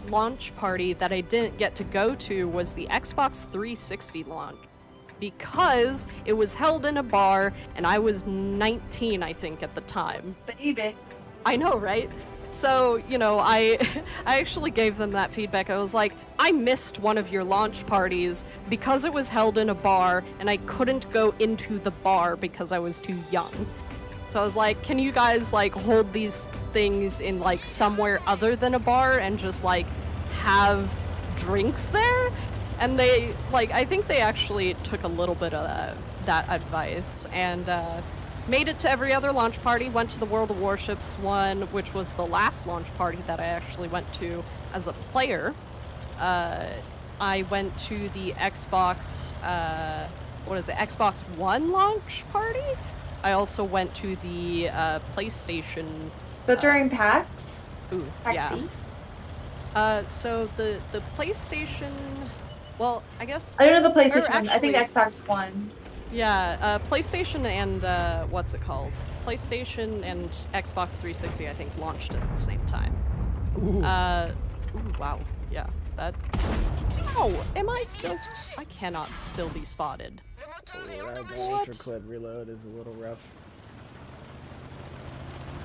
Speaker 4: launch party that I didn't get to go to was the Xbox 360 launch, because it was held in a bar, and I was 19, I think, at the time.
Speaker 2: Baby.
Speaker 4: I know, right? So, you know, I I actually gave them that feedback. I was like, I missed one of your launch parties because it was held in a bar and I couldn't go into the bar because I was too young. So I was like, can you guys like hold these things in like somewhere other than a bar and just like have drinks there? And they like, I think they actually took a little bit of that advice and made it to every other launch party, went to the World of Warships one, which was the last launch party that I actually went to as a player. I went to the Xbox, Xbox One launch party? I also went to the PlayStation.
Speaker 2: So during PAX?
Speaker 4: Ooh,
Speaker 2: PAX
Speaker 4: yeah.
Speaker 2: East?
Speaker 4: So the PlayStation, well, I guess.
Speaker 2: I don't know the PlayStation one.
Speaker 4: actually,
Speaker 2: I think Xbox One.
Speaker 4: Yeah, PlayStation and what's it called? PlayStation and Xbox 360, I think, launched at the same time.
Speaker 3: Ooh.
Speaker 4: Ooh, wow, yeah, that. Oh, am I still? I cannot still be spotted.
Speaker 3: The
Speaker 4: What?
Speaker 3: intraclid reload is a little rough.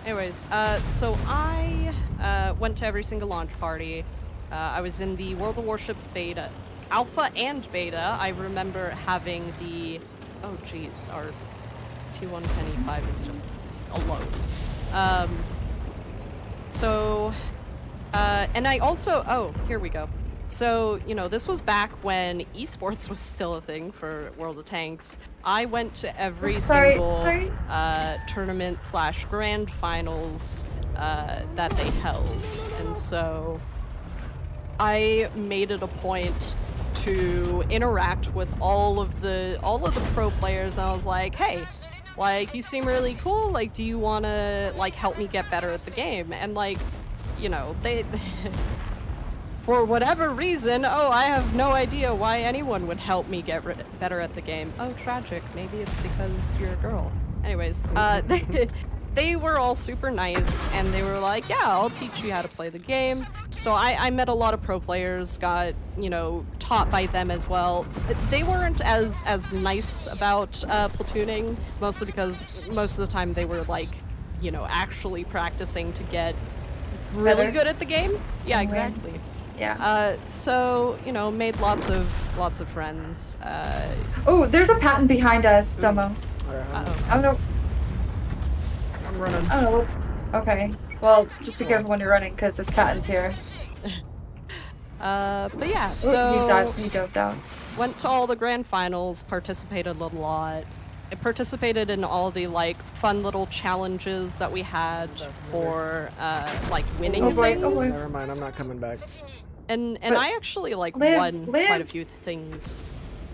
Speaker 4: Anyways, so I went to every single launch party. I was in the World of Warships beta, alpha and beta. I remember having the, oh geez, our T110E5 is just alone. And I also, oh, here we go. So, you know, this was back when esports was still a thing for World of Tanks. I went to every single tournament / grand finals that they held. And so I made it a point to interact with all of the pro players, and I was like, hey, like, you seem really cool, like, do you want to, like, help me get better at the game? And, like, you know, they for whatever reason, oh, I have no idea why anyone would help me get better at the game. Oh, tragic. Maybe it's because you're a girl. Anyways, they were all super nice, and they were like, yeah, I'll teach you how to play the game. So I met a lot of pro players, got, you know, taught by them as well. They weren't as nice about platooning, mostly because most of the time they were, like, you know, actually practicing to get really good at the game. Yeah, exactly.
Speaker 2: Yeah.
Speaker 4: So, you know, made lots of friends.
Speaker 2: Oh, there's a patent behind us, Domo.
Speaker 4: Uh-oh.
Speaker 2: Oh no.
Speaker 3: I'm running.
Speaker 2: Oh, okay. Well, just be careful when you're running, because this patent's here.
Speaker 4: But yeah,
Speaker 2: Ooh,
Speaker 4: so
Speaker 2: he dove down.
Speaker 4: went to all the grand finals, participated a lot. I participated in all the, like, fun little challenges that we had for, like, winning things.
Speaker 3: Never mind, I'm not coming back.
Speaker 4: And
Speaker 2: But
Speaker 4: I actually, like, won quite a few things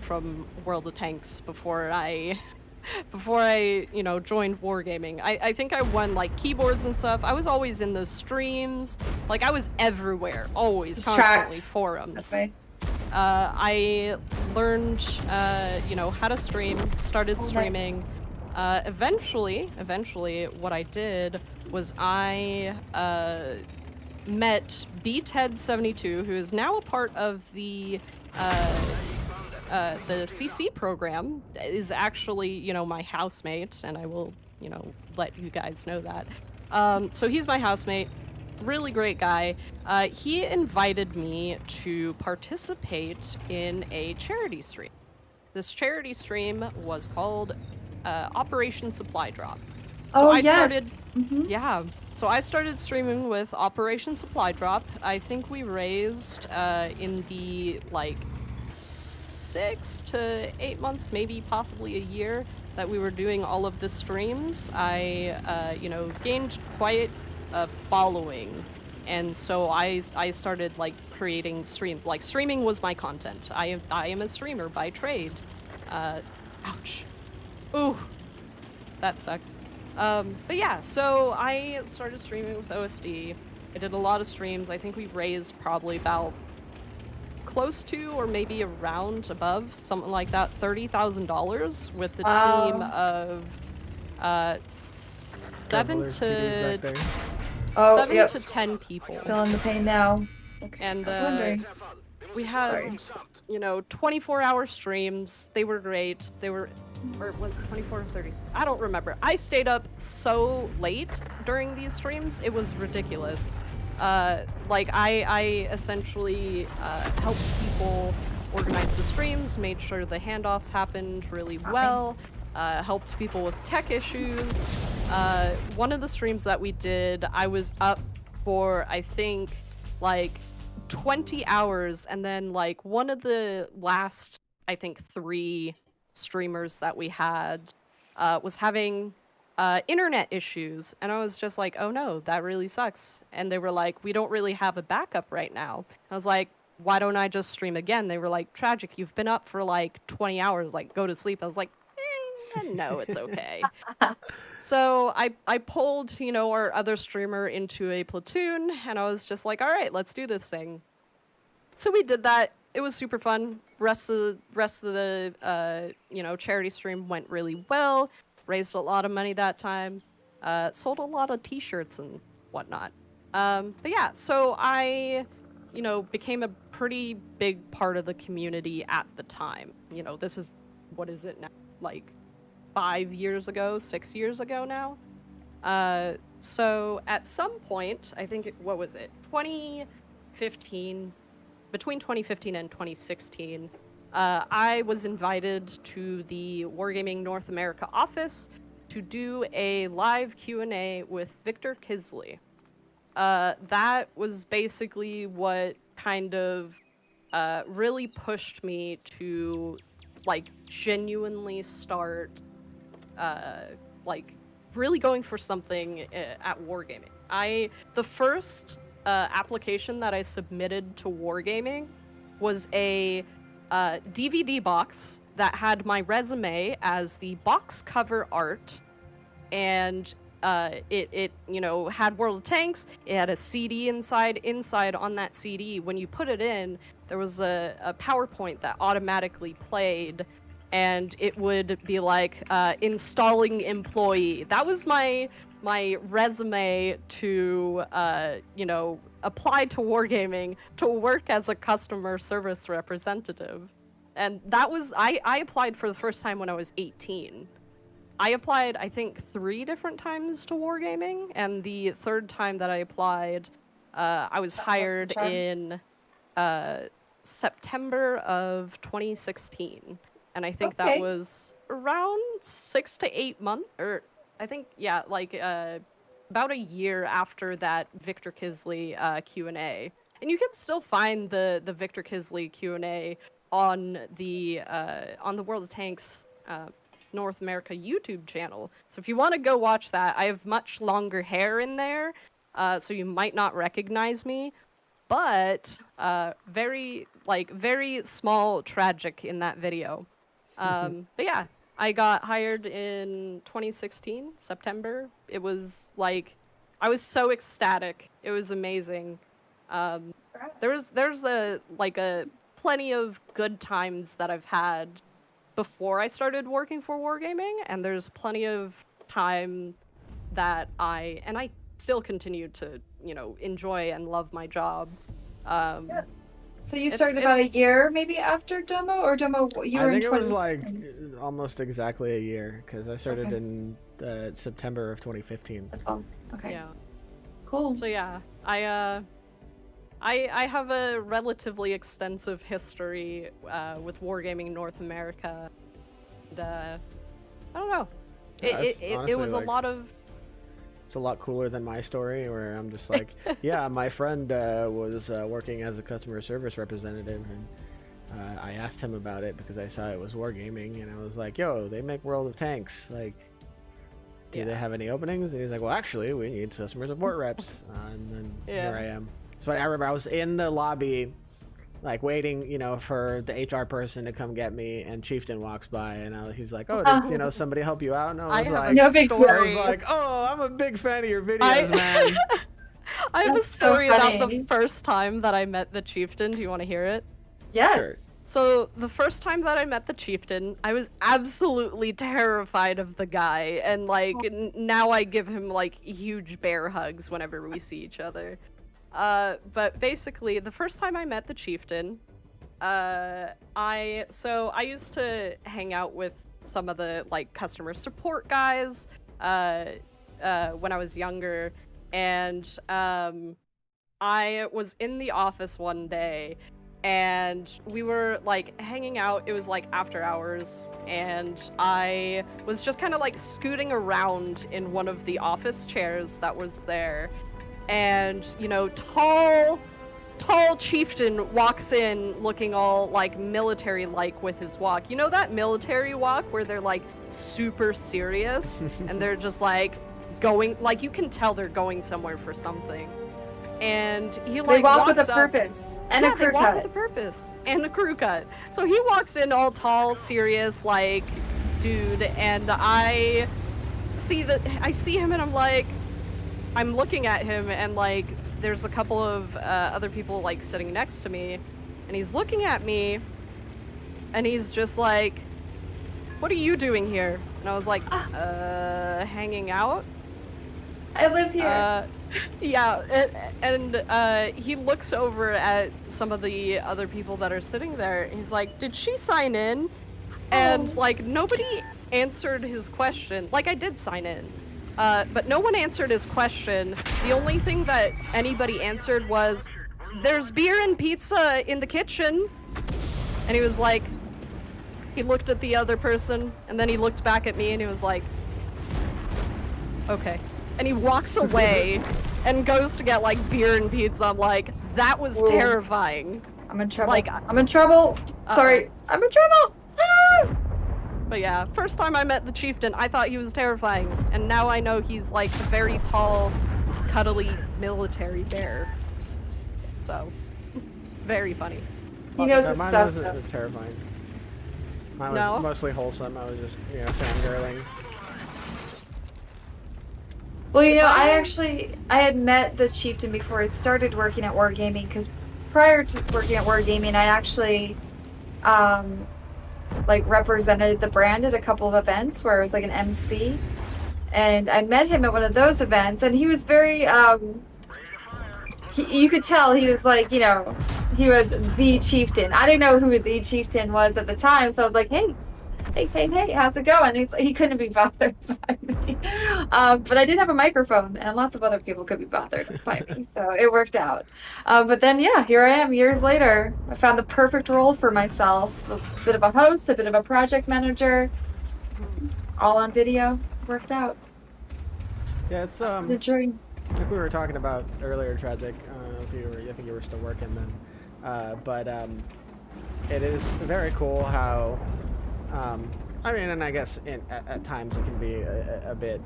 Speaker 4: from World of Tanks before I, you know, joined Wargaming. I think I won, like, keyboards and stuff. I was always in the streams. Like, I was everywhere, always, constantly, forums.
Speaker 2: Okay.
Speaker 4: I learned, you know, how to stream, started streaming.
Speaker 2: Nice.
Speaker 4: Eventually, what I did was I met BTED72, who is now a part of the CC program, is actually, you know, my housemate, and I will, you know, let you guys know that. So he's my housemate. Really great guy. He invited me to participate in a charity stream. This charity stream was called Operation Supply Drop. So I started, yeah. So I started streaming with Operation Supply Drop. I think we raised in the like 6 to 8 months, maybe possibly a year, that we were doing all of the streams. I, you know, gained quite a following, and so I started like creating streams. Like, streaming was my content. I am a streamer by trade. Ouch. Ooh, that sucked. But yeah, so I started streaming with OSD. I did a lot of streams. I think we raised probably about close to, or maybe around above, something like that, $30,000 with a team of 7 to 10 people.
Speaker 2: Feeling the pain now. Okay.
Speaker 4: And
Speaker 2: I was wondering.
Speaker 4: we had, you know, 24-hour streams. They were great. They were Or was it 24 or 36? I don't remember. I stayed up so late during these streams, it was ridiculous. Like, I essentially helped people organize the streams, made sure the handoffs happened really well, helped people with tech issues. One of the streams that we did, I was up for, I think, like 20 hours, and then like one of the last, I think, 3 streamers that we had was having internet issues, and I was just like, oh no, that really sucks. And they were like, we don't really have a backup right now. I was like, why don't I just stream again? They were like, tragic, you've been up for like 20 hours, like go to sleep. I was like, no, it's okay. So I pulled, you know, our other streamer into a platoon, and I was just like, all right, let's do this thing. So we did that. It was super fun. Rest of the you know, charity stream went really well. Raised a lot of money that time. Sold a lot of t-shirts and whatnot. But yeah, so I, you know, became a pretty big part of the community at the time. You know, this is, what is it now? Like 5 years ago, 6 years ago now. So at some point, I think, what was it? 2015, between 2015 and 2016, I was invited to the Wargaming North America office to do a live Q&A with Victor Kisley. That was basically what kind of really pushed me to like genuinely start like really going for something at Wargaming. The first application that I submitted to Wargaming was a DVD box that had my resume as the box cover art, and it you know, had World of Tanks. It had a CD inside on that CD, when you put it in, there was a PowerPoint that automatically played, and it would be like installing employee. That was my resume to you know, apply to Wargaming to work as a customer service representative. And that was, I applied for the first time when I was 18. I applied, I think, 3 different times to Wargaming, and the third time that I applied, I was hired in September of 2016. And I think that was around 6 to 8 months, or I think, yeah, like about a year after that Victor Kisley Q&A. And you can still find the Victor Kisley Q&A on the World of Tanks North America YouTube channel. So if you want to go watch that, I have much longer hair in there, so you might not recognize me, but very small tragic in that video. But yeah, I got hired in 2016, September. It was like, I was so ecstatic. It was amazing. There's a plenty of good times that I've had before I started working for Wargaming, and there's plenty of time that I still continue to, you know, enjoy and love my job.
Speaker 2: Yeah. So you started about a year maybe after Domo, or Domo, you were in 20...
Speaker 3: it was like almost exactly a year, because I started in September of 2015.
Speaker 2: That's all. Okay.
Speaker 4: Yeah.
Speaker 2: Cool.
Speaker 4: So yeah, I have a relatively extensive history with Wargaming North America. And, I don't know. It was a lot of...
Speaker 3: It's a lot cooler than my story, where I'm just like, yeah, my friend was working as a customer service representative, and I asked him about it because I saw it was Wargaming, and I was like, yo, they make World of Tanks. Like, do they have any openings? And he's like, well, actually, we need customer support reps. And then here I am. So I remember I was in the lobby, like waiting, you know, for the HR person to come get me, and Chieftain walks by, and he's like, "Oh, did, you know, somebody help you out?" And I was like,
Speaker 2: I
Speaker 3: was like, "Oh, I'm a big fan of your videos, man."
Speaker 4: I have a story about the first time that I met the Chieftain. Do you want to hear it?
Speaker 2: Yes.
Speaker 3: Sure.
Speaker 4: So the first time that I met the Chieftain, I was absolutely terrified of the guy, and like now I give him like huge bear hugs whenever we see each other. But basically, the first time I met the Chieftain, I used to hang out with some of the like customer support guys when I was younger, and I was in the office one day, and we were like hanging out. It was like after hours, and I was just kind of like scooting around in one of the office chairs that was there, and tall chieftain walks in looking all like military like with his walk. You know that military walk where they're like super serious and they're just like going, like you can tell they're going somewhere for something. And he like
Speaker 2: They walk
Speaker 4: walks
Speaker 2: with a
Speaker 4: up,
Speaker 2: purpose and a crew
Speaker 4: they walk
Speaker 2: cut.
Speaker 4: with a purpose and a crew cut. So he walks in all tall, serious, like dude, and I see him and I'm like, I'm looking at him and like there's a couple of other people like sitting next to me, and he's looking at me and he's just like, what are you doing here? And I was like, hanging out.
Speaker 2: I live here.
Speaker 4: Yeah, and he looks over at some of the other people that are sitting there, and he's like, did she sign in? And like nobody answered his question. Like I did sign in, but no one answered his question. The only thing that anybody answered was, there's beer and pizza in the kitchen. And he was like, he looked at the other person, and then he looked back at me and he was like, okay. And he walks away and goes to get like beer and pizza. I'm like, that was terrifying.
Speaker 2: I'm in trouble.
Speaker 4: Like,
Speaker 2: I'm in trouble. Sorry, I'm in trouble. Ah!
Speaker 4: But yeah, first time I met the chieftain, I thought he was terrifying, and now I know he's like a very tall, cuddly military bear. So, very funny.
Speaker 2: He knows his
Speaker 3: mine
Speaker 2: stuff.
Speaker 3: was terrifying. Mine
Speaker 4: No?
Speaker 3: was mostly wholesome. I was just, fangirling.
Speaker 2: Well, I had met the chieftain before I started working at Wargaming, because prior to working at Wargaming, I actually, represented the brand at a couple of events where I was like an MC, and I met him at one of those events, and he was very, you could tell he was like, he was the chieftain. I didn't know who the chieftain was at the time, so I was like, hey, how's it going? He couldn't be bothered by me. But I did have a microphone, and lots of other people could be bothered by me, so it worked out. But then, yeah, here I am years later. I found the perfect role for myself. A bit of a host, a bit of a project manager, all on video. Worked out.
Speaker 3: Yeah, it's
Speaker 2: The dream.
Speaker 3: like we were talking about earlier, Tragic. I think you were still working then. But it is very cool how, and I guess at times it can be a bit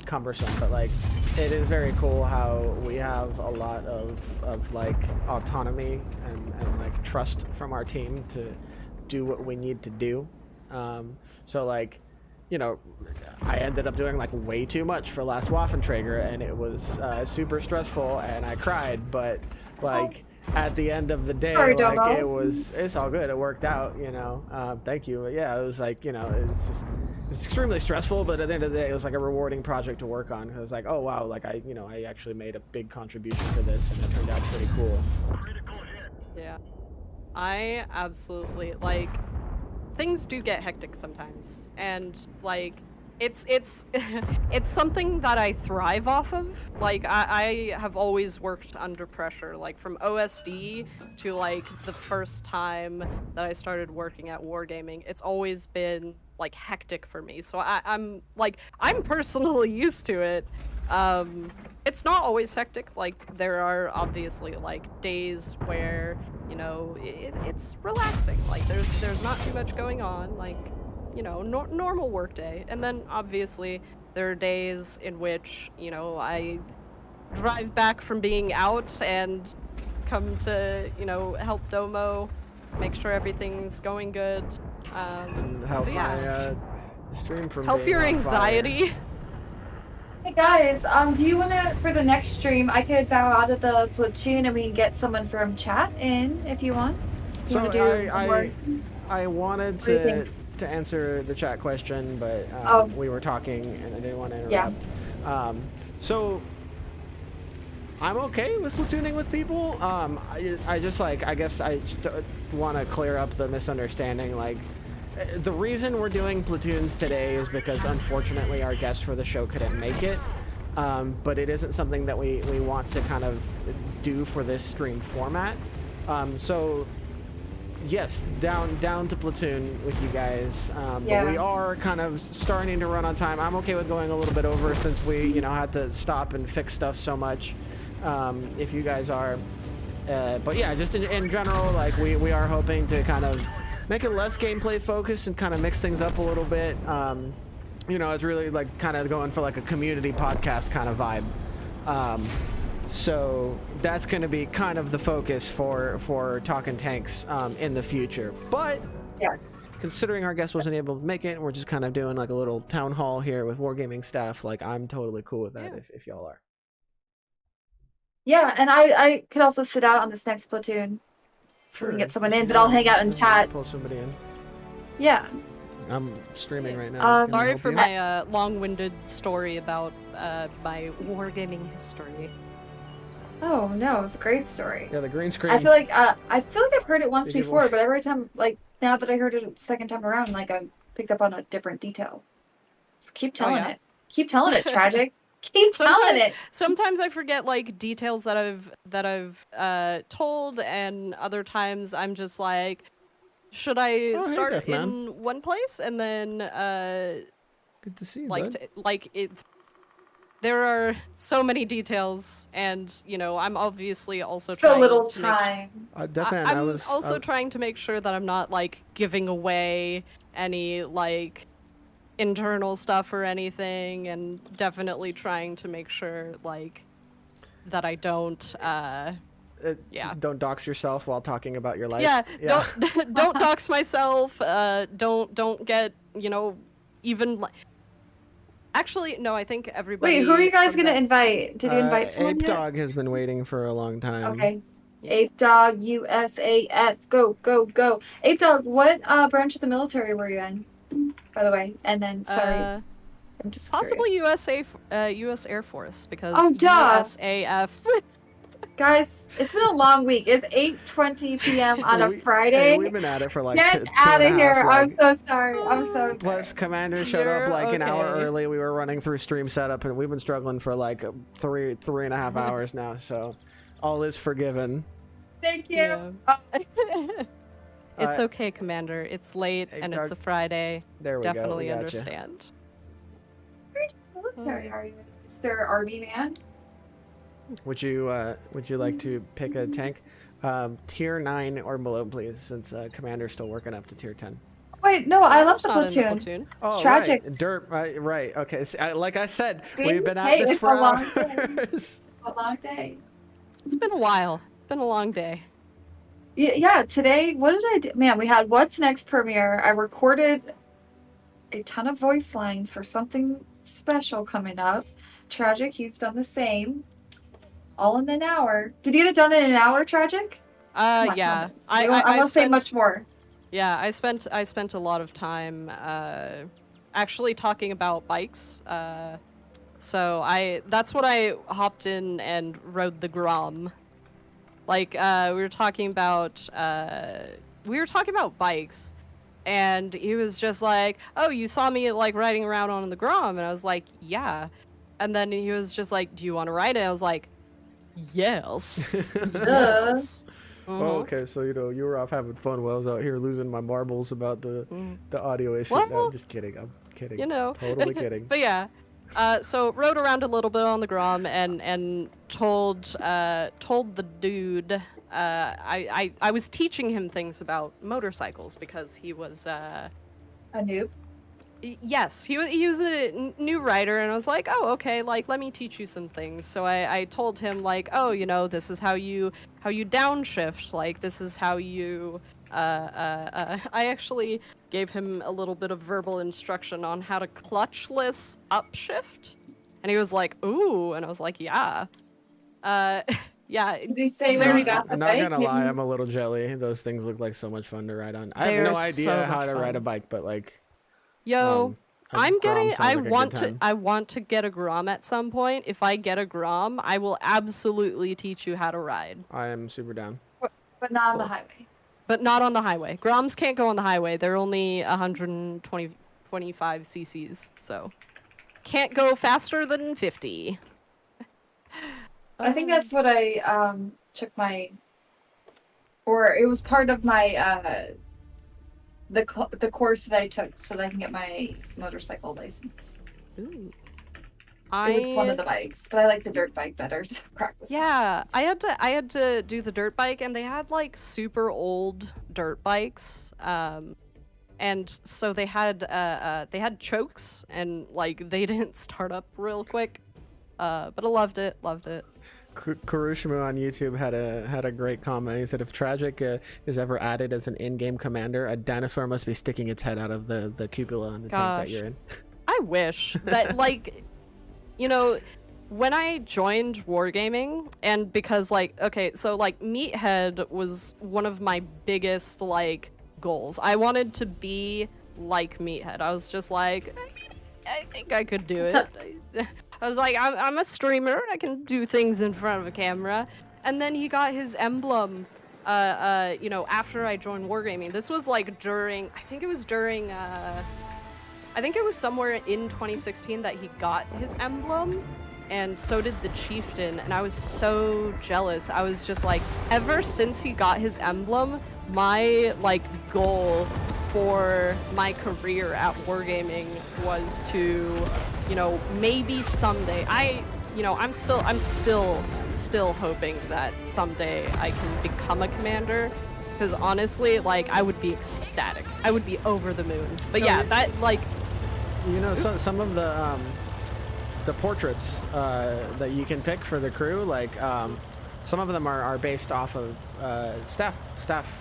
Speaker 3: cumbersome, but like it is very cool how we have a lot of like autonomy and like trust from our team to do what we need to do. So like, I ended up doing like way too much for last Waffenträger, and it was super stressful, and I cried, but like at the end of the day,
Speaker 2: Sorry,
Speaker 3: like
Speaker 2: Domo.
Speaker 3: it's all good. It worked out, thank you. But yeah, it was like, it's extremely stressful, but at the end of the day, it was like a rewarding project to work on. It was like, oh wow, like I actually made a big contribution to this, and it turned out pretty cool.
Speaker 4: Yeah. I absolutely, like, things do get hectic sometimes, and like it's it's something that I thrive off of. Like I have always worked under pressure, like from OSD to like the first time that I started working at Wargaming. It's always been like hectic for me, so I'm personally used to it. It's not always hectic. Like there are obviously like days where it's relaxing. Like there's not too much going on. Like normal work day. And then obviously there are days in which I drive back from being out and come to help Domo, make sure everything's going good.
Speaker 3: And help my stream from
Speaker 4: help
Speaker 3: being
Speaker 4: your
Speaker 3: on fire.
Speaker 4: anxiety.
Speaker 2: Hey guys, do you wanna, for the next stream, I could bow out of the platoon and we can get someone from chat in if you want. If you
Speaker 3: So
Speaker 2: wanna do
Speaker 3: I wanted
Speaker 2: What do you
Speaker 3: to answer the chat question, but we were talking and I didn't want to interrupt. So I'm okay with platooning with people. I just I guess I just want to clear up the misunderstanding. Like, The reason we're doing platoons today is because unfortunately our guest for the show couldn't make it. But it isn't something that we want to kind of do for this stream format. So yes, down to platoon with you guys. But we are kind of starting to run on time. I'm okay with going a little bit over since we, had to stop and fix stuff so much. If you guys are, but yeah, just in general, like we are hoping to kind of make it less gameplay focused and kind of mix things up a little bit. It's really like kind of going for like a community podcast kind of vibe. So that's going to be kind of the focus for Talkin' Tanks in the future. But
Speaker 2: yes,
Speaker 3: considering our guest wasn't able to make it, we're just kind of doing like a little town hall here with Wargaming staff. Like I'm totally cool with that if y'all are.
Speaker 2: Yeah, and I could also sit out on this next platoon so we can get someone in, but I'll hang out and chat.
Speaker 3: Pull somebody in.
Speaker 2: Yeah.
Speaker 3: I'm streaming right now.
Speaker 4: Sorry for my long-winded story about my wargaming history.
Speaker 2: Oh no, it was a great story.
Speaker 3: Yeah, the green screen.
Speaker 2: I feel like I've heard it once before, but every time, like now that I heard it a second time around, like I picked up on a different detail. So keep telling it. Keep telling it, Tragic. Keep telling it.
Speaker 4: Sometimes I forget like details that I've told, and other times I'm just like, should I start in one place and then
Speaker 3: good to see you,
Speaker 4: bud. There are so many details, and I'm obviously also
Speaker 2: so little time.
Speaker 3: Definitely,
Speaker 4: I'm also trying to make sure that I'm not like giving away any like internal stuff or anything, and definitely trying to make sure like that I don't
Speaker 3: don't dox yourself while talking about your life.
Speaker 4: Don't dox myself. Don't get even like. Actually, no, I think everybody.
Speaker 2: Wait, who are you guys gonna invite? Did you invite someone
Speaker 3: Ape
Speaker 2: yet?
Speaker 3: Dog has been waiting for a long time.
Speaker 2: Okay. Ape Dog, USAF, go, go, go. Ape Dog, what branch of the military were you in, by the way? And then, sorry, I'm just
Speaker 4: possibly
Speaker 2: curious.
Speaker 4: U.S. Air Force, because USAF.
Speaker 2: Guys, it's been a long week. It's 8:20 p.m. on a Friday.
Speaker 3: We've been at it for like
Speaker 2: Get out of here. I'm so sorry. I'm so
Speaker 3: Plus, Commander showed up like an hour early. We were running through stream setup, and we've been struggling for like three and a half hours now. So, all is forgiven.
Speaker 2: Thank you.
Speaker 4: Yeah. It's okay, Commander. It's late and it's a Friday.
Speaker 3: There we
Speaker 4: Definitely
Speaker 3: go.
Speaker 4: understand.
Speaker 2: Military are you, Mr. Army Man?
Speaker 3: Would you like to pick a tank? Tier 9 or below, please, since Commander's still working up to tier 10.
Speaker 2: Wait, no, I left the platoon.
Speaker 3: Oh,
Speaker 2: Tragic.
Speaker 3: Right. Dirt, right. Okay, so, like I said,
Speaker 2: See?
Speaker 3: we've been at this for hours.
Speaker 2: A long day.
Speaker 4: It's been a while. It's been a long day.
Speaker 2: Yeah, today, what did I do? Man, we had What's Next premiere. I recorded a ton of voice lines for something special coming up. Tragic, you've done the same. All in an hour. Did you get it done in an hour, Tragic?
Speaker 4: Yeah.
Speaker 2: I won't say much more.
Speaker 4: Yeah, I spent a lot of time actually talking about bikes. So that's what I hopped in and rode the Grom. Like we were talking about bikes, and he was just like, "Oh, you saw me like riding around on the Grom," and I was like, "Yeah," and then he was just like, "Do you want to ride it?" I was like, "Yes." Yes.
Speaker 3: Oh, okay, so you were off having fun while I was out here losing my marbles about the audio issues.
Speaker 4: Well,
Speaker 3: No, I'm just kidding. I'm kidding. Totally kidding.
Speaker 4: But yeah, so rode around a little bit on the Grom and told the dude I was teaching him things about motorcycles because he was
Speaker 2: a noob.
Speaker 4: Yes, he was a new rider, and I was like, oh, okay, like, let me teach you some things. So I told him, like, oh, this is how you downshift, like, this is how you, I actually gave him a little bit of verbal instruction on how to clutchless upshift, and he was like, ooh, and I was like, yeah. Yeah.
Speaker 2: Did he say where we got the
Speaker 3: I'm not
Speaker 2: bike?
Speaker 3: gonna lie, I'm a little jelly. Those things look like so much fun to ride on. I have no idea how to ride a bike, but like...
Speaker 4: Yo, I want to get a Grom at some point. If I get a Grom, I will absolutely teach you how to ride.
Speaker 3: I am super down.
Speaker 2: But not on the highway.
Speaker 4: but not on the highway. Groms can't go on the highway. They're only 125 cc's, so can't go faster than 50.
Speaker 2: I think that's what I took my, or it was part of my the course that I took so that I can get my motorcycle license.
Speaker 4: Ooh.
Speaker 2: It was one of the bikes, but I like the dirt bike better to practice.
Speaker 4: Yeah, I had to do the dirt bike, and they had like super old dirt bikes, and so they had chokes, and like they didn't start up real quick, but I loved it.
Speaker 3: Kurushimu on YouTube had a great comment. He said, if Tragic is ever added as an in-game commander, a dinosaur must be sticking its head out of the cupola on the tank that you're in.
Speaker 4: I wish that, like, you know, when I joined Wargaming, and because, like, okay, so, like, Meathead was one of my biggest, like, goals. I wanted to be like Meathead. I was just like, I think I could do it. I was like, I'm a streamer. I can do things in front of a camera. And then he got his emblem, you know, after I joined Wargaming. This was, like, during, I think it was somewhere in 2016 that he got his emblem, and so did the Chieftain, and I was so jealous. I was just like, ever since he got his emblem, my, like, goal for my career at Wargaming was to, you know, maybe someday, I'm still hoping that someday I can become a commander, because honestly, like, I would be ecstatic. I would be over the moon. But yeah, that, like,
Speaker 3: you know, some of the portraits that you can pick for the crew, like some of them are based off of staff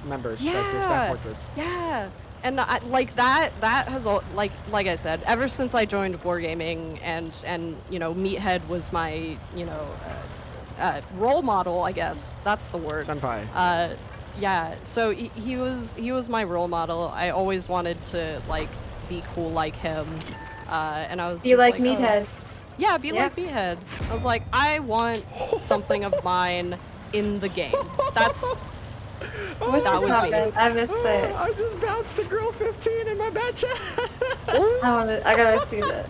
Speaker 3: members, like their staff portraits.
Speaker 4: Yeah, and like that has like I said, ever since I joined Wargaming, and you know, Meathead was my, you know, role model, I guess that's the word.
Speaker 3: Senpai.
Speaker 4: Yeah, so he was my role model. I always wanted to, like, be cool like him, and I was
Speaker 2: be like Meathead.
Speaker 4: Oh. Yeah, be like Meathead. I was like, I want something of mine in the game. That's
Speaker 2: what
Speaker 4: that was
Speaker 2: happened? I missed it.
Speaker 3: I just bounced a girl 15 in my batch.
Speaker 2: I gotta see this.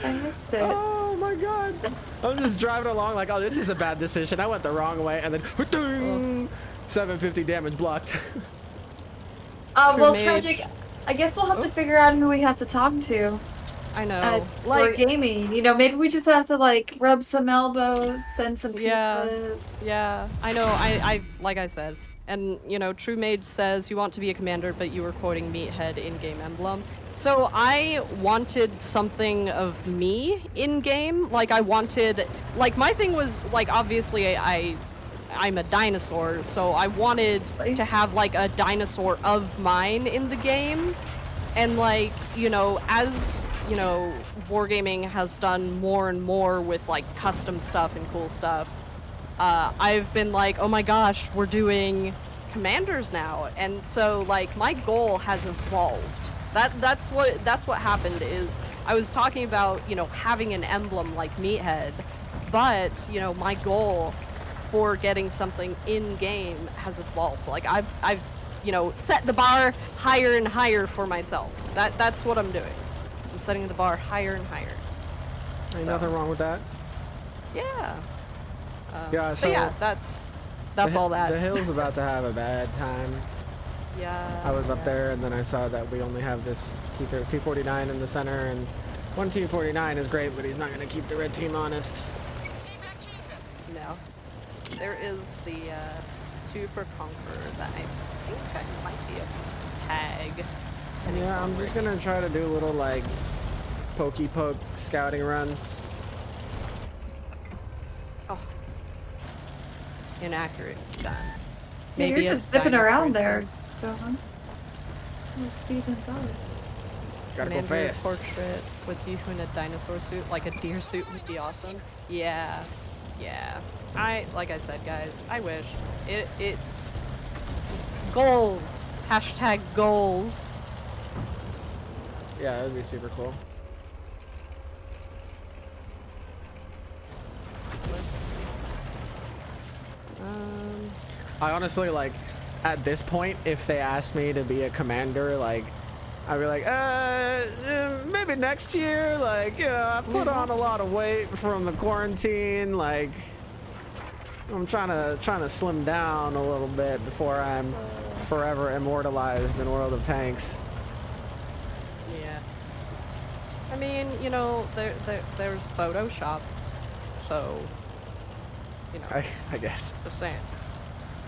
Speaker 2: I missed it.
Speaker 3: Oh my god! I'm just driving along like, oh, this is a bad decision. I went the wrong way, and then 750 damage blocked.
Speaker 2: Well, Tragic, I guess we'll have to figure out who we have to talk to.
Speaker 4: I know.
Speaker 2: Like gaming, you know, maybe we just have to, like, rub some elbows, send some pizzas.
Speaker 4: Yeah. I know. I like I said, and you know, True Mage says you want to be a commander, but you were quoting Meathead in-game emblem. So I wanted something of me in-game. Like, I wanted, like, my thing was, like, obviously I'm a dinosaur, so I wanted to have, like, a dinosaur of mine in the game. And, like, you know, as, you know, Wargaming has done more and more with, like, custom stuff and cool stuff, I've been like, oh my gosh, we're doing commanders now. And so, like, my goal has evolved. That's what happened is I was talking about, you know, having an emblem like Meathead, but, you know, my goal for getting something in game has evolved. Like, I've you know, set the bar higher and higher for myself. That's what I'm doing. I'm setting the bar higher and higher.
Speaker 3: Ain't nothing wrong with that.
Speaker 4: Yeah.
Speaker 3: Yeah. So
Speaker 4: but yeah, that's all that.
Speaker 3: The hill's about to have a bad time.
Speaker 4: Yeah.
Speaker 3: I was up there, and then I saw that we only have this T49 in the center, and one T49 is great, but he's not going to keep the red team honest.
Speaker 4: No. There is the Super Conqueror that I think I might be a tag.
Speaker 3: Yeah, I'm just going to try to do little, like, pokey poke scouting runs.
Speaker 4: Oh. Inaccurate. That.
Speaker 2: Yeah, you're just zipping around there, Dohan. No speed and size.
Speaker 3: Gotta go fast.
Speaker 4: Portrait with you in a dinosaur suit, like a deer suit, would be awesome. Yeah. Like I said, guys, I wish. It goals. Hashtag goals.
Speaker 3: Yeah, that would be super cool.
Speaker 4: Let's see.
Speaker 3: I honestly, like, at this point, if they asked me to be a commander, like, I'd be like, maybe next year. Like, you know, I put on a lot of weight from the quarantine. Like, I'm trying to slim down a little bit before I'm forever immortalized in World of Tanks.
Speaker 4: Yeah. I mean, you know, there's Photoshop, so, you know.
Speaker 3: I guess.
Speaker 4: Just saying.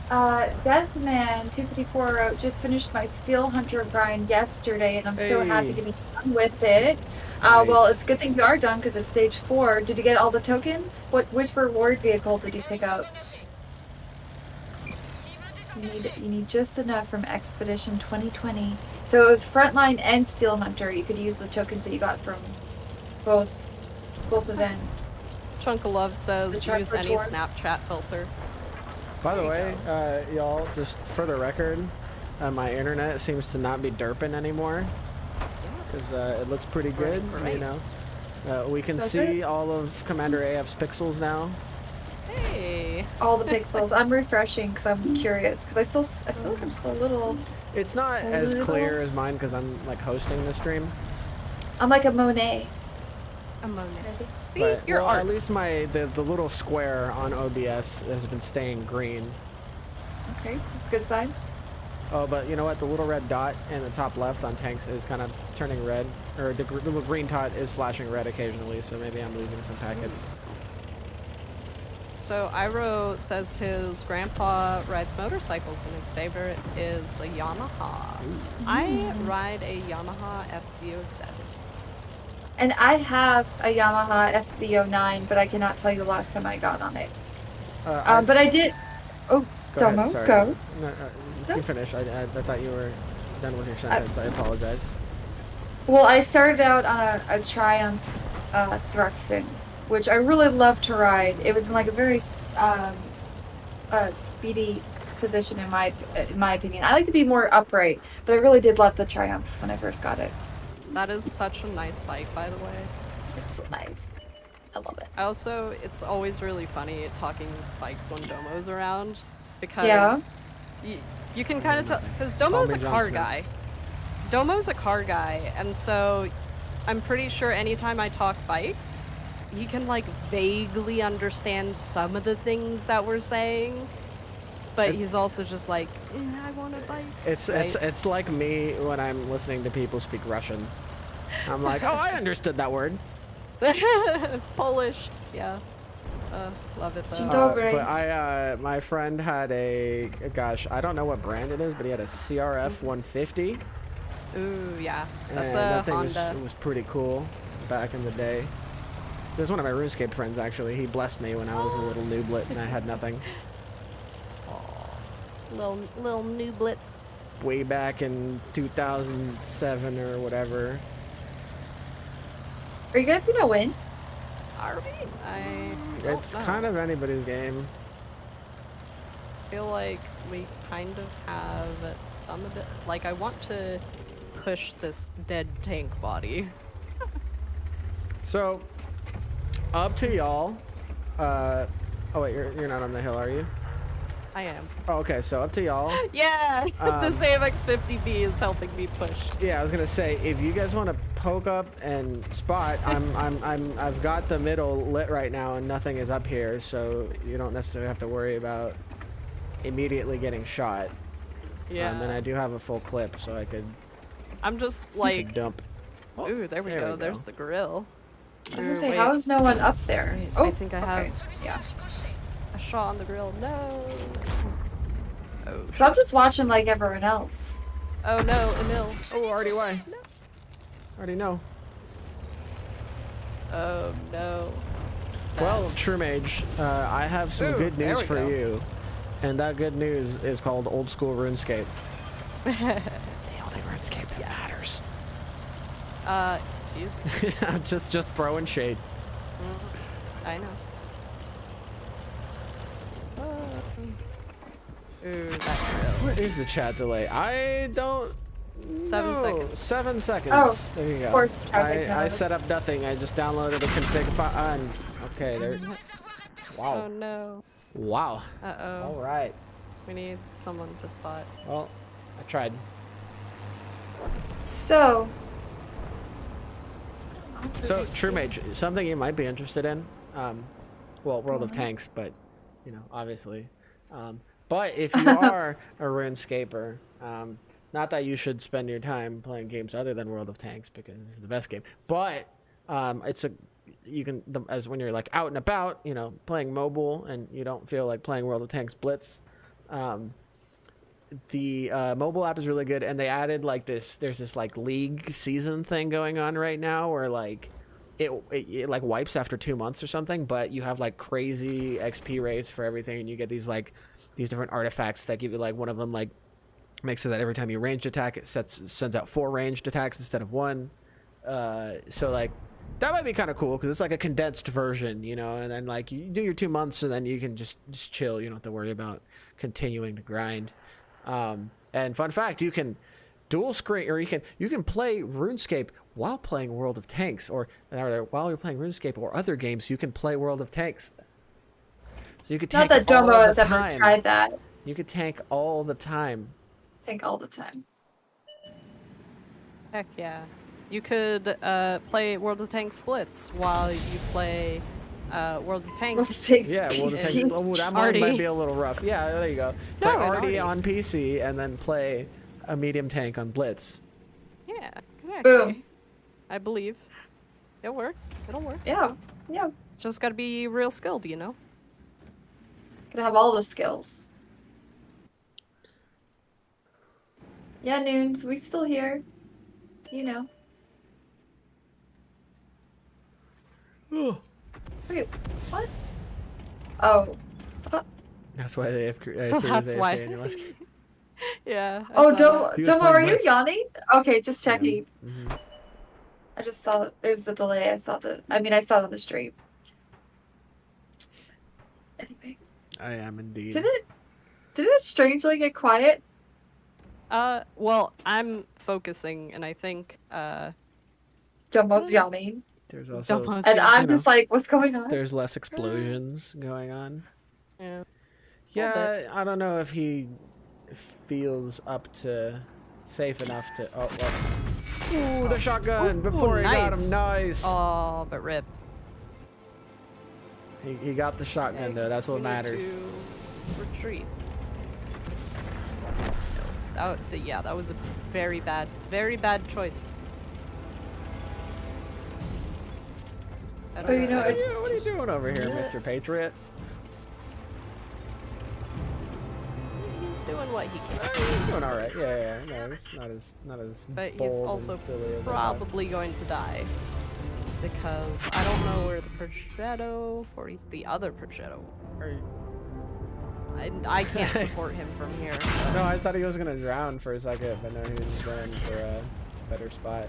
Speaker 2: Deathman254 wrote, just finished my Steel Hunter grind yesterday, and I'm so happy to be done with it.
Speaker 3: Nice.
Speaker 2: Well, it's a good thing you are done because it's stage 4. Did you get all the tokens? Which reward vehicle did you pick up? You need just enough from Expedition 2020. So it was Frontline and Steel Hunter. You could use the tokens that you got from both events.
Speaker 4: Chunk of Love says use any Snapchat filter.
Speaker 3: By the way, y'all, just for the record, my internet seems to not be derping anymore. Because it looks pretty good, you know. We can see all of Commander AF's pixels now.
Speaker 4: Hey!
Speaker 2: All the pixels. I'm refreshing because I'm curious. Because I feel like I'm still a little...
Speaker 3: It's not as clear as mine because I'm, like, hosting the stream.
Speaker 2: I'm like a Monet.
Speaker 4: A Monet.
Speaker 2: Maybe.
Speaker 4: See,
Speaker 3: But,
Speaker 4: your art.
Speaker 3: at least the little square on OBS has been staying green.
Speaker 2: Okay, that's a good sign.
Speaker 3: Oh, but you know what? The little red dot in the top left on tanks is kind of turning red. Or the little green dot is flashing red occasionally, so maybe I'm losing some packets.
Speaker 4: So Iro says his grandpa rides motorcycles and his favorite is a Yamaha. I ride a Yamaha FZ07.
Speaker 2: And I have a Yamaha FZ09, but I cannot tell you the last time I got on it. But I did... Oh, Domo, go.
Speaker 3: No, you can finish. I thought you were done with your sentence. I apologize.
Speaker 2: Well, I started out on a Triumph Thruxton, which I really love to ride. It was in like a very speedy position in my opinion. I like to be more upright, but I really did love the Triumph when I first got it.
Speaker 4: That is such a nice bike, by the way.
Speaker 2: It's so nice. I love it.
Speaker 4: It's always really funny talking bikes when Domo's around, because you can kind of tell, because Domo's a car guy. Domo's a car guy, and so I'm pretty sure anytime I talk bikes, he can like vaguely understand some of the things that we're saying, but he's also just like, I want a bike.
Speaker 3: It's like me when I'm listening to people speak Russian. I'm like, oh, I understood that word.
Speaker 4: Polish, yeah. Love it though.
Speaker 3: But my friend had gosh, I don't know what brand it is, but he had a CRF 150.
Speaker 4: Ooh, yeah, that's
Speaker 3: and
Speaker 4: a
Speaker 3: that thing
Speaker 4: Honda.
Speaker 3: was pretty cool back in the day. It was one of my RuneScape friends, actually. He blessed me when I was a little nooblet and I had nothing.
Speaker 4: Little nooblets.
Speaker 3: Way back in 2007 or whatever.
Speaker 2: Are you guys gonna win?
Speaker 4: Are we?
Speaker 3: It's kind of anybody's game.
Speaker 4: I feel like we kind of have some of it. Like, I want to push this dead tank body.
Speaker 3: So, up to y'all. Oh wait, you're not on the hill, are you?
Speaker 4: I am.
Speaker 3: Oh, okay, so up to y'all.
Speaker 4: Yes, the same X50B is helping me push.
Speaker 3: Yeah, I was gonna say, if you guys want to poke up and spot, I've got the middle lit right now, and nothing is up here, so you don't necessarily have to worry about immediately getting shot.
Speaker 4: Yeah.
Speaker 3: And I do have a full clip, so I could.
Speaker 4: I'm just like.
Speaker 3: Dump. Oh,
Speaker 4: ooh, there we go. There's the grill.
Speaker 2: I was gonna say, how is no one up there?
Speaker 4: Wait,
Speaker 2: Oh,
Speaker 4: I think I have.
Speaker 2: Yeah.
Speaker 4: A shot on the grill. No. Oh.
Speaker 2: So I'm just watching like everyone else.
Speaker 4: Oh no, Emil.
Speaker 3: Oh, already why? No. Already know.
Speaker 4: Oh no.
Speaker 3: Well, True Mage, I have some good news for you, and that good news is called Old School RuneScape. The only RuneScape that matters.
Speaker 4: Excuse me.
Speaker 3: I'm just throwing shade.
Speaker 4: I know. Ooh, that grill.
Speaker 3: What is the chat delay? I don't
Speaker 4: 7
Speaker 3: know.
Speaker 4: seconds.
Speaker 3: 7 seconds.
Speaker 2: Oh,
Speaker 3: there you go.
Speaker 2: of course, traffic
Speaker 3: I
Speaker 2: noise.
Speaker 3: set up nothing. I just downloaded a config file. Okay, there. Wow.
Speaker 4: Oh no.
Speaker 3: Wow.
Speaker 4: Uh-oh.
Speaker 3: All right.
Speaker 4: We need someone to spot.
Speaker 3: Well, I tried.
Speaker 2: So.
Speaker 3: So, True Mage, something you might be interested in. Well, World of
Speaker 2: on.
Speaker 3: Tanks, but obviously. But if you are a RuneScaper, not that you should spend your time playing games other than World of Tanks because it's the best game. But as when you're like out and about, playing mobile, and you don't feel like playing World of Tanks Blitz. The mobile app is really good, and they added like this. There's this like league season thing going on right now, where like it like wipes after 2 months or something, but you have like crazy XP rates for everything, and you get these different artifacts that give you like one of them like makes it that every time you ranged attack, it sends out 4 ranged attacks instead of 1. So like that might be kind of cool because it's like a condensed version, and then like you do your 2 months and then you can just chill. You don't have to worry about continuing to grind. And fun fact, you can dual screen, or you can play RuneScape while playing World of Tanks, or while you're playing RuneScape or other games, you can play World of Tanks. So you could tank
Speaker 2: Not that Domo
Speaker 3: all
Speaker 2: has
Speaker 3: the
Speaker 2: ever
Speaker 3: time.
Speaker 2: tried that.
Speaker 3: You could tank all the time.
Speaker 2: Tank all the time.
Speaker 4: Heck yeah. You could play World of Tanks Splits while you play World of Tanks.
Speaker 3: Yeah, World of Tanks. Oh, that one might be a little rough. Yeah, there you go. Play Artie on PC and then play a medium tank on Blitz.
Speaker 4: Yeah, exactly.
Speaker 2: Boom.
Speaker 4: I believe. It works. It'll work.
Speaker 2: Yeah.
Speaker 4: Just gotta be real skilled,
Speaker 2: Gotta have all the skills. Yeah, Noons, we still here. Wait, what? Oh.
Speaker 3: That's why they have.
Speaker 4: So that's why. Yeah.
Speaker 2: Oh, Domo, are you yawning? Okay, just checking.
Speaker 3: Mm-hmm.
Speaker 2: I just saw that there was a delay. I saw it on the stream. Anyway.
Speaker 3: I am indeed.
Speaker 2: Did it strangely get quiet?
Speaker 4: Well, I'm focusing, and I think,
Speaker 2: Domo's yawning.
Speaker 3: There's also...
Speaker 2: And I'm just like, what's going on?
Speaker 3: There's less explosions going on.
Speaker 4: Yeah.
Speaker 3: Yeah, I don't know if he feels up to... safe enough to... Oh, well. Ooh, the shotgun! Before he got him, nice!
Speaker 4: Oh, but rip.
Speaker 3: He got the shotgun, though. That's what matters.
Speaker 4: To retreat. That was a very bad choice.
Speaker 2: Oh, you know,
Speaker 3: what are you doing over here, Mr. Patriot?
Speaker 4: He's doing what he can.
Speaker 3: He's doing all right. Yeah. No, it's not as.
Speaker 4: But
Speaker 3: bold
Speaker 4: he's
Speaker 3: and
Speaker 4: also
Speaker 3: silly as
Speaker 4: probably going to die because I don't know where the Progetto, or he's the other Progetto. I can't support him from here. So.
Speaker 3: No, I thought he was gonna drown for a second, but no, he was going for a better spot.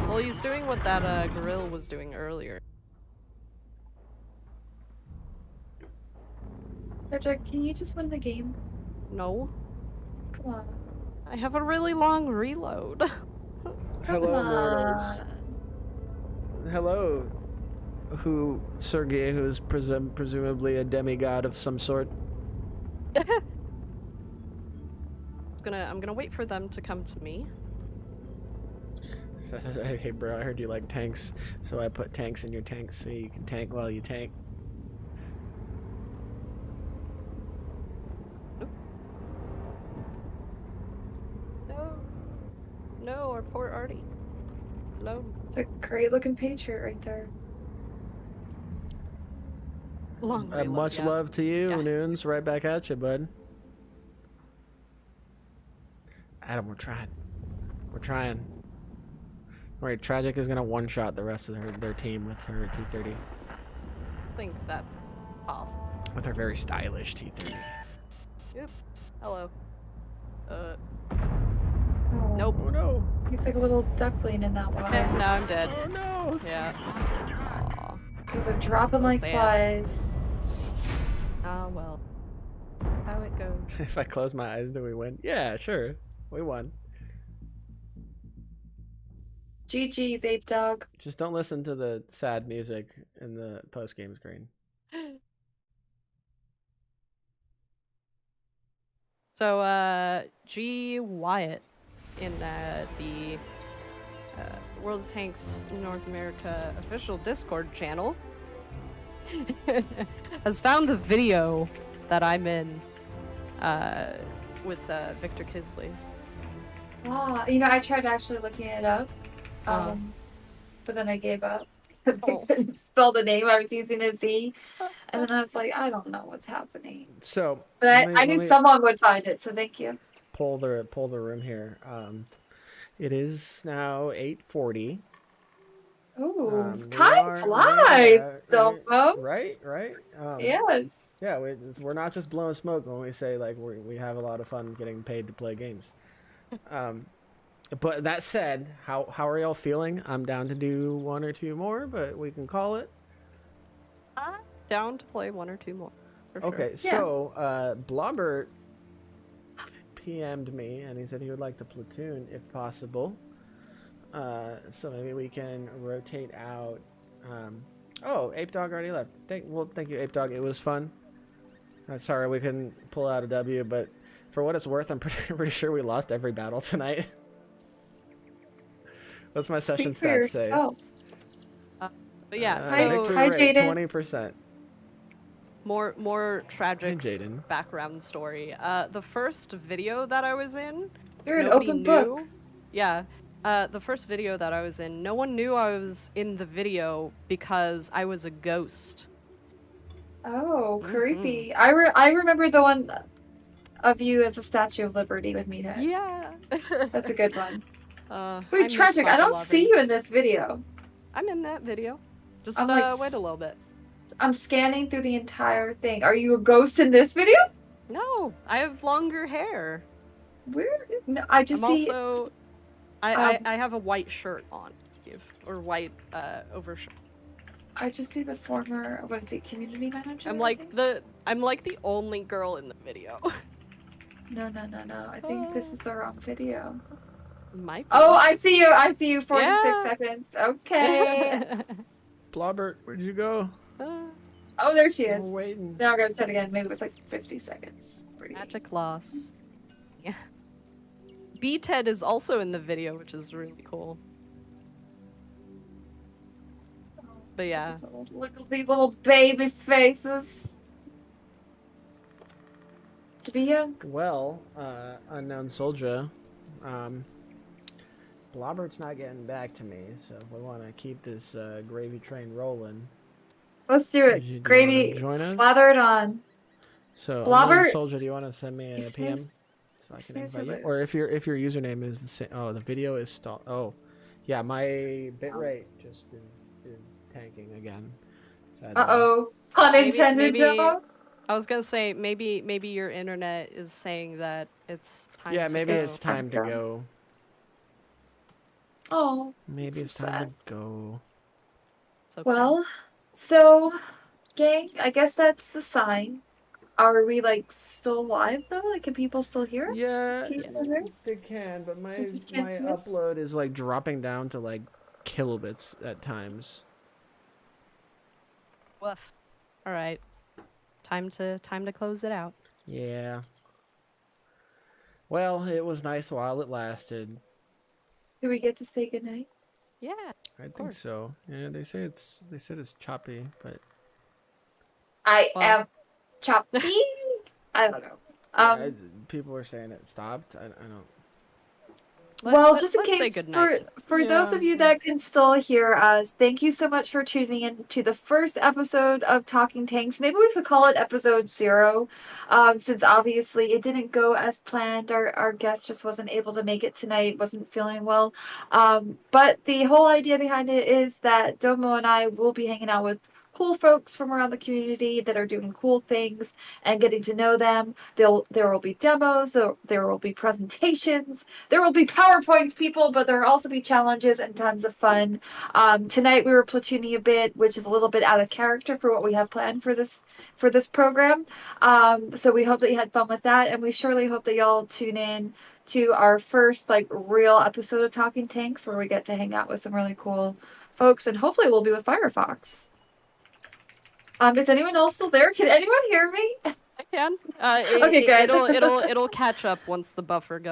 Speaker 4: Well, he's doing what that gorilla was doing earlier.
Speaker 2: Patrick, can you just win the game?
Speaker 4: No.
Speaker 2: Come on.
Speaker 4: I have a really long reload.
Speaker 3: Hello, mortals. Hello. Sergei, who is presumably a demigod of some sort.
Speaker 4: I'm gonna wait for them to come to me.
Speaker 3: So, hey bro, I heard you like tanks, so I put tanks in your tanks so you can tank while you tank.
Speaker 4: No, our poor Artie. Hello.
Speaker 2: It's a great looking Patriot right there.
Speaker 4: Long reload,
Speaker 3: much love to you, Noons. Right back at you, bud. Adam, we're trying. Right, Tragic is gonna one-shot the rest of their team with her T30.
Speaker 4: I think that's possible.
Speaker 3: With her very stylish T30.
Speaker 4: Yep. Hello.
Speaker 2: Oh.
Speaker 4: Nope.
Speaker 3: Oh no.
Speaker 2: He's like a little duckling in that water.
Speaker 4: Okay, now I'm dead.
Speaker 3: Oh no.
Speaker 4: Yeah. Aw.
Speaker 2: Because they're dropping
Speaker 4: So
Speaker 2: like
Speaker 4: sad.
Speaker 2: flies.
Speaker 4: Ah, well. How it goes.
Speaker 3: If I close my eyes, do we win? Yeah, sure. We won.
Speaker 2: GG's, Ape Dog.
Speaker 3: Just don't listen to the sad music in the post-game screen.
Speaker 4: So, G. Wyatt in the World of Tanks North America official Discord channel has found the video that I'm in with Victor Kisley.
Speaker 2: Ah, you know, I tried actually looking it up, but then I gave up because I couldn't spell the name I was using a Z, and then I was like, I don't know what's happening.
Speaker 3: So,
Speaker 2: But I knew someone would find it, so thank you.
Speaker 3: Pull the room here. It is now 8:40.
Speaker 2: Ooh, time flies, Domo.
Speaker 3: Right.
Speaker 2: Yes.
Speaker 3: Yeah, we're not just blowing smoke when we say like we have a lot of fun getting paid to play games. But that said, how are y'all feeling? I'm down to do one or two more, but we can call it.
Speaker 4: I'm down to play one or two more. For
Speaker 3: Okay,
Speaker 4: sure.
Speaker 3: so Blobbert PM'd me and he said he would like the platoon if possible. So maybe we can rotate out. Oh, Ape Dog already left. Thank you, Ape Dog. It was fun. Sorry we couldn't pull out a W, but for what it's worth, I'm pretty sure we lost every battle tonight. What's my session stats say?
Speaker 4: But yeah,
Speaker 2: so
Speaker 3: victory
Speaker 2: hi,
Speaker 3: rate,
Speaker 2: Jaden.
Speaker 3: 20%.
Speaker 4: More tragic
Speaker 3: Jaden.
Speaker 4: background story. The first video that I was in,
Speaker 2: You're an
Speaker 4: nobody
Speaker 2: open
Speaker 4: knew.
Speaker 2: book.
Speaker 4: Yeah. The first video that I was in, no one knew I was in the video because I was a ghost.
Speaker 2: Oh, creepy. I remember the one of you as a Statue of Liberty with Meathead.
Speaker 4: Yeah.
Speaker 2: That's a good one.
Speaker 4: I
Speaker 2: Wait,
Speaker 4: miss
Speaker 2: tragic. I
Speaker 4: Michael
Speaker 2: don't
Speaker 4: Loving.
Speaker 2: see you in this video.
Speaker 4: I'm in that video. Just
Speaker 2: I'm like,
Speaker 4: wait a little bit.
Speaker 2: I'm scanning through the entire thing. Are you a ghost in this video?
Speaker 4: No, I have longer hair.
Speaker 2: Where? No, I just
Speaker 4: I'm
Speaker 2: see.
Speaker 4: also, I have a white shirt on, or white overshirt.
Speaker 2: I just see the former. What is it? Community manager.
Speaker 4: I'm
Speaker 2: I
Speaker 4: like
Speaker 2: think?
Speaker 4: the only girl in the video.
Speaker 2: No. I think this is the wrong video.
Speaker 4: Might be.
Speaker 2: Oh, I see you. 46
Speaker 4: Yeah.
Speaker 2: seconds. Okay.
Speaker 3: Blobbert, where'd you go?
Speaker 2: Oh, there she is.
Speaker 3: We're waiting.
Speaker 2: Now I'm gonna check again. Maybe it was like 50 seconds. Pretty.
Speaker 4: Magic loss. Yeah. B-Ted is also in the video, which is really cool. But yeah.
Speaker 2: Look at these little baby faces. To be young.
Speaker 3: Well, unknown soldier, Blobbert's not getting back to me, so if we want to keep this gravy train rolling.
Speaker 2: Let's do
Speaker 3: Do
Speaker 2: it.
Speaker 3: you
Speaker 2: Gravy,
Speaker 3: wanna join us?
Speaker 2: slather it on.
Speaker 3: So,
Speaker 2: Blobbert-
Speaker 3: unknown soldier, do you want to send me a
Speaker 2: He's
Speaker 3: PM
Speaker 2: snooze-
Speaker 3: so I can
Speaker 2: snooze
Speaker 3: invite you?
Speaker 2: alert.
Speaker 3: Or if your username is the same. Oh, the video is stalled. Oh, yeah, my bitrate just is tanking again.
Speaker 2: Uh-oh. Pun intended,
Speaker 4: maybe-
Speaker 2: Joe.
Speaker 4: I was gonna say maybe your internet is saying that it's time
Speaker 3: Yeah,
Speaker 4: to
Speaker 3: maybe
Speaker 4: go.
Speaker 3: it's time to go.
Speaker 2: Oh.
Speaker 3: Maybe it's
Speaker 2: so
Speaker 3: time to go.
Speaker 4: It's okay.
Speaker 2: Well, so, gang, I guess that's the sign. Are we, like, still live, though? Like, can people still hear us?
Speaker 3: Yeah,
Speaker 2: Can you still hear us?
Speaker 3: they can, but my
Speaker 2: You just can't see us?
Speaker 3: upload is like dropping down to like kilobits at times.
Speaker 4: Woof. All right. Time to close it out.
Speaker 3: Yeah. Well, it was nice while it lasted.
Speaker 2: Do we get to say goodnight?
Speaker 4: Yeah.
Speaker 3: I think
Speaker 4: course.
Speaker 3: so. Yeah, they said it's choppy, but
Speaker 2: I
Speaker 4: Well-
Speaker 2: am choppy. I don't know.
Speaker 3: people were saying it stopped. I don't.
Speaker 2: Well, just in
Speaker 4: let's say
Speaker 2: case,
Speaker 4: goodnight.
Speaker 2: for those
Speaker 3: Yeah,
Speaker 2: of you that can still hear us, thank you so much for tuning in to the first episode of Talking Tanks. Maybe we could call it episode 0, since obviously it didn't go as planned. Our guest just wasn't able to make it tonight, wasn't feeling well. But the whole idea behind it is that Domo and I will be hanging out with cool folks from around the community that are doing cool things and getting to know them. There will be demos, there will be presentations, there will be PowerPoints, people, but there will also be challenges and tons of fun. Tonight we were platooning a bit, which is a little bit out of character for what we have planned for this program. So we hope that you had fun with that, and we surely hope that y'all tune in to our first like real episode of Talking Tanks, where we get to hang out with some really cool folks, and hopefully we'll be with Firefox. Is anyone else still there? Can anyone hear me?
Speaker 4: I can.
Speaker 5: Okay, good.
Speaker 4: It'll catch up once the buffer goes.